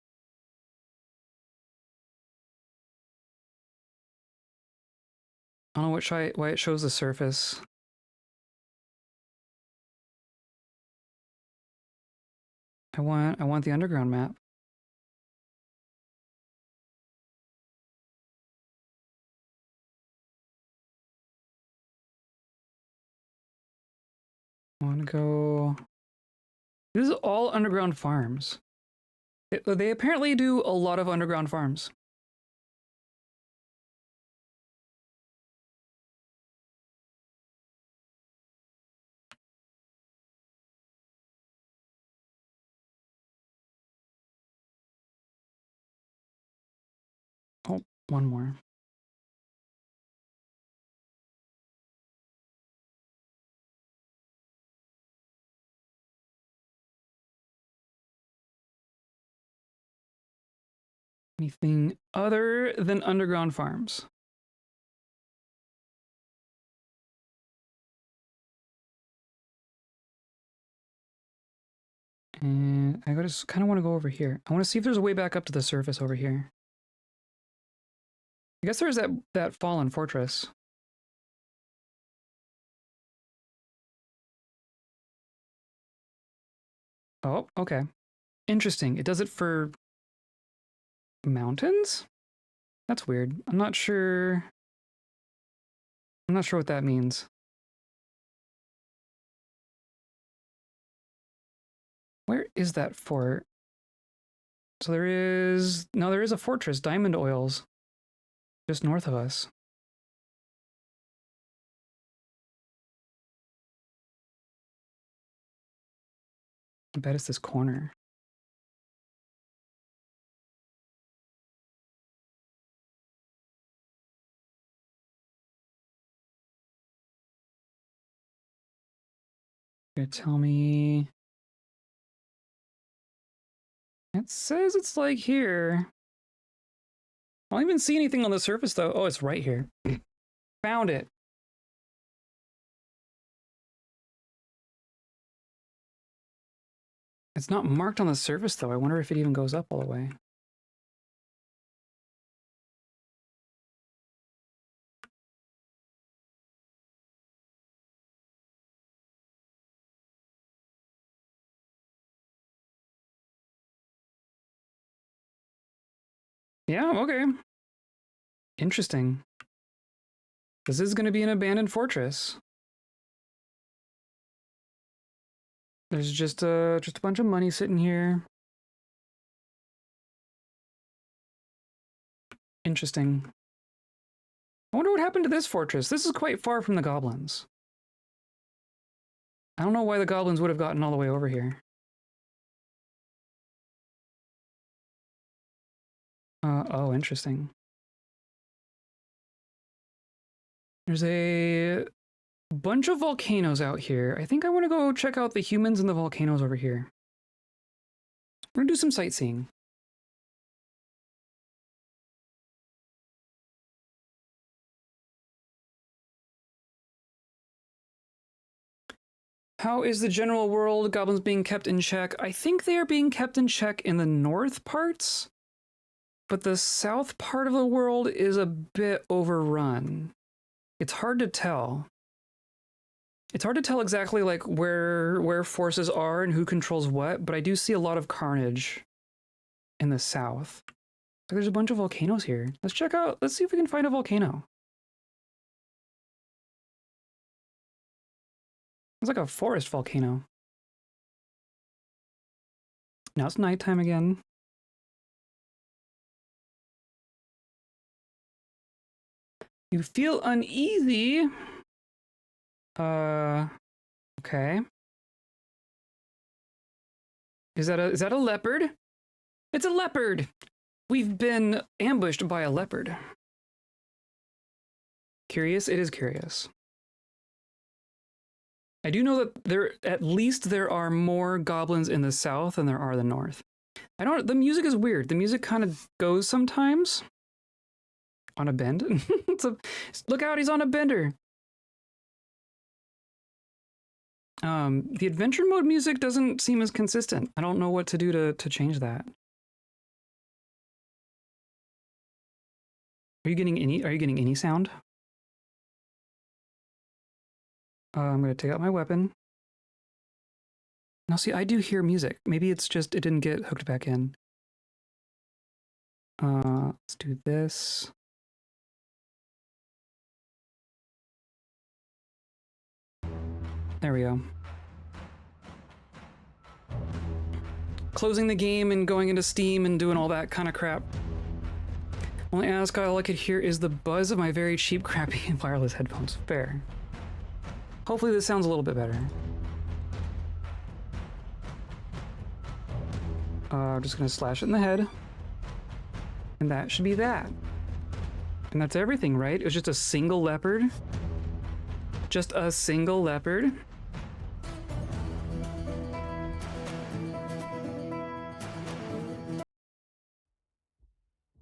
I don't know why it shows the surface. I want the underground map. I want to go. This is all underground farms. They apparently do a lot of underground farms. Oh, one more. Anything other than underground farms? And I just kind of want to go over here. I want to see if there's a way back up to the surface over here. I guess there's that fallen fortress. Oh, okay. Interesting. It does it for mountains? That's weird. I'm not sure what that means. Where is that fort? So there is a fortress, Diamond Oils, just north of us. I bet it's this corner. You're gonna tell me. It says it's like here. I don't even see anything on the surface though. Oh, it's right here. Found it. It's not marked on the surface though. I wonder if it even goes up all the way. Yeah, okay. Interesting. This is going to be an abandoned fortress. There's just a bunch of money sitting here. Interesting. I wonder what happened to this fortress. This is quite far from the goblins. I don't know why the goblins would have gotten all the way over here. Oh, interesting. There's a bunch of volcanoes out here. I think I want to go check out the humans and the volcanoes over here. We're gonna do some sightseeing. How is the general world? Goblins being kept in check? I think they are being kept in check in the north parts, but the south part of the world is a bit overrun. It's hard to tell. It's hard to tell exactly like where forces are and who controls what, but I do see a lot of carnage in the south. So there's a bunch of volcanoes here. Let's check out, let's see if we can find a volcano. It's like a forest volcano. Now it's nighttime again. You feel uneasy. Okay. Is that a leopard? It's a leopard! We've been ambushed by a leopard. Curious? It is curious. I do know that at least there are more goblins in the south than there are the north. The music is weird. The music kind of goes sometimes. On a bend? Look out, he's on a bender! The adventure mode music doesn't seem as consistent. I don't know what to do to change that. Are you getting any sound? I'm gonna take out my weapon. Now see, I do hear music. Maybe it's just it didn't get hooked back in. Let's do this. There we go. Closing the game and going into Steam and doing all that kind of crap. Only ask, all I could hear is the buzz of my very cheap, crappy wireless headphones. Fair. Hopefully this sounds a little bit better. I'm just gonna slash it in the head. And that should be that. And that's everything, right? It was just a single leopard. Just a single leopard.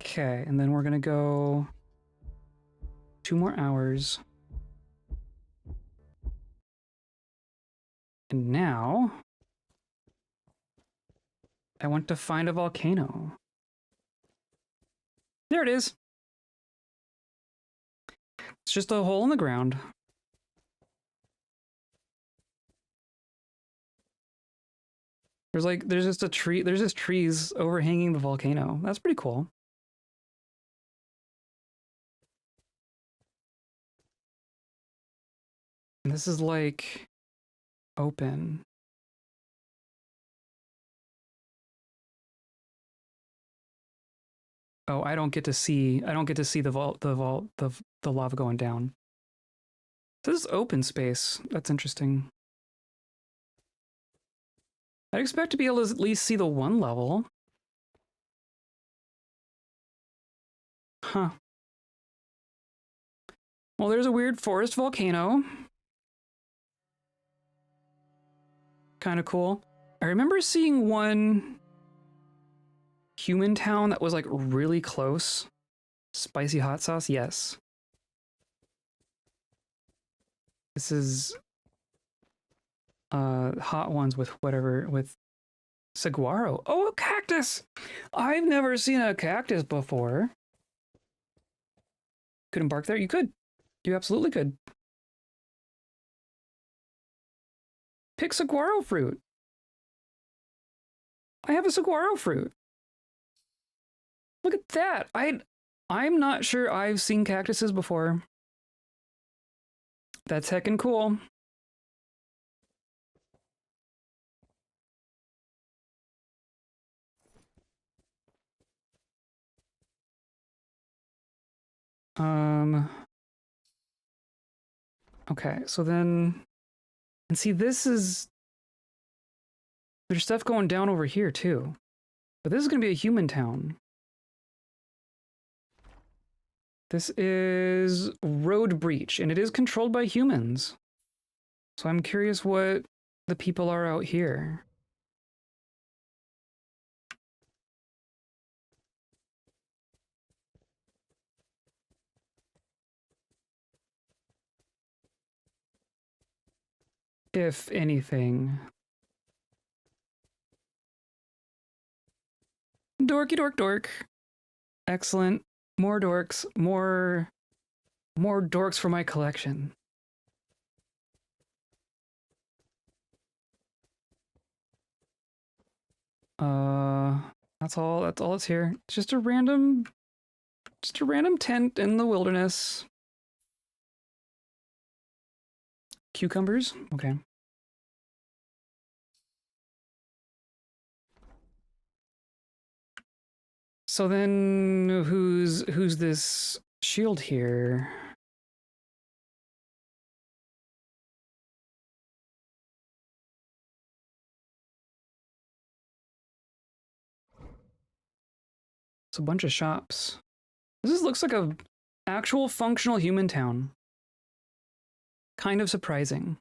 Okay, and then we're gonna go 2 more hours. And now I want to find a volcano. There it is. It's just a hole in the ground. There's just a tree, there's just trees overhanging the volcano. That's pretty cool. And this is like open. Oh, I don't get to see the lava going down. So this is open space. That's interesting. I'd expect to be able to at least see the one level. Huh. Well, there's a weird forest volcano. Kind of cool. I remember seeing one human town that was like really close. Spicy hot sauce, yes. This is hot ones with whatever, with saguaro. Oh, a cactus! I've never seen a cactus before. Could embark there? You could. You absolutely could. Pick saguaro fruit. I have a saguaro fruit. Look at that. I'm not sure I've seen cactuses before. That's heckin' cool. Okay, so then, and see, there's stuff going down over here too. But this is gonna be a human town. This is Road Breach, and it is controlled by humans. So I'm curious what the people are out here. If anything. Dorky dork dork. Excellent. More dorks. More dorks for my collection. That's all that's here. It's just a random tent in the wilderness. Cucumbers? Okay. So then who's this shield here? It's a bunch of shops. This looks like a actual functional human town. Kind of surprising.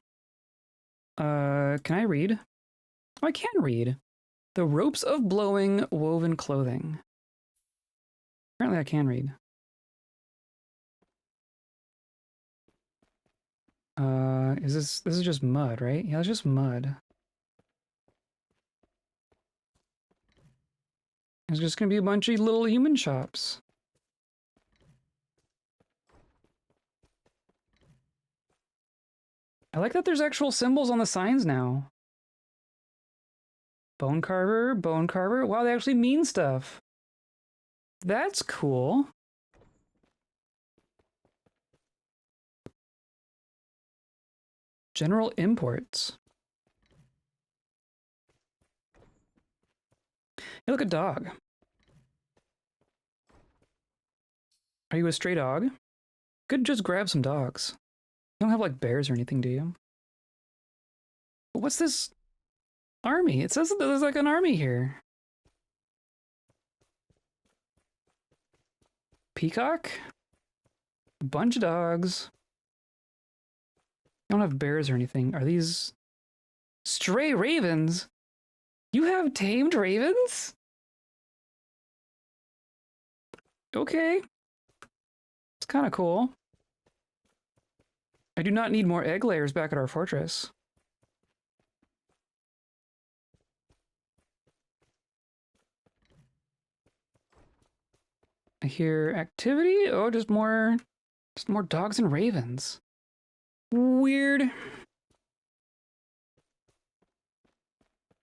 Can I read? Oh, I can read. The ropes of blowing woven clothing. Apparently I can read. This is just mud, right? Yeah, it's just mud. There's just gonna be a bunch of little human shops. I like that there's actual symbols on the signs now. Bone carver, bone carver. Wow, they actually mean stuff. That's cool. General imports. Hey, look, a dog. Are you a stray dog? Could just grab some dogs. You don't have like bears or anything, do you? But what's this army? It says that there's like an army here. Peacock? A bunch of dogs. I don't have bears or anything. Are these stray ravens? You have tamed ravens? Okay. It's kind of cool. I do not need more egg layers back at our fortress. I hear activity. Oh, just more dogs and ravens. Weird.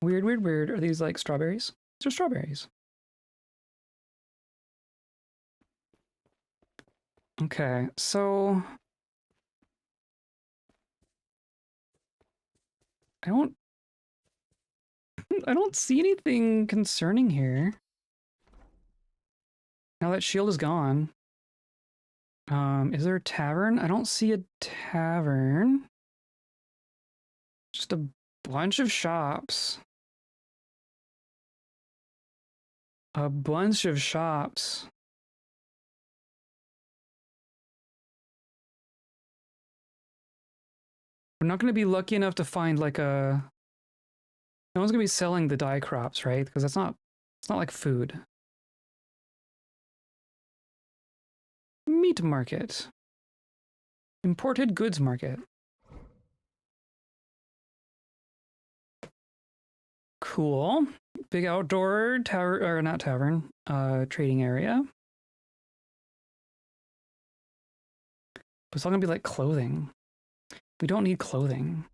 Weird, weird, weird. Are these like strawberries? These are strawberries. Okay, so I don't see anything concerning here. Now that shield is gone. Is there a tavern? I don't see a tavern. Just a bunch of shops. A bunch of shops. We're not going to be lucky enough to find like a... No one's going to be selling the dye crops, right? Because it's not like food. Meat market. Imported goods market. Cool. Big outdoor tower, or not tavern, trading area. But it's all gonna be like clothing. We don't need clothing.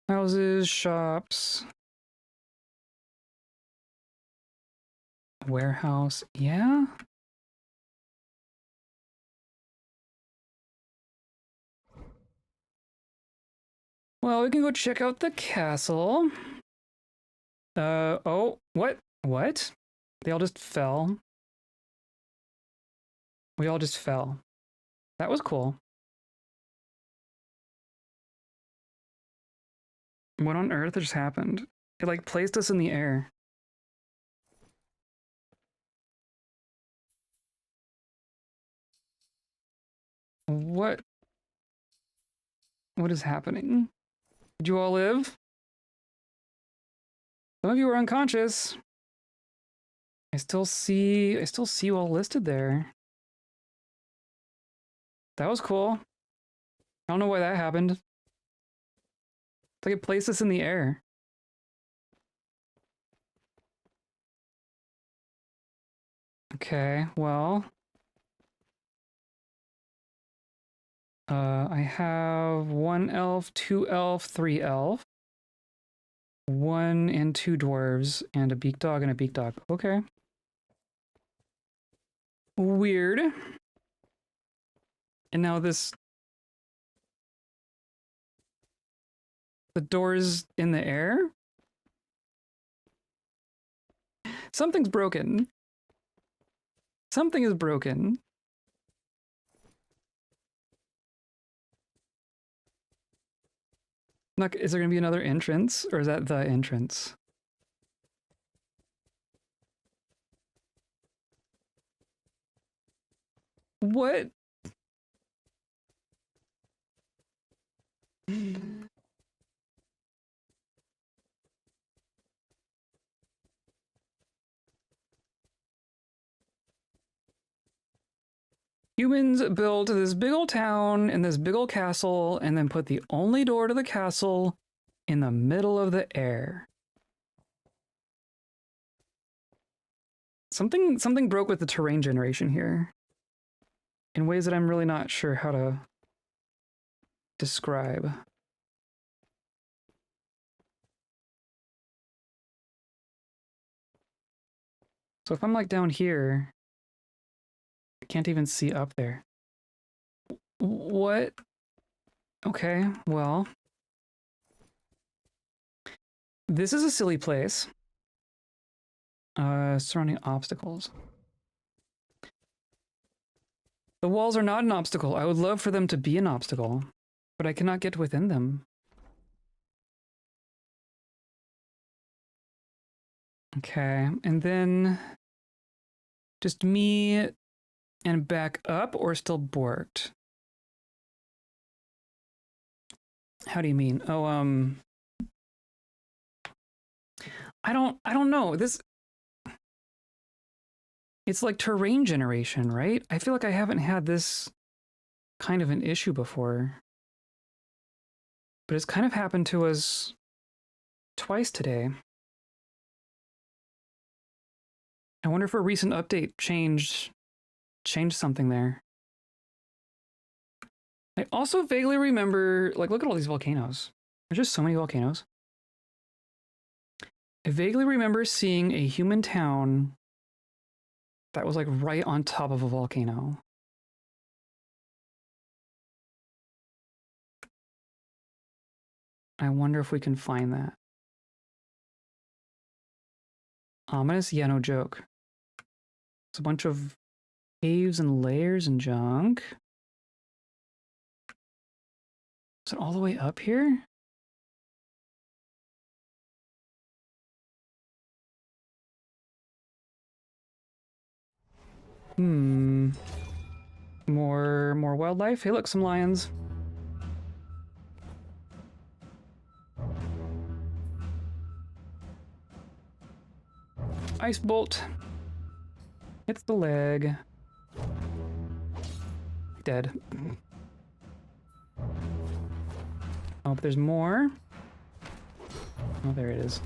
Houses, shops. Warehouse, yeah? Well, we can go check out the castle. Oh, what? What? They all just fell. We all just fell. That was cool. What on earth just happened? It like placed us in the air. What? What is happening? Did you all live? Some of you were unconscious. I still see you all listed there. That was cool. I don't know why that happened. It's like it placed us in the air. Okay, well. I have 1 elf, 2 elf, 3 elf, 1 and 2 dwarves, and a beak dog and a beak dog. Okay. Weird. And now this... The door's in the air? Something's broken. Something is broken. Is there going to be another entrance, or is that the entrance? What? Humans built this big old town and this big old castle, and then put the only door to the castle in the middle of the air. Something broke with the terrain generation here in ways that I'm really not sure how to describe. So if I'm like down here, I can't even see up there. What? Okay, well. This is a silly place. Surrounding obstacles. The walls are not an obstacle. I would love for them to be an obstacle, but I cannot get within them. Okay, and then just me and back up, or still borked? How do you mean? Oh, I don't know. It's like terrain generation, right? I feel like I haven't had this kind of an issue before. But it's kind of happened to us twice today. I wonder if a recent update changed something there. I also vaguely remember, like, look at all these volcanoes. There's just so many volcanoes. I vaguely remember seeing a human town that was like right on top of a volcano. I wonder if we can find that. Ominous? Yeah, no joke. It's a bunch of caves and layers and junk. Is it all the way up here? More wildlife. Hey, look, some lions. Ice bolt. Hits the leg. Dead. Oh, but there's more. Oh, there it is.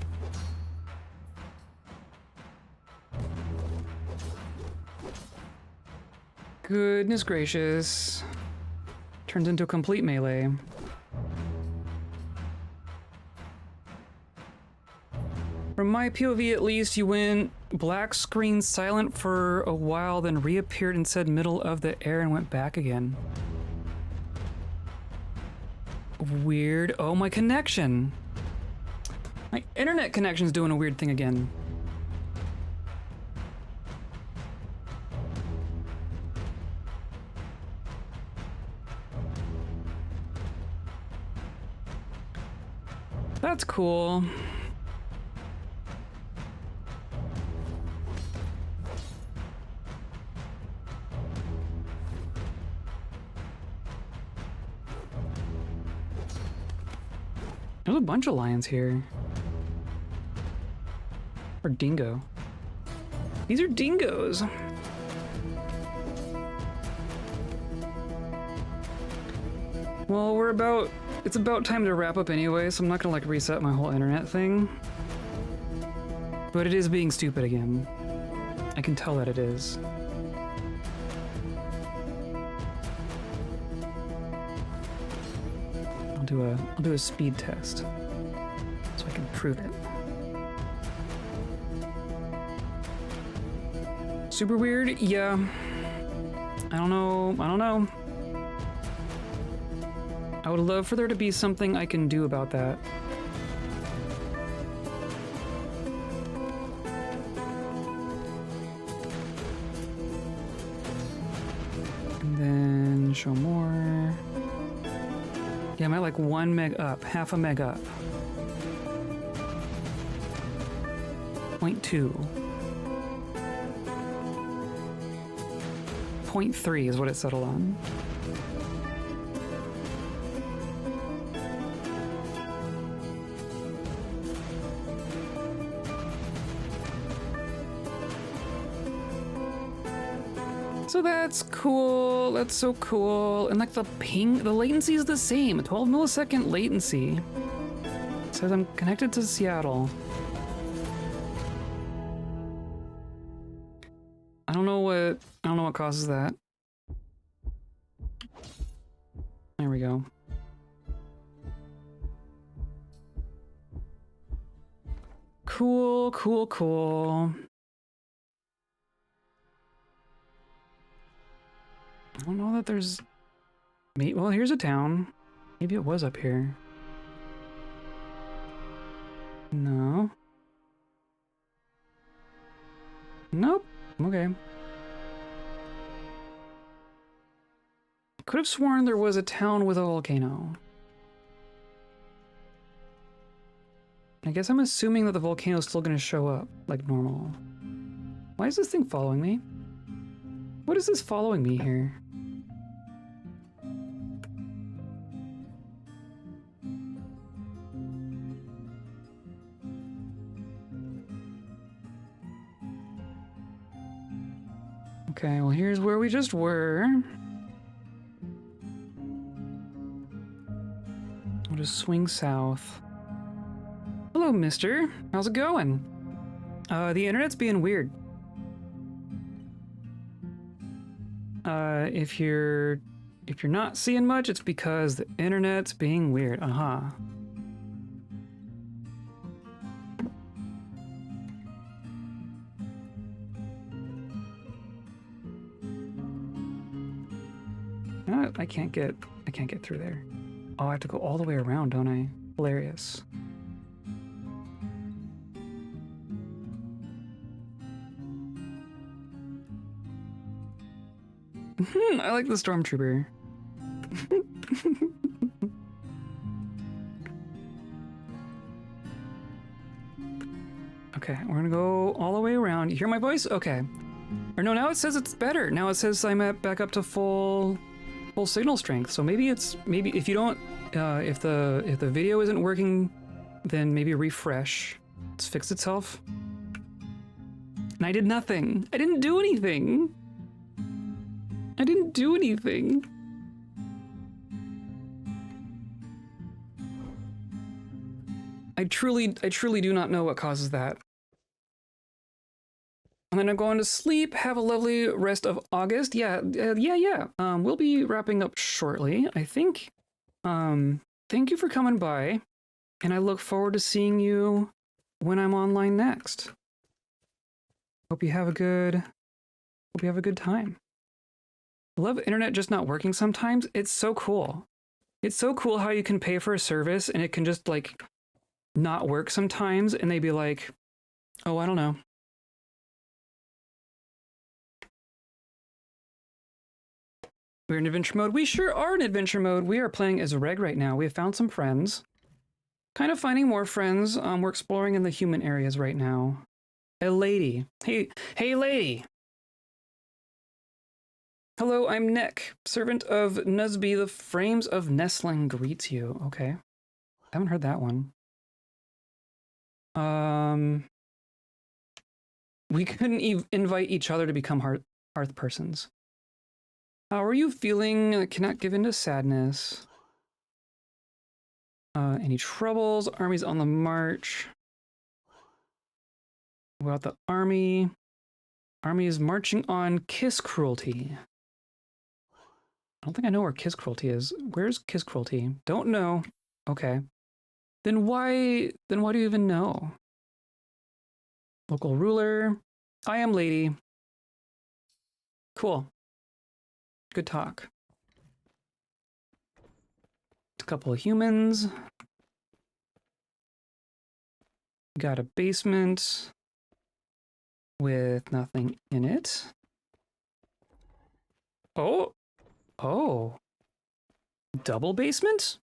Goodness gracious. Turns into a complete melee. From my POV at least, you went black screen silent for a while, then reappeared and said middle of the air and went back again. Weird. Oh, my connection. My internet connection's doing a weird thing again. That's cool. There's a bunch of lions here. Or dingo. These are dingoes. Well, it's about time to wrap up anyway, so I'm not gonna like reset my whole internet thing. But it is being stupid again. I can tell that it is. I'll do a speed test so I can prove it. Super weird? Yeah. I don't know. I would love for there to be something I can do about that. And then show more. Yeah, I'm at like 1 meg up, half a meg up. 0.2. 0.3 is what it settled on. So that's cool. That's so cool. And like the ping, the latency is the same. 12 millisecond latency. It says I'm connected to Seattle. I don't know what causes that. There we go. Cool, cool, cool. I don't know that there's... Well, here's a town. Maybe it was up here. No. Nope. Okay. Could have sworn there was a town with a volcano. I guess I'm assuming that the volcano is still going to show up like normal. Why is this thing following me? What is this following me here? Okay, well here's where we just were. I'll just swing south. Hello, mister. How's it going? The internet's being weird. If you're not seeing much, it's because the internet's being weird. Uh-huh. I can't get through there. Oh, I have to go all the way around, don't I? Hilarious. I like the stormtrooper. Okay, we're gonna go all the way around. You hear my voice? Okay. Or no, now it says it's better. Now it says I'm back up to full signal strength. So maybe if you don't, if the video isn't working, then maybe refresh. It's fixed itself. And I did nothing. I didn't do anything. I didn't do anything. I truly do not know what causes that. And then I'm going to sleep. Have a lovely rest of August. Yeah. We'll be wrapping up shortly, I think. Thank you for coming by, and I look forward to seeing you when I'm online next. Hope you have a good time. I love internet just not working sometimes. It's so cool. It's so cool how you can pay for a service and it can just like not work sometimes, and they'd be like, oh, I don't know. We're in adventure mode. We sure are in adventure mode. We are playing as Reg right now. We have found some friends. Kind of finding more friends. We're exploring in the human areas right now. A lady. Hey lady. Hello, I'm Nick, servant of Nusby. The frames of Nestling greets you. Okay. Haven't heard that one. We couldn't invite each other to become hearth persons. How are you feeling? Cannot give in to sadness. Any troubles? Armies on the march. What about the army? Army is marching on. Kiss cruelty. don't think I know where Kiss Cruelty is. Where's Kiss Cruelty? Don't know. Okay. Then why do you even know? Local ruler. I am lady. Cool. Good talk. A couple of humans. Got a basement with nothing in it. Oh. Oh. Double basement?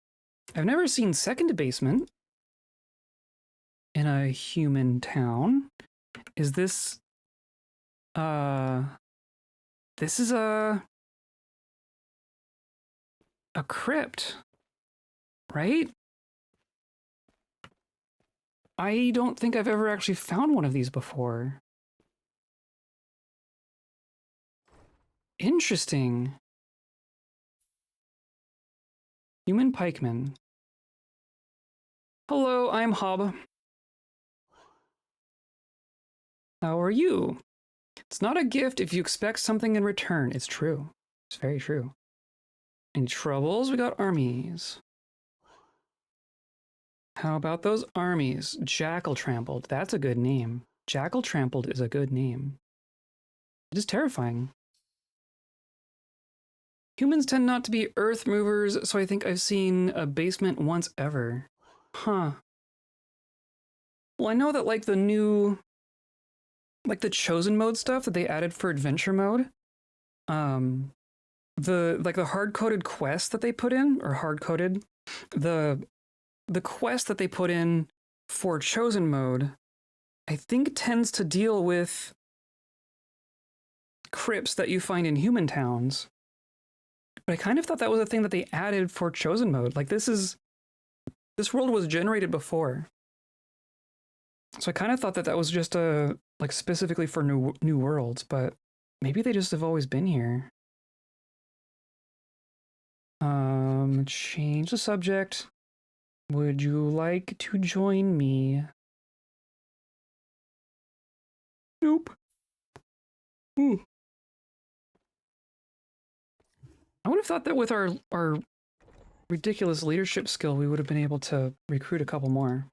I've never seen second basement in a human town. Is this this is a crypt, right? I don't think I've ever actually found one of these before. Interesting. Human pikeman. Hello, I'm Hob. How are you? It's not a gift if you expect something in return. It's true. It's very true. Any troubles? We got armies. How about those armies? Jackal Trampled. That's a good name. Jackal Trampled is a good name. It is terrifying. Humans tend not to be earth movers, so I think I've seen a basement once ever. Huh. Well, I know that like the new, like the chosen mode stuff that they added for adventure mode, the hard-coded quest that they put in, or hard-coded, the quest that they put in for chosen mode, I think tends to deal with crypts that you find in human towns. But I kind of thought that was a thing that they added for chosen mode. Like this world was generated before. So I kind of thought that that was just like specifically for new worlds, but maybe they just have always been here. Change the subject. Would you like to join me? Nope. Ooh. I would have thought that with our ridiculous leadership skill, we would have been able to recruit a couple more.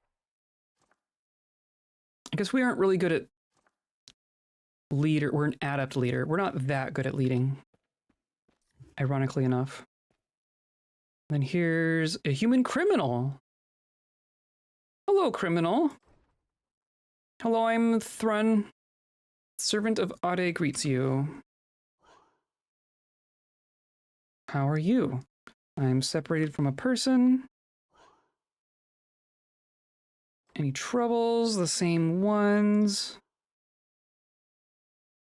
I guess we aren't really good at leader. We're an adept leader. We're not that good at leading, ironically enough. Then here's a human criminal. Hello, criminal. Hello, I'm Thrun. Servant of Ade greets you. How are you? I'm separated from a person. Any troubles? The same ones.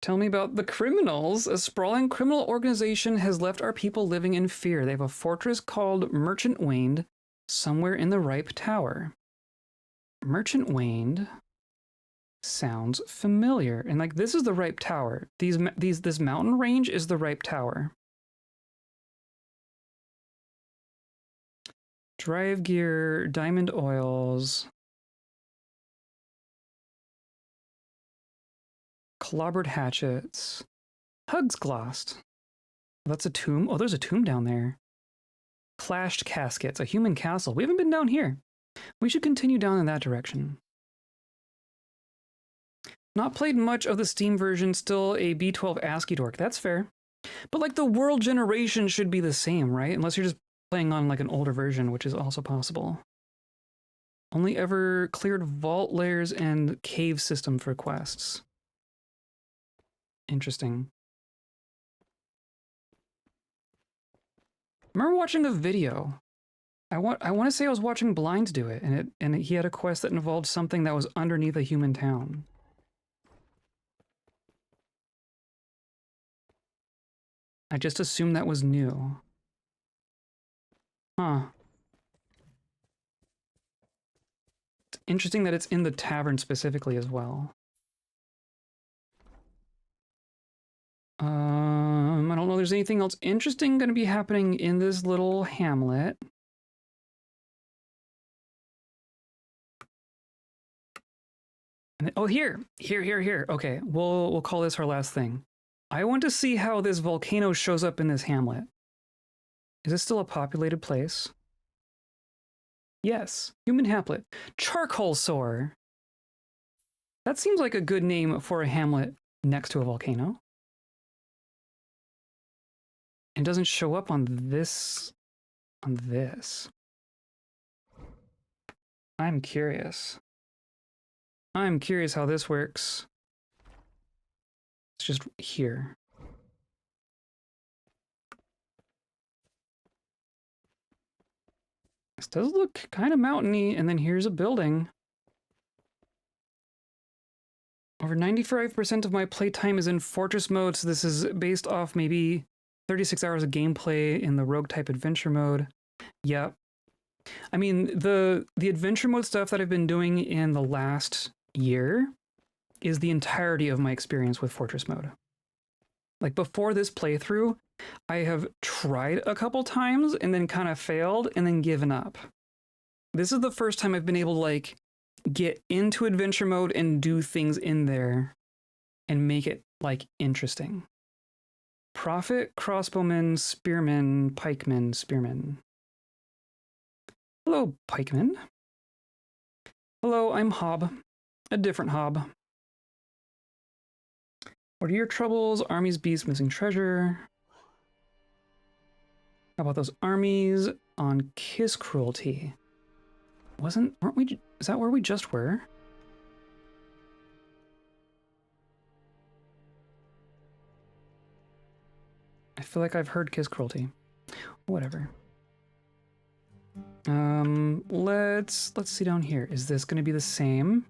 Tell me about the criminals. A sprawling criminal organization has left our people living in fear. They have a fortress called Merchant Waned somewhere in the Ripe Tower. Merchant Waned sounds familiar. And like this is the Ripe Tower. This mountain range is the Ripe Tower. Drive gear, diamond oils. Clobbered hatchets. Hugs glossed. That's a tomb. Oh, there's a tomb down there. Clashed caskets. A human castle. We haven't been down here. We should continue down in that direction. Not played much of the Steam version. Still a B12 ASCII dork. That's fair. But like the world generation should be the same, right? Unless you're just playing on like an older version, which is also possible. Only ever cleared vault layers and cave system for quests. Interesting. I remember watching a video. I want to say I was watching Blinds do it, and he had a quest that involved something that was underneath a human town. I just assumed that was new. Huh. It's interesting that it's in the tavern specifically as well. I don't know if there's anything else interesting going to be happening in this little hamlet. And oh, here. Okay, we'll call this our last thing. I want to see how this volcano shows up in this hamlet. Is this still a populated place? Yes. Human hamlet. Charcoal Sore. That seems like a good name for a hamlet next to a volcano. It doesn't show up on this. I'm curious. I'm curious how this works. It's just here. This does look kind of mountainy, and then here's a building. Over 95% of my playtime is in Fortress mode, so this is based off maybe 36 hours of gameplay in the rogue type adventure mode. Yep. I mean, the adventure mode stuff that I've been doing in the last year is the entirety of my experience with Fortress mode. Like, before this playthrough, I have tried a couple times and then kind of failed and then given up. This is the first time I've been able to, like, get into adventure mode and do things in there and make it, like, interesting. Prophet, crossbowman, spearman, pikeman, spearman. Hello, pikeman. Hello, I'm Hob. A different Hob. What are your troubles? Armies, beasts, missing treasure. How about those armies on Kiss Cruelty? Weren't we, is that where we just were? I feel like I've heard Kiss Cruelty. Whatever. Let's see down here. Is this going to be the same?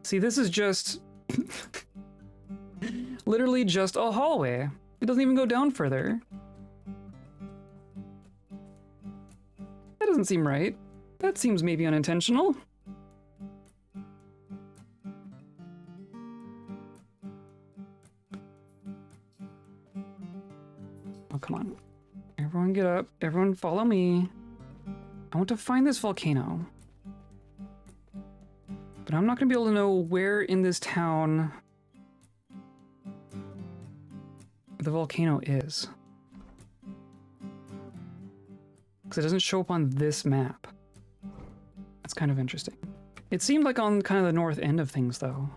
See, this is just literally just a hallway. It doesn't even go down further. That doesn't seem right. That seems maybe unintentional. Oh, come on. Everyone get up. Everyone follow me. I want to find this volcano. But I'm not going to be able to know where in this town the volcano is. Because it doesn't show up on this map. That's kind of interesting. It seemed like on kind of the north end of things, though.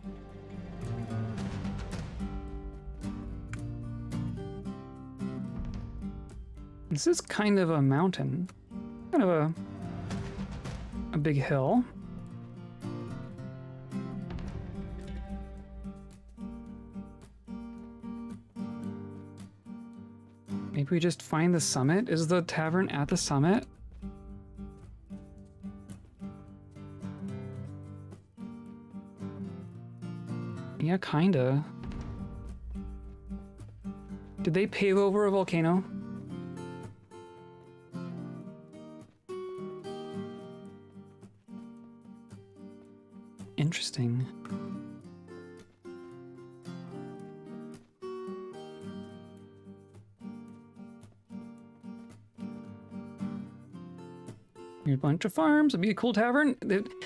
This is kind of a mountain. Kind of a big hill. Maybe we just find the summit? Is the tavern at the summit? Yeah, kinda. Did they pave over a volcano? Interesting. Here's a bunch of farms. It'd be a cool tavern.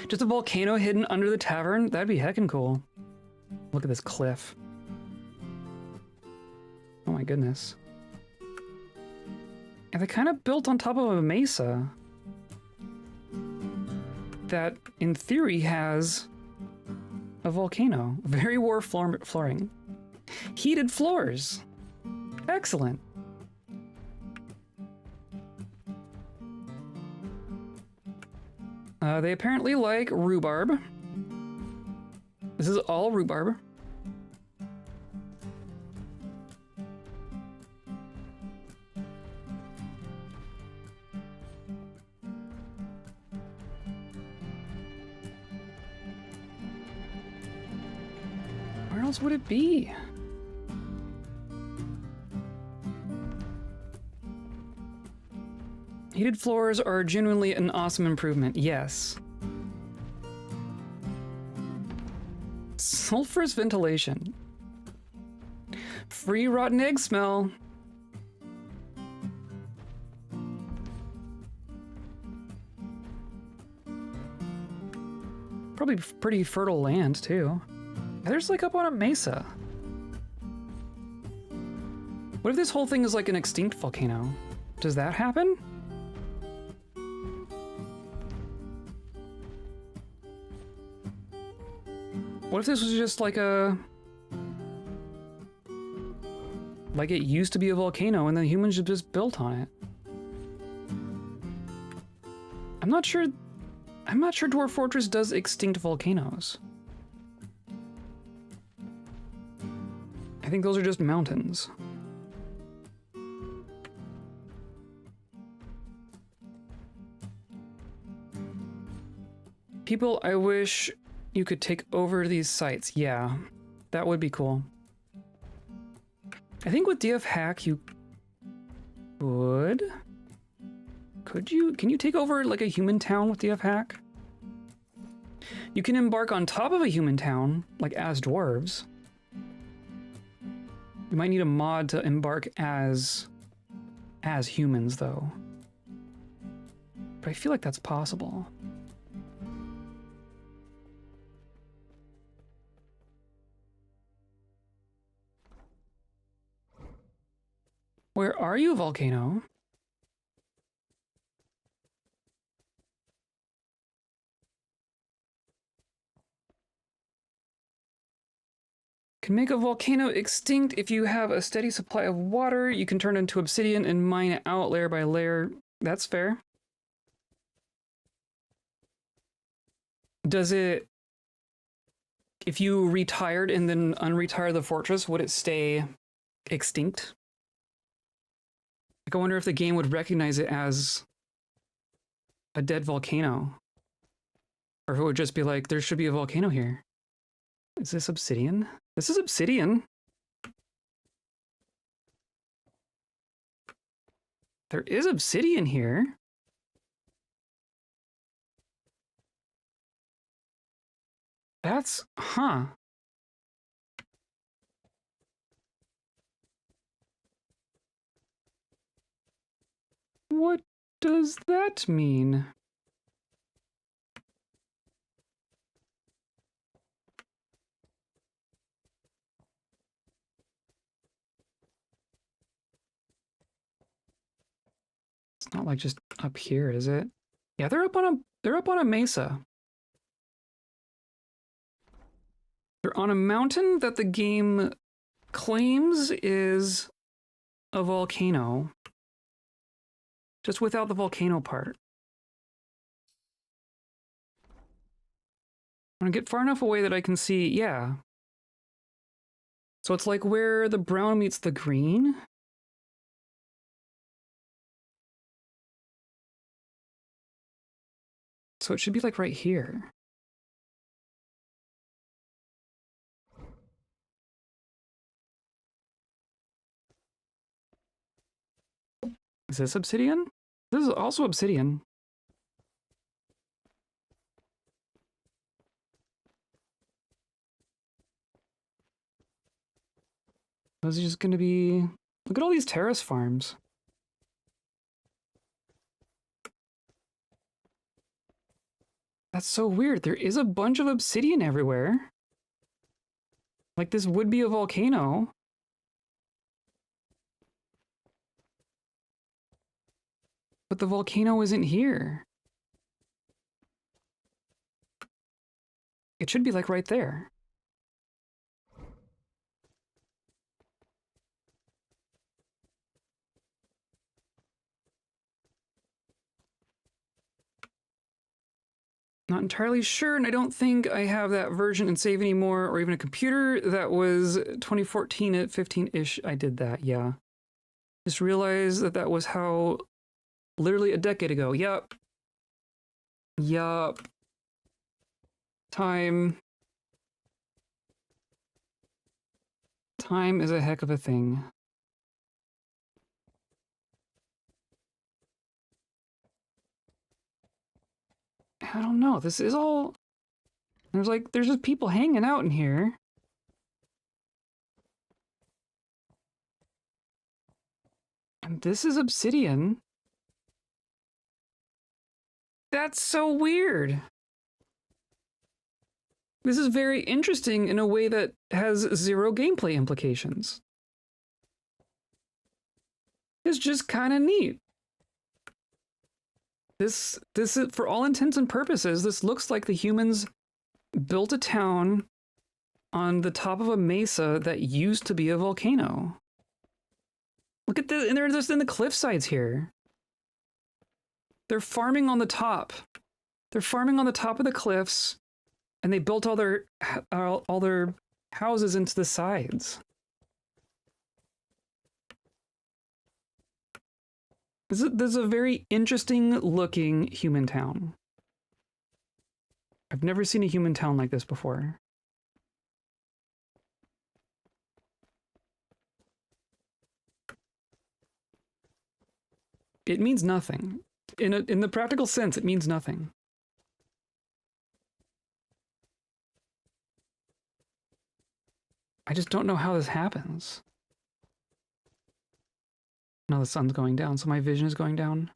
Just a volcano hidden under the tavern. That'd be heckin' cool. Look at this cliff. Oh my goodness. And they kind of built on top of a mesa that, in theory, has a volcano. Very dwarf flooring. Heated floors. Excellent. They apparently like rhubarb. This is all rhubarb. Where else would it be? Heated floors are genuinely an awesome improvement, yes. Sulfurous ventilation. Free rotten egg smell. Probably pretty fertile land, too. There's like up on a mesa. What if this whole thing is like an extinct volcano? Does that happen? What if this was just like a... like it used to be a volcano and then humans just built on it? I'm not sure Dwarf Fortress does extinct volcanoes. I think those are just mountains. People, I wish you could take over these sites. Yeah, that would be cool. I think with DF Hack you would... Could you? Can you take over like a human town with DF Hack? You can embark on top of a human town, like as dwarves. You might need a mod to embark as humans, though. But I feel like that's possible. Where are you, volcano? Can make a volcano extinct if you have a steady supply of water. You can turn it into obsidian and mine it out layer by layer. That's fair. Does it... If you retired and then unretire the fortress, would it stay extinct? Like, I wonder if the game would recognize it as a dead volcano. Or if it would just be like, there should be a volcano here. Is this obsidian? This is obsidian. There is obsidian here. That's... huh. What does that mean? It's not like just up here, is it? Yeah, they're up on a mesa. They're on a mountain that the game claims is a volcano. Just without the volcano part. I'm gonna get far enough away that I can see, yeah. So it's like where the brown meets the green. So it should be like right here. Is this obsidian? This is also obsidian. Those are just gonna be... Look at all these terrace farms. That's so weird. There is a bunch of obsidian everywhere. Like, this would be a volcano. But the volcano isn't here. It should be like right there. Not entirely sure, and I don't think I have that version in save anymore, or even a computer. That was 2014 at 15-ish. I did that, yeah. Just realized that that was how... Literally a decade ago. Yup. Yup. Time. Time is a heck of a thing. I don't know. This is all... There's just people hanging out in here. And this is obsidian. That's so weird. This is very interesting in a way that has zero gameplay implications. It's just kind of neat. This is, for all intents and purposes, this looks like the humans built a town on the top of a mesa that used to be a volcano. Look at this, and they're just in the cliff sides here. They're farming on the top. They're farming on the top of the cliffs, and they built all their houses into the sides. This is a very interesting looking human town. I've never seen a human town like this before. It means nothing. In the practical sense, it means nothing. I just don't know how this happens. Now the sun's going down, so my vision is going down.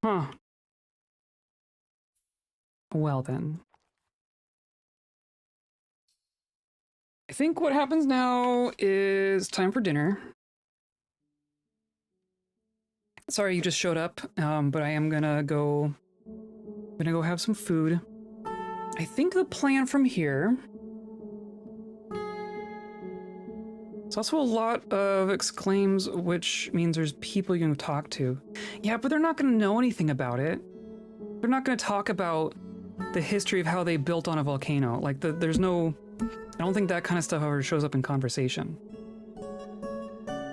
Huh. Well then. I think what happens now is time for dinner. Sorry you just showed up, but I am gonna go have some food. I think the plan from here... It's also a lot of exclaims, which means there's people you can talk to. Yeah, but they're not going to know anything about it. They're not going to talk about the history of how they built on a volcano. Like, there's no... I don't think that kind of stuff ever shows up in conversation.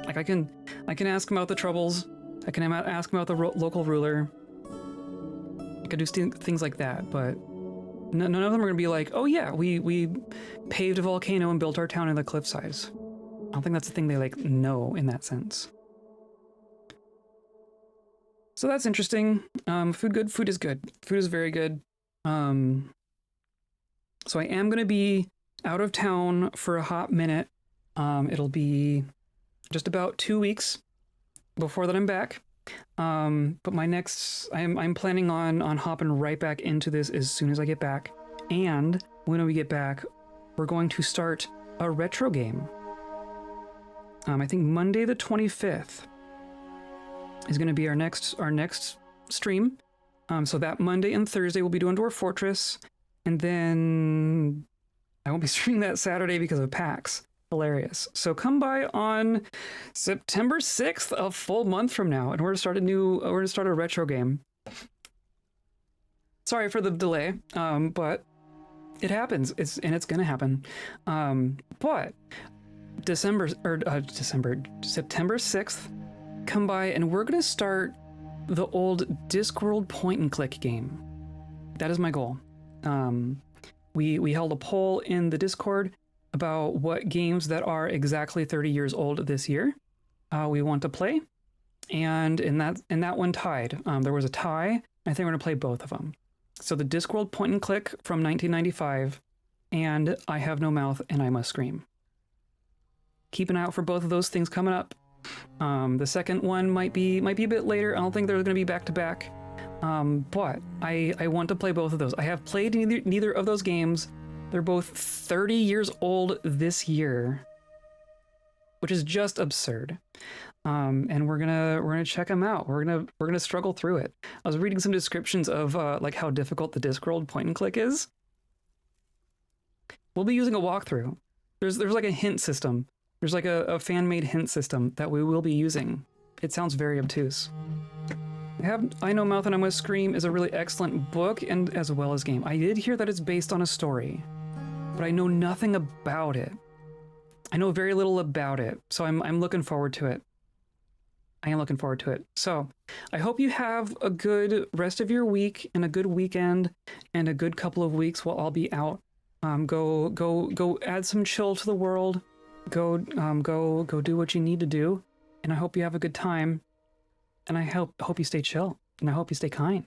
Like, I can ask them about the troubles. I can ask them about the local ruler. I could do things like that, but none of them are going to be like, oh yeah, we paved a volcano and built our town in the cliff sides. I don't think that's the thing they, like, know in that sense. So that's interesting. Food good? Food is good. Food is very good. So I am going to be out of town for a hot minute. It'll be just about 2 weeks before that I'm back. But my next... I'm planning on hopping right back into this as soon as I get back. And when we get back, we're going to start a retro game. I think Monday the 25th is going to be our next stream. So that Monday and Thursday we'll be doing Dwarf Fortress, and then I won't be streaming that Saturday because of PAX. Hilarious. So come by on September 6th, a full month from now, and we're gonna start a retro game. Sorry for the delay, but it happens. It's gonna happen. But September 6th, come by and we're going to start the old Discworld point-and-click game. That is my goal. We held a poll in the Discord about what games that are exactly 30 years old this year we want to play, and in that one tied. There was a tie. I think we're going to play both of them. So the Discworld point-and-click from 1995 and I Have No Mouth and I Must Scream. Keep an eye out for both of those things coming up. The second one might be a bit later. I don't think they're going to be back to back. But I want to play both of those. I have played neither of those games. They're both 30 years old this year, which is just absurd. And we're gonna check them out. We're gonna struggle through it. I was reading some descriptions of like how difficult the Discworld point and click is. We'll be using a walkthrough. There's like a hint system. There's like a fan-made hint system that we will be using. It sounds very obtuse. I Know Mouth and I Must Scream is a really excellent book and as well as game. I did hear that it's based on a story, but I know nothing about it. I know very little about it, so I'm looking forward to it. I am looking forward to it. So I hope you have a good rest of your week and a good weekend and a good couple of weeks while I'll be out. Go add some chill to the world. Go do what you need to do, and I hope you have a good time, and I hope you stay chill, and I hope you stay kind.